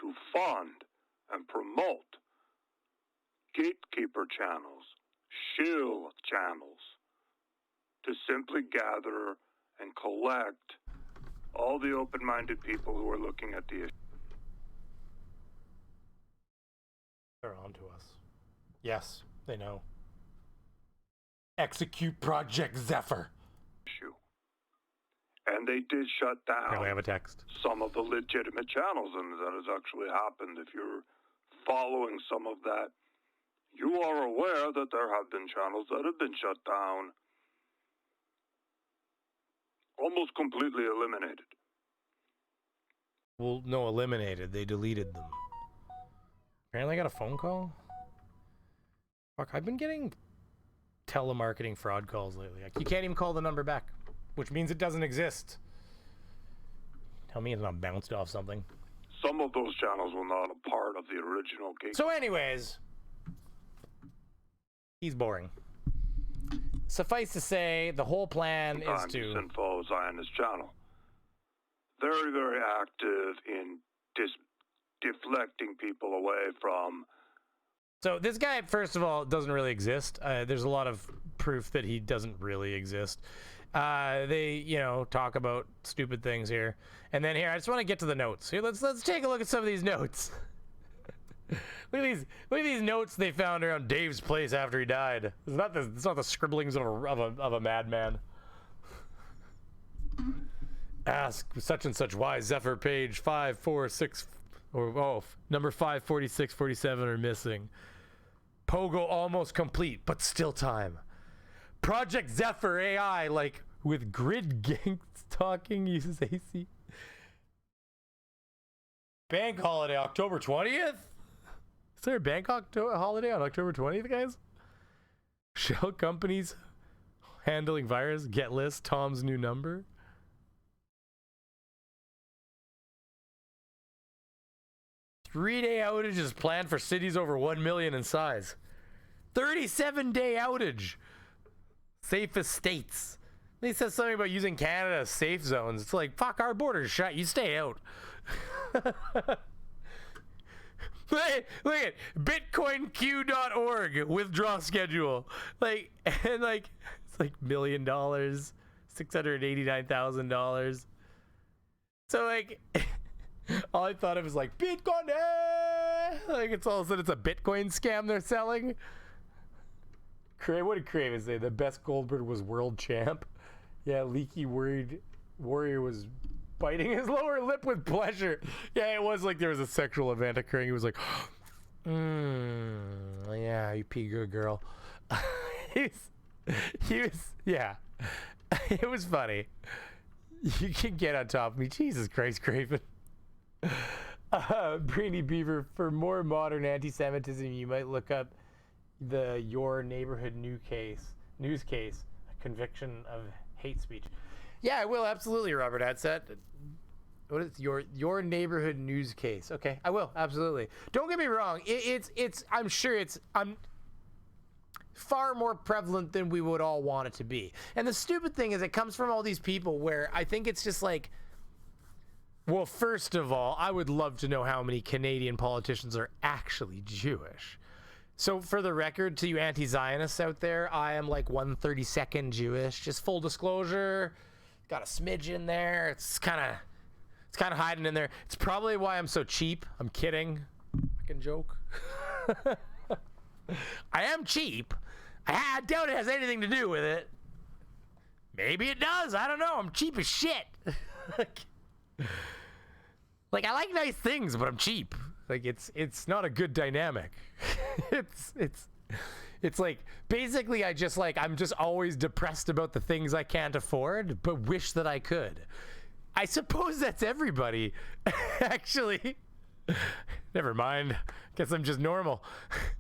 to fund and promote gatekeeper channels, shield channels, to simply gather and collect all the open-minded people who are looking at the issue. They're on to us. Yes, they know. Execute Project Zephyr. And they did shut down I have a text. Some of the legitimate channels, and that has actually happened. If you're following some of that, you are aware that there have been channels that have been shut down, almost completely eliminated. Well, no, eliminated. They deleted them. Apparently I got a phone call. Fuck, I've been getting telemarketing fraud calls lately. Like, you can't even call the number back, which means it doesn't exist. Tell me it's not bounced off something. Some of those channels were not a part of the original gate. So anyways, he's boring. Suffice to say, the whole plan is to... Info Zionist channel. Very, very active in deflecting people away from... So this guy, first of all, doesn't really exist. There's a lot of proof that he doesn't really exist. They, talk about stupid things here. And then here, I just want to get to the notes. Here, let's take a look at some of these notes. Look at these notes they found around Dave's place after he died. It's not the scribblings of a madman. Ask such and such why Zephyr page 546 number 54647 are missing. Pogo almost complete, but still time. Project Zephyr AI, like with grid gangs talking, uses AC. Bank holiday October 20th? Is there a bank holiday on October 20th, guys? Shell companies handling virus, get list, Tom's new number. Three-day outage is planned for cities over 1 million in size. 37-day outage. Safest states. He says something about using Canada as safe zones. It's like, fuck, our border's shut. You stay out. Look at bitcoinq.org withdrawal schedule. It's like $1 million, $689,000. So all I thought of was like Bitcoin. It's all of a sudden it's a Bitcoin scam they're selling. What did Craven say? The best Goldberg was world champ. Yeah, Leaky worried Warrior was biting his lower lip with pleasure. Yeah, it was like there was a sexual event occurring. He was like, yeah, you pee good, girl. he was, yeah. It was funny. You can get on top of me. Jesus Christ, Craven. Brainy Beaver, for more modern anti-Semitism, you might look up the Your Neighborhood news case, a conviction of hate speech. Yeah, I will, absolutely, Robert Adset. What is your neighborhood news case? Okay, I will, absolutely. Don't get me wrong. I'm sure it's far more prevalent than we would all want it to be. And the stupid thing is it comes from all these people where I think it's just like, well, first of all, I would love to know how many Canadian politicians are actually Jewish. So for the record, to you anti-Zionists out there, I am like 1/32nd Jewish. Just full disclosure, got a smidge in there. It's kind of hiding in there. It's probably why I'm so cheap. I'm kidding. Fucking joke. I am cheap. I doubt it has anything to do with it. Maybe it does. I don't know. I'm cheap as shit. Like I like nice things, but I'm cheap. Like it's not a good dynamic. It's like basically I'm just always depressed about the things I can't afford, but wish that I could. I suppose that's everybody. Actually. Never mind. Guess I'm just normal.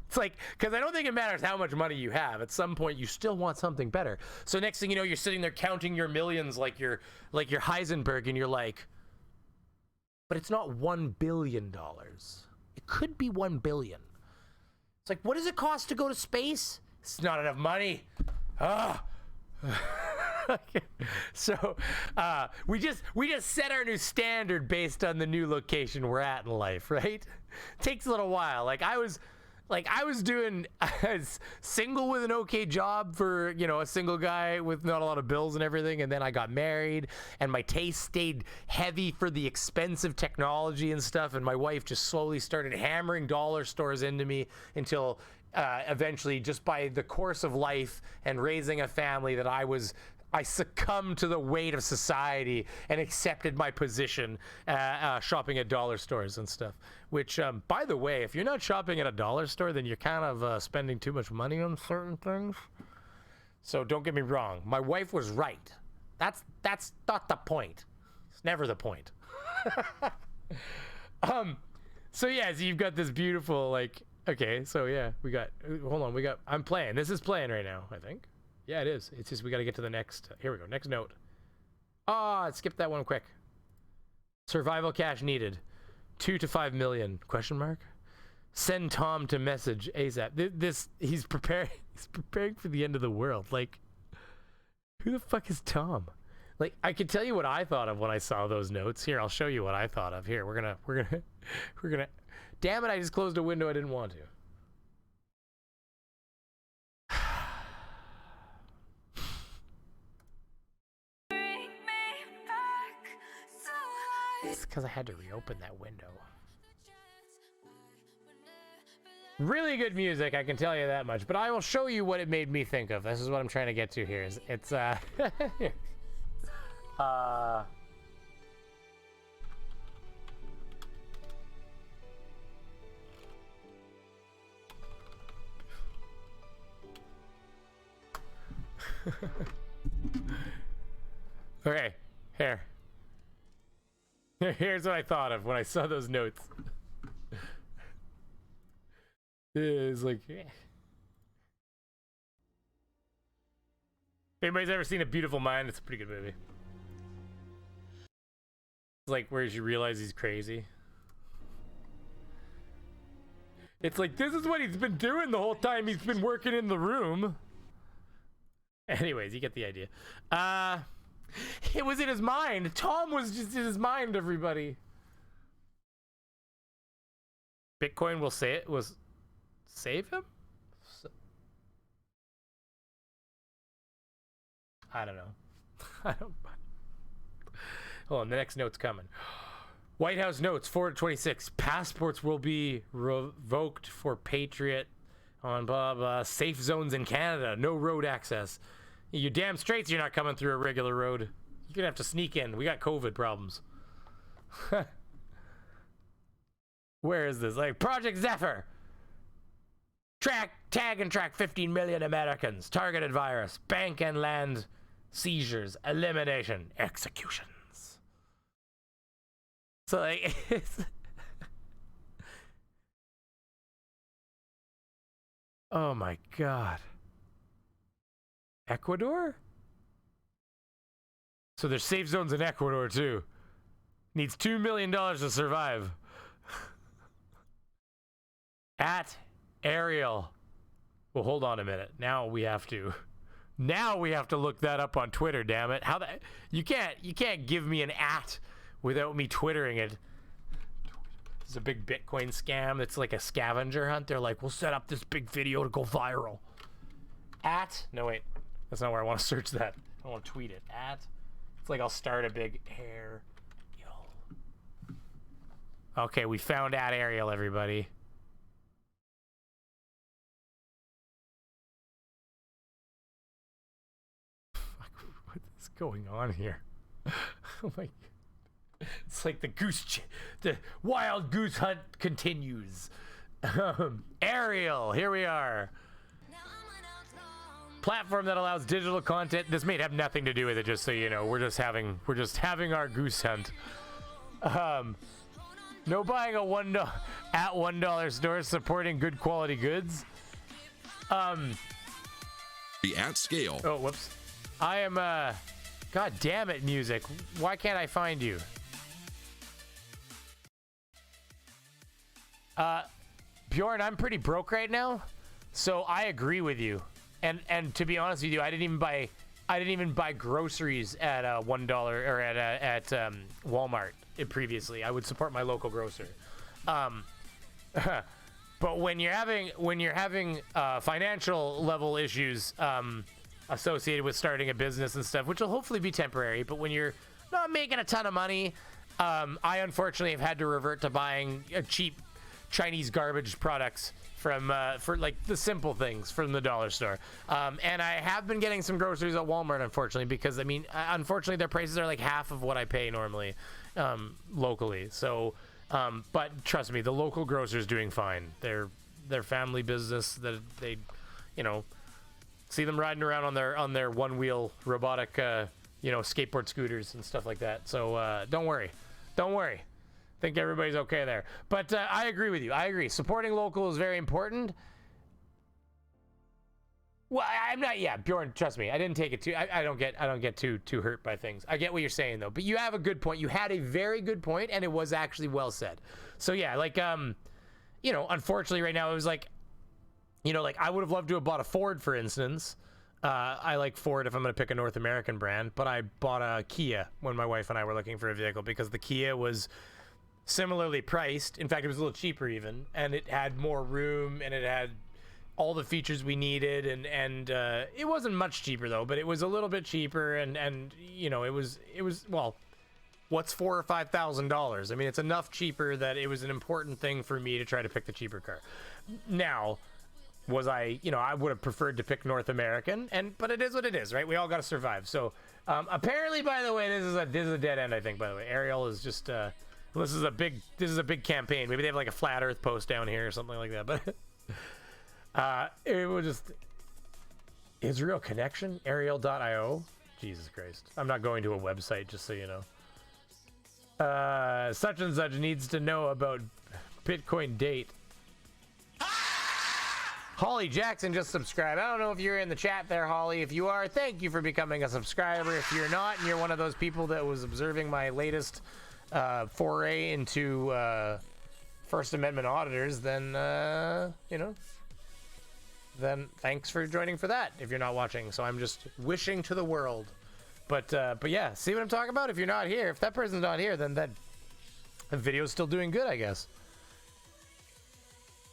It's like, because I don't think it matters how much money you have. At some point, you still want something better. So next thing you know, you're sitting there counting your millions like you're Heisenberg, and you're like, but it's not $1 billion. It could be 1 billion. It's like, what does it cost to go to space? It's not enough money. So we just set our new standard based on the new location we're at in life, right? Takes a little while. I was doing single with an okay job for, a single guy with not a lot of bills and everything, and then I got married, and my taste stayed heavy for the expensive technology and stuff, and my wife just slowly started hammering dollar stores into me until eventually, just by the course of life and raising a family, that I succumbed to the weight of society and accepted my position shopping at dollar stores and stuff. Which, by the way, if you're not shopping at a dollar store, then you're kind of spending too much money on certain things. So don't get me wrong. My wife was right. That's not the point. It's never the point. So yeah, so you've got this beautiful, okay, so yeah, I'm playing. This is playing right now, I think. Yeah, it is. It's just we got to get to the next. Here we go. Next note. I skipped that one quick. Survival cash needed. 2 to 5 million? Question mark. Send Tom to message ASAP. He's preparing for the end of the world. Who the fuck is Tom? I can tell you what I thought of when I saw those notes. Here, I'll show you what I thought of. Here, we're gonna. Damn it! I just closed a window I didn't want to. It's because I had to reopen that window. Really good music, I can tell you that much. But I will show you what it made me think of. This is what I'm trying to get to here. It's okay, here. Here's what I thought of when I saw those notes. It's like, anybody's ever seen A Beautiful Mind? It's a pretty good movie. It's like where you realize he's crazy. It's like, this is what he's been doing the whole time he's been working in the room. Anyways, you get the idea. It was in his mind. Tom was just in his mind, everybody. Bitcoin will say it was save him? I don't know. Hold on, the next note's coming. White House notes, 4/26. Passports will be revoked for Patriot on blah blah. Safe zones in Canada. No road access. You damn straight you're not coming through a regular road. You're gonna have to sneak in. We got COVID problems. Where is this? Project Zephyr. Tag and track 15 million Americans. Targeted virus. Bank and land seizures. Elimination. Executions. So it's oh my god. Ecuador? So there's safe zones in Ecuador too. Needs $2 million to survive. At Ariel. Well, hold on a minute. Now we have to look that up on Twitter, damn it. How that you can't give me an @ without me twittering it. It's a big Bitcoin scam. It's like a scavenger hunt. They're like, we'll set up this big video to go viral. No wait, that's not where I want to search that. I want to tweet it. It's like I'll start a big hair. Okay, we found @Ariel, everybody. What is going on here? Oh my! It's like the wild goose hunt continues. Ariel, here we are. Platform that allows digital content. This may have nothing to do with it, just so you know. We're just having our goose hunt. No buying a $1 store, supporting good quality goods. Be at scale. Oh, whoops. I am God damn it, music. Why can't I find you? Bjorn, I'm pretty broke right now, so I agree with you. And to be honest with you, I didn't even buy groceries at $1 or at Walmart previously. I would support my local grocer. But when you're having financial level issues associated with starting a business and stuff, which will hopefully be temporary, but when you're not making a ton of money, I unfortunately have had to revert to buying cheap Chinese garbage products from for like the simple things from the dollar store. And I have been getting some groceries at Walmart, unfortunately, because I mean, unfortunately their prices are like half of what I pay normally locally. So, but trust me, the local grocer's doing fine. They're family business. That they, you know, see them riding around on their one-wheel robotic, skateboard scooters and stuff like that. So don't worry. I think everybody's okay there. But I agree with you. I agree. Supporting local is very important. Well, I'm not. Yeah, Bjorn, trust me. I didn't take it too. I don't get too hurt by things. I get what you're saying though. But you have a good point. You had a very good point, and it was actually well said. So yeah, like unfortunately right now it was like, I would have loved to have bought a Ford, for instance. I like Ford if I'm going to pick a North American brand, but I bought a Kia when my wife and I were looking for a vehicle because the Kia was similarly priced. In fact, it was a little cheaper even, and it had more room, and it had all the features we needed, and it wasn't much cheaper though, but it was a little bit cheaper, and it was well, what's $4,000 or $5,000? I mean, it's enough cheaper that it was an important thing for me to try to pick the cheaper car. Now, was I would have preferred to pick North American, but it is what it is, right? We all got to survive. So apparently, by the way, this is a dead end, I think. By the way, Ariel is just this is a big campaign. Maybe they have like a flat Earth post down here or something like that. But it was just Israel Connection, Ariel.io. Jesus Christ, I'm not going to a website, just so you know. Such and such needs to know about Bitcoin date. Holly Jackson just subscribed. I don't know if you're in the chat there, Holly. If you are, thank you for becoming a subscriber. If you're not, and you're one of those people that was observing my latest foray into First Amendment auditors, then then thanks for joining for that if you're not watching. So I'm just wishing to the world. But yeah, see what I'm talking about? If you're not here, if that person's not here, then that video's still doing good, I guess.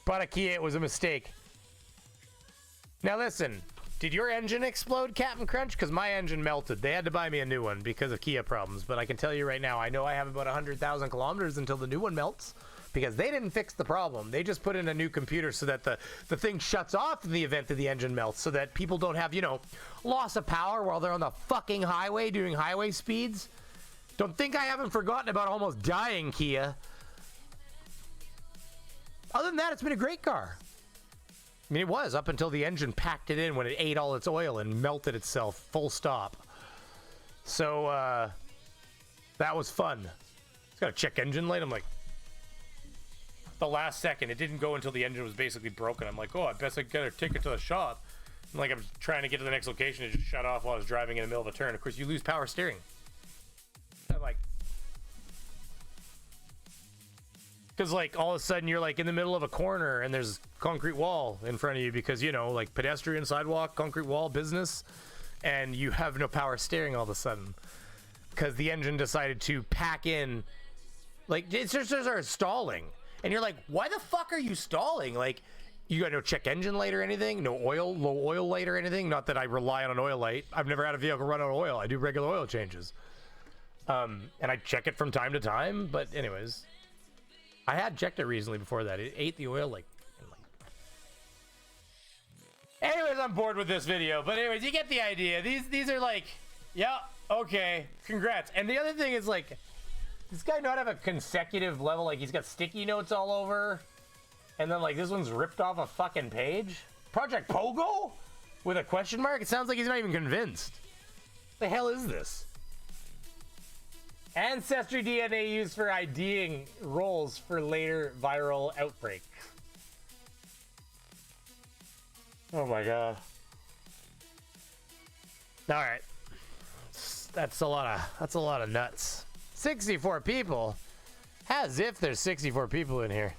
Bought a Kia, it was a mistake. Now listen, did your engine explode, Captain Crunch? Because my engine melted. They had to buy me a new one because of Kia problems. But I can tell you right now, I know I have about 100,000 kilometers until the new one melts, because they didn't fix the problem. They just put in a new computer so that the thing shuts off in the event that the engine melts, so that people don't have, loss of power while they're on the fucking highway doing highway speeds. Don't think I haven't forgotten about almost dying, Kia. Other than that, it's been a great car. I mean, it was up until the engine packed it in when it ate all its oil and melted itself, full stop. So, that was fun. It's got a check engine light. I'm like, the last second, it didn't go until the engine was basically broken. I'm like, oh, I best I gotta take it to the shop. And like, I'm trying to get to the next location, it just shut off while I was driving in the middle of a turn. Of course, you lose power steering. I'm like, Because, like, all of a sudden you're, like, in the middle of a corner and there's concrete wall in front of you because, you know, like, pedestrian, sidewalk, concrete wall, business, and you have no power steering all of a sudden because the engine decided to pack in. Like, it's just stalling. And you're like, why the fuck are you stalling? Like, you got no check engine light or anything? No oil, low oil light or anything? Not that I rely on an oil light. I've never had a vehicle run out of oil. I do regular oil changes. And I check it from time to time. But anyways, I had checked it recently before that. It ate the oil like. Anyways, I'm bored with this video. But anyways, you get the idea. These are like, yeah, okay, congrats. And the other thing is like, this guy not have a consecutive level. Like he's got sticky notes all over. And then, like, this one's ripped off a fucking page? Project Pogo? With a question mark? It sounds like he's not even convinced. What the hell is this? Ancestry DNA used for IDing roles for later viral outbreak. Oh my god. Alright. That's a lot of nuts. 64 people? As if there's 64 people in here.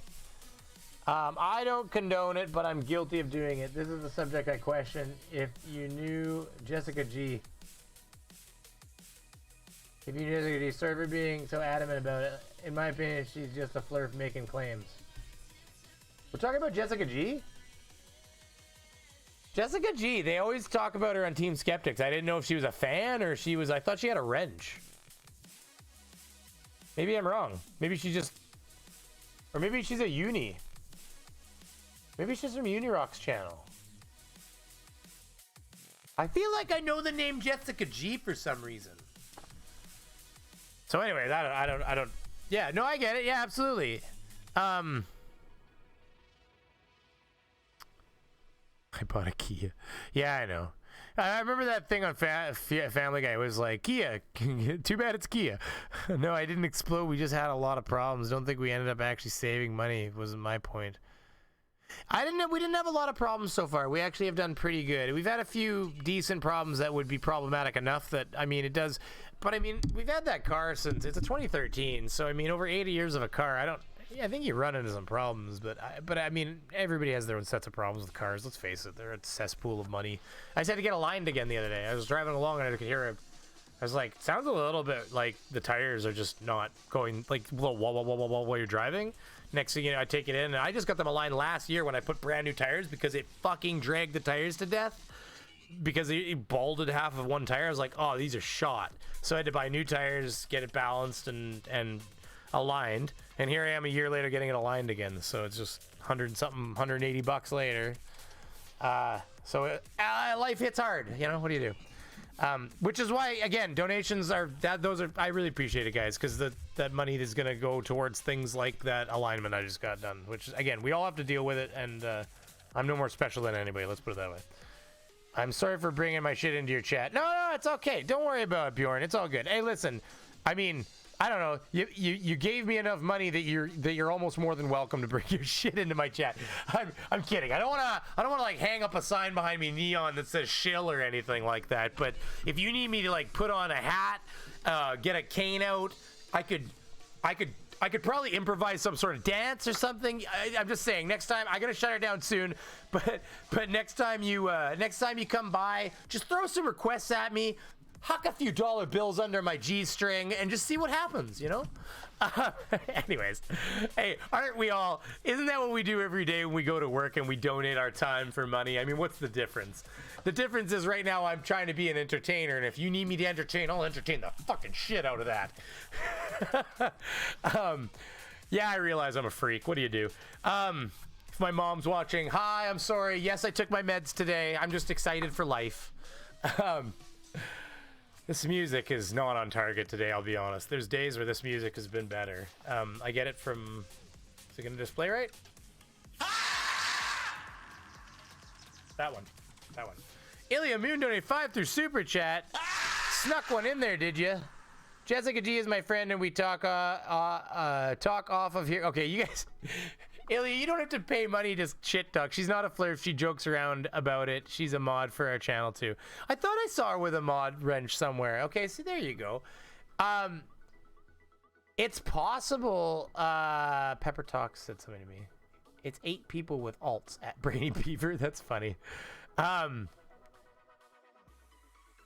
I don't condone it, but I'm guilty of doing it. This is the subject I question. If you knew Jessica G. If you knew Jessica G, sorry for being so adamant about it. In my opinion, she's just a flirt making claims. We're talking about Jessica G? Jessica G, they always talk about her on Team Skeptics. I didn't know if she was a fan or she was, I thought she had a wrench. Maybe I'm wrong. Maybe she just, or maybe she's a uni. Maybe she's from Unirock's channel. I feel like I know the name Jessica G for some reason. So anyways, I don't. Yeah, no, I get it. Yeah, absolutely. I bought a Kia. Yeah, I know. I remember that thing on Family Guy. It was like, Kia, too bad it's Kia. No, I didn't explode. We just had a lot of problems. Don't think we ended up actually saving money. Wasn't my point. We didn't have a lot of problems so far. We actually have done pretty good. We've had a few decent problems that would be problematic enough that, I mean, it does. But I mean, we've had that car since it's a 2013. So I mean, over 80 years of a car, I think you run into some problems, but I mean, everybody has their own sets of problems with cars. Let's face it, they're a cesspool of money. I just had to get aligned again the other day. I was driving along and I could hear I was like, sounds a little bit like the tires are just not going like whoa while you're driving. Next thing you know, I take it in, and I just got them aligned last year when I put brand new tires because it fucking dragged the tires to death because it balded half of one tire. I was like, oh, these are shot. So I had to buy new tires, get it balanced and aligned. And here I am a year later getting it aligned again. So it's just $180 later. So life hits hard. You know, what do you do? Which is why, again, donations I really appreciate it, guys, because that money is going to go towards things like that alignment I just got done, which, again, we all have to deal with it, and I'm no more special than anybody, let's put it that way. I'm sorry for bringing my shit into your chat. No, it's okay. Don't worry about it, Bjorn. It's all good. Hey, listen, I mean, I don't know. You gave me enough money that you're almost more than welcome to bring your shit into my chat. I'm kidding. I don't wanna like hang up a sign behind me neon that says shill or anything like that. But if you need me to like put on a hat, get a cane out, I could probably improvise some sort of dance or something. I'm just saying. Next time, I gotta shut her down soon. But next time you come by, just throw some requests at me. Huck a few dollar bills under my G-string and just see what happens, you know? Anyways, hey, aren't we all? Isn't that what we do every day when we go to work and we donate our time for money? I mean, what's the difference? The difference is right now I'm trying to be an entertainer, and if you need me to entertain, I'll entertain the fucking shit out of that. Yeah, I realize I'm a freak. What do you do? If my mom's watching, hi, I'm sorry. Yes, I took my meds today. I'm just excited for life. This music is not on target today, I'll be honest. There's days where this music has been better. I get it from... Is it going to display right? That one. Ilya Moon donated 5 through Super Chat. Snuck one in there, did you? Jessica G is my friend, and we talk off of here. Okay, you guys... Ilya, you don't have to pay money to shit talk. She's not a flirt. She jokes around about it. She's a mod for our channel, too. I thought I saw her with a mod wrench somewhere. Okay, see, there you go. It's possible. Pepper Talk said something to me. It's 8 people with alts at Brainy Beaver. That's funny.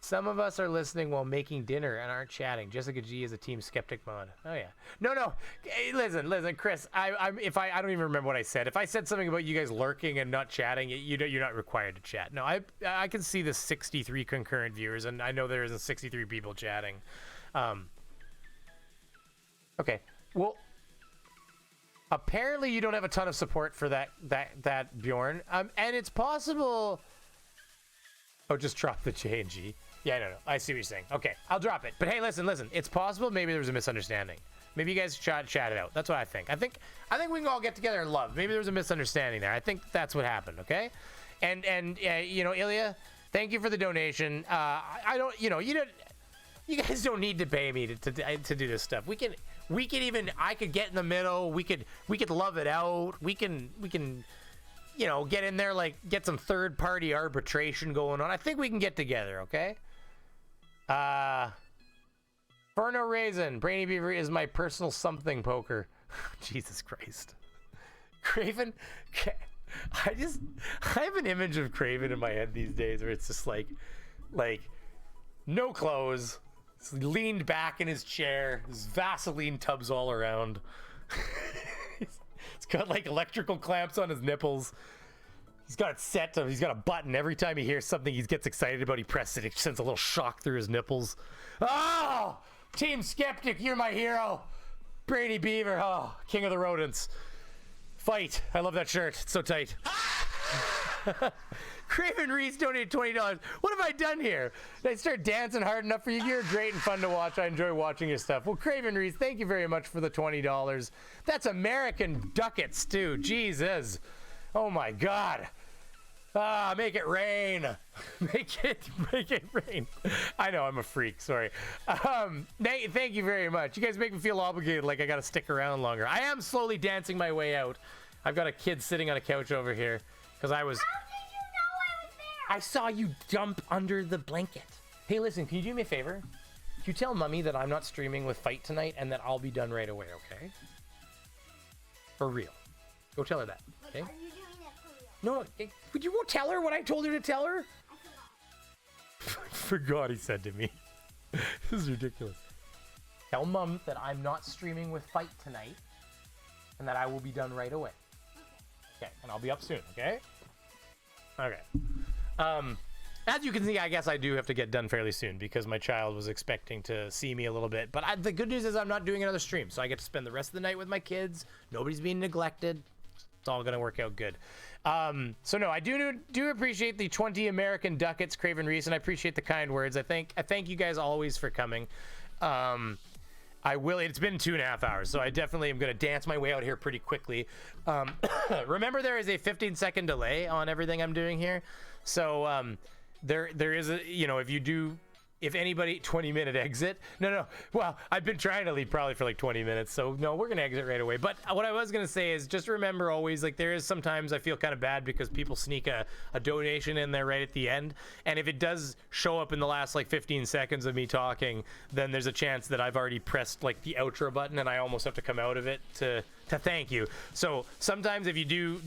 Some of us are listening while making dinner and aren't chatting. Jessica G is a Team Skeptic mod. Oh yeah. No. Hey, listen, Chris. I don't even remember what I said. If I said something about you guys lurking and not chatting, you're not required to chat. No, I can see the 63 concurrent viewers, and I know there isn't 63 people chatting. Okay. Well, apparently you don't have a ton of support for that Bjorn. And it's possible. Oh, just drop the J&G. Yeah, no. I see what you're saying. Okay, I'll drop it. But hey, listen. It's possible maybe there was a misunderstanding. Maybe you guys chat it out. That's what I think. I think we can all get together and love. Maybe there was a misunderstanding there. I think that's what happened. Okay, and Ilya, thank you for the donation. I don't. You guys don't need to pay me to do this stuff. We can even. I could get in the middle. We could love it out. We can. Get in there, like get some third-party arbitration going on. I think we can get together, okay? For no reason, Brainy Beaver is my personal something poker. Jesus Christ. Craven, I have an image of Craven in my head these days where it's just like no clothes, leaned back in his chair, there's Vaseline tubs all around. He's got like electrical clamps on his nipples. He's got it set to, he's got a button. Every time he hears something he gets excited about, he presses it. It sends a little shock through his nipples. Oh! Team Skeptic, you're my hero. Brainy Beaver, oh, king of the rodents. Fight. I love that shirt. It's so tight. Craven Reese donated $20. What have I done here? Did I start dancing hard enough for you? You're great and fun to watch. I enjoy watching your stuff. Well, Craven Reese, thank you very much for the $20. That's American ducats, too. Jesus. Oh, my God. Make it rain. Make it rain. I know, I'm a freak. Sorry. Thank you very much. You guys make me feel obligated, like I got to stick around longer. I am slowly dancing my way out. I've got a kid sitting on a couch over here because I was... I saw you jump under the blanket. Hey, listen, can you do me a favor? Can you tell Mummy that I'm not streaming with Fight tonight and that I'll be done right away, okay? For real. Go tell her that, okay? Are you doing that for real? No, would you go tell her what I told her to tell her? I forgot he said to me. This is ridiculous. Tell Mum that I'm not streaming with Fight tonight and that I will be done right away. Okay, and I'll be up soon, okay? Okay. As you can see, I guess I do have to get done fairly soon because my child was expecting to see me a little bit. But the good news is I'm not doing another stream, so I get to spend the rest of the night with my kids. Nobody's being neglected. It's all going to work out good. So no, I do appreciate the 20 American ducats, Craven Reese, and I appreciate the kind words. I thank you guys always for coming. I will. It's been 2.5 hours, so I definitely am going to dance my way out here pretty quickly. Remember, there is a 15-second delay on everything I'm doing here. So there is a, if anybody 20-minute exit. No. Well, I've been trying to leave probably for like 20 minutes. So no, we're going to exit right away. But what I was going to say is just remember always, like, there is sometimes I feel kind of bad because people sneak a donation in there right at the end. And if it does show up in the last like 15 seconds of me talking, then there's a chance that I've already pressed like the outro button and I almost have to come out of it to thank you. So sometimes if you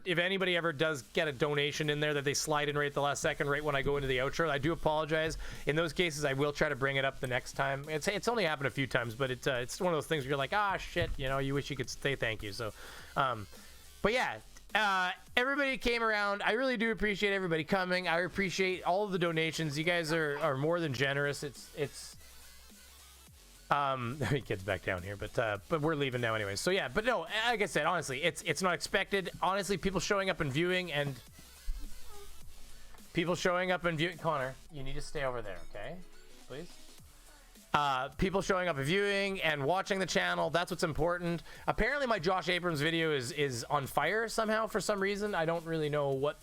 if anybody ever does get a donation in there that they slide in right at the last second, right when I go into the outro, I do apologize. In those cases, I will try to bring it up the next time. It's only happened a few times, but it's one of those things where you're like, shit, you wish you could say thank you. So, but yeah, everybody came around. I really do appreciate everybody coming. I appreciate all of the donations. You guys are more than generous. It's kids back down here, but we're leaving now anyways. So yeah, but no, like I said, honestly, it's not expected. Honestly, people showing up and viewing Connor, you need to stay over there, okay? Please. People showing up and viewing and watching the channel, that's what's important. Apparently my Josh Abrams video is on fire somehow for some reason. I don't really know what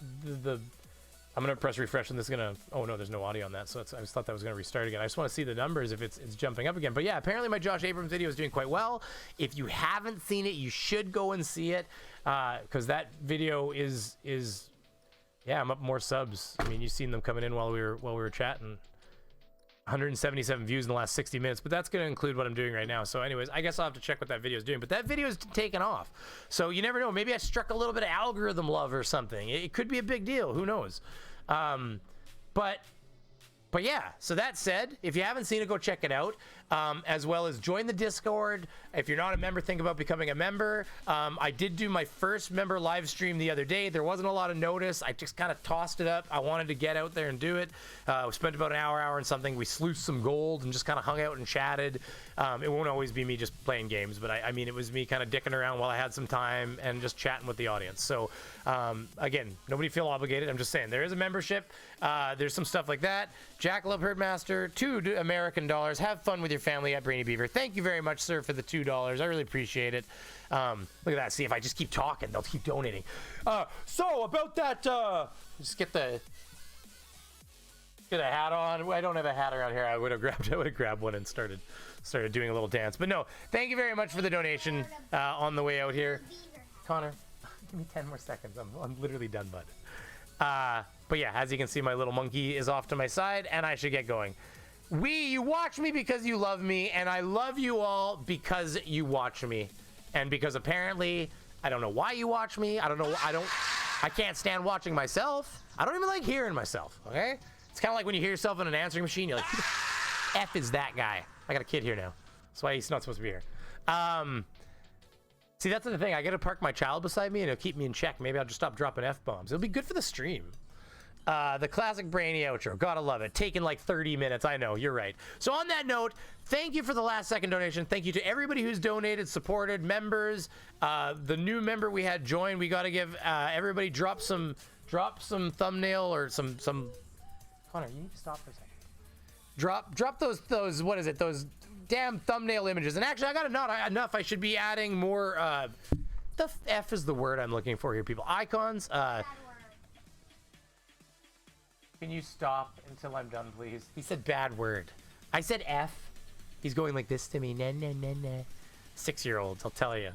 I'm gonna press refresh and this is gonna, oh no, there's no audio on that, so I just thought that was gonna restart again. I just want to see the numbers if it's jumping up again. But yeah, apparently my Josh Abrams video is doing quite well. If you haven't seen it, you should go and see it, because that video is yeah, I'm up more subs. I mean, you've seen them coming in while we were chatting. 177 views in the last 60 minutes, but that's going to include what I'm doing right now. So anyways, I guess I'll have to check what that video is doing, but that video is taken off. So you never know. Maybe I struck a little bit of algorithm love or something. It could be a big deal. Who knows? But yeah, so that said, if you haven't seen it, go check it out, as well as join the Discord. If you're not a member, think about becoming a member. I did do my first member live stream the other day. There wasn't a lot of notice. I just kind of tossed it up. I wanted to get out there and do it. We spent about an hour and something. We sluiced some gold and just kind of hung out and chatted. It won't always be me just playing games, but I mean, it was me kind of dicking around while I had some time and just chatting with the audience. So again, nobody feel obligated. I'm just saying there is a membership. There's some stuff like that. Jackalope Herdmaster, $2 American. Have fun with your family at Brainy Beaver. Thank you very much, sir, for the $2. I really appreciate it. Look at that. See, if I just keep talking, they'll keep donating. So about that, just get a hat on. I don't have a hat around here. I would have grabbed one and started doing a little dance. But no, thank you very much for the donation on the way out here. Connor, give me 10 more seconds. I'm literally done, bud. But yeah, as you can see, my little monkey is off to my side, and I should get going. You watch me because you love me, and I love you all because you watch me. And because apparently, I don't know why you watch me. I can't stand watching myself. I don't even like hearing myself, okay? It's kind of like when you hear yourself in an answering machine, you're like, who the F is that guy? I got a kid here now. That's why he's not supposed to be here. See, that's the thing. I got to park my child beside me, and it'll keep me in check. Maybe I'll just stop dropping F-bombs. It'll be good for the stream. The classic Brainy outro. Gotta love it. Taking like 30 minutes. I know, you're right. So on that note, thank you for the last second donation. Thank you to everybody who's donated, supported, members. The new member we had join. We got to give everybody drop some thumbnail or some. Connor, you need to stop for a second. Drop those. What is it? Those damn thumbnail images. And actually, I got enough. I should be adding more. The F is the word I'm looking for here, people. Icons. Can you stop until I'm done, please? He said bad word. I said F. He's going like this to me. Nah, nah, nah, nah. 6-year-olds, I'll tell you.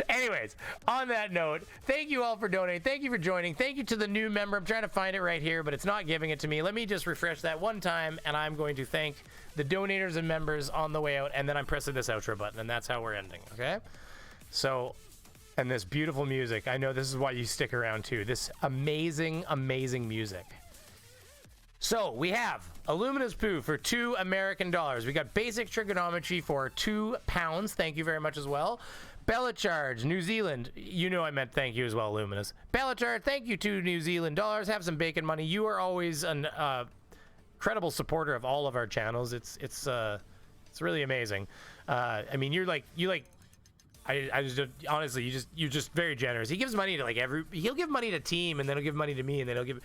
Anyways, on that note, thank you all for donating. Thank you for joining. Thank you to the new member. I'm trying to find it right here, but it's not giving it to me. Let me just refresh that one time, and I'm going to thank the donators and members on the way out, and then I'm pressing this outro button, and that's how we're ending, okay? So... and this beautiful music. I know this is why you stick around too. This amazing, amazing music. So we have Illumina's Poo for $2 American. We got Basic Trigonometry for £2. Thank you very much as well. Bella Charge, New Zealand. You know I meant thank you as well, Luminous. Bella Charge, thank you, $2 New Zealand. Have some bacon money. You are always an credible supporter of all of our channels. It's really amazing. I mean, I just honestly, you're just very generous. He gives money to he'll give money to team, and then he'll give money to me, and then he'll give.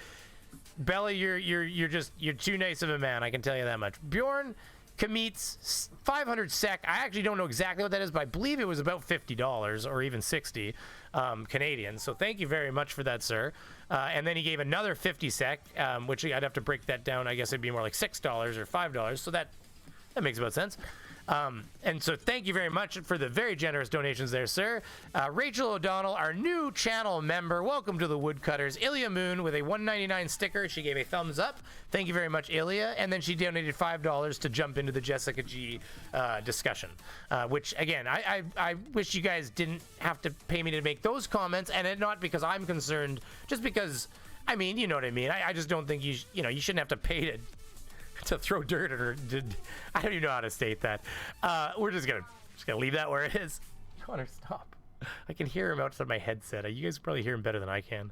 Bella, you're too nice of a man. I can tell you that much. Bjorn Kamitz, 500 SEK. I actually don't know exactly what that is, but I believe it was about $50 or even 60 Canadian. So thank you very much for that, sir. And then he gave another 50 SEK, which I'd have to break that down. I guess it'd be more like $6 or $5. So that makes about sense. And so thank you very much for the very generous donations there, sir. Rachel O'Donnell, our new channel member. Welcome to the Woodcutters. Ilya Moon with a $1.99 sticker. She gave a thumbs up. Thank you very much, Ilya. And then she donated $5 to jump into the Jessica G discussion, which, again, I wish you guys didn't have to pay me to make those comments, and it not because I'm concerned, just because, I mean, you know what I mean. I just don't think you shouldn't have to pay to throw dirt at her. I don't even know how to state that. We're just gonna leave that where it is. Connor, stop. I can hear him outside my headset. You guys probably hear him better than I can.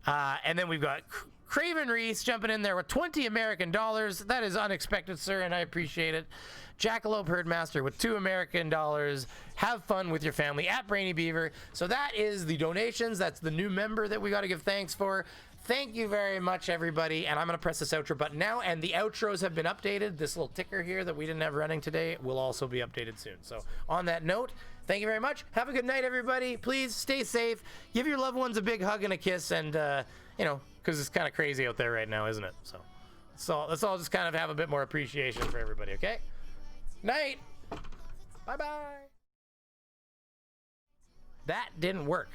And then we've got Craven Reese jumping in there with $20 American. That is unexpected, sir, and I appreciate it. Jackalope Herdmaster with $2 American. Have fun with your family at Brainy Beaver. So that is the donations. That's the new member that we got to give thanks for. Thank you very much, everybody, and I'm going to press this outro button now, and the outros have been updated. This little ticker here that we didn't have running today will also be updated soon. So on that note, thank you very much. Have a good night, everybody. Please stay safe. Give your loved ones a big hug and a kiss, and, because it's kind of crazy out there right now, isn't it? So let's all just kind of have a bit more appreciation for everybody, okay? Night. Bye-bye. That didn't work.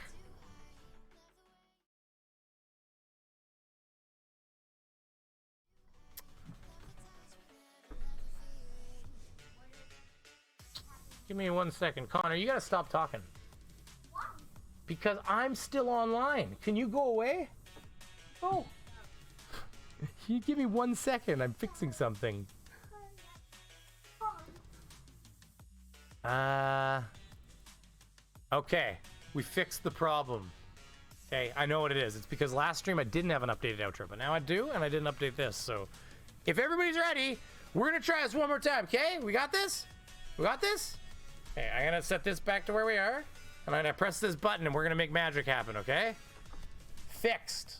Give me 1 second. Connor, you gotta stop talking. Why? Because I'm still online. Can you go away? Oh. You give me 1 second. I'm fixing something. Okay. We fixed the problem. Okay, I know what it is. It's because last stream I didn't have an updated outro, but now I do, and I didn't update this. So if everybody's ready, we're gonna try this one more time, okay? We got this? We got this? Okay, I'm gonna set this back to where we are, and I'm gonna press this button, and we're gonna make magic happen, okay? Fixed.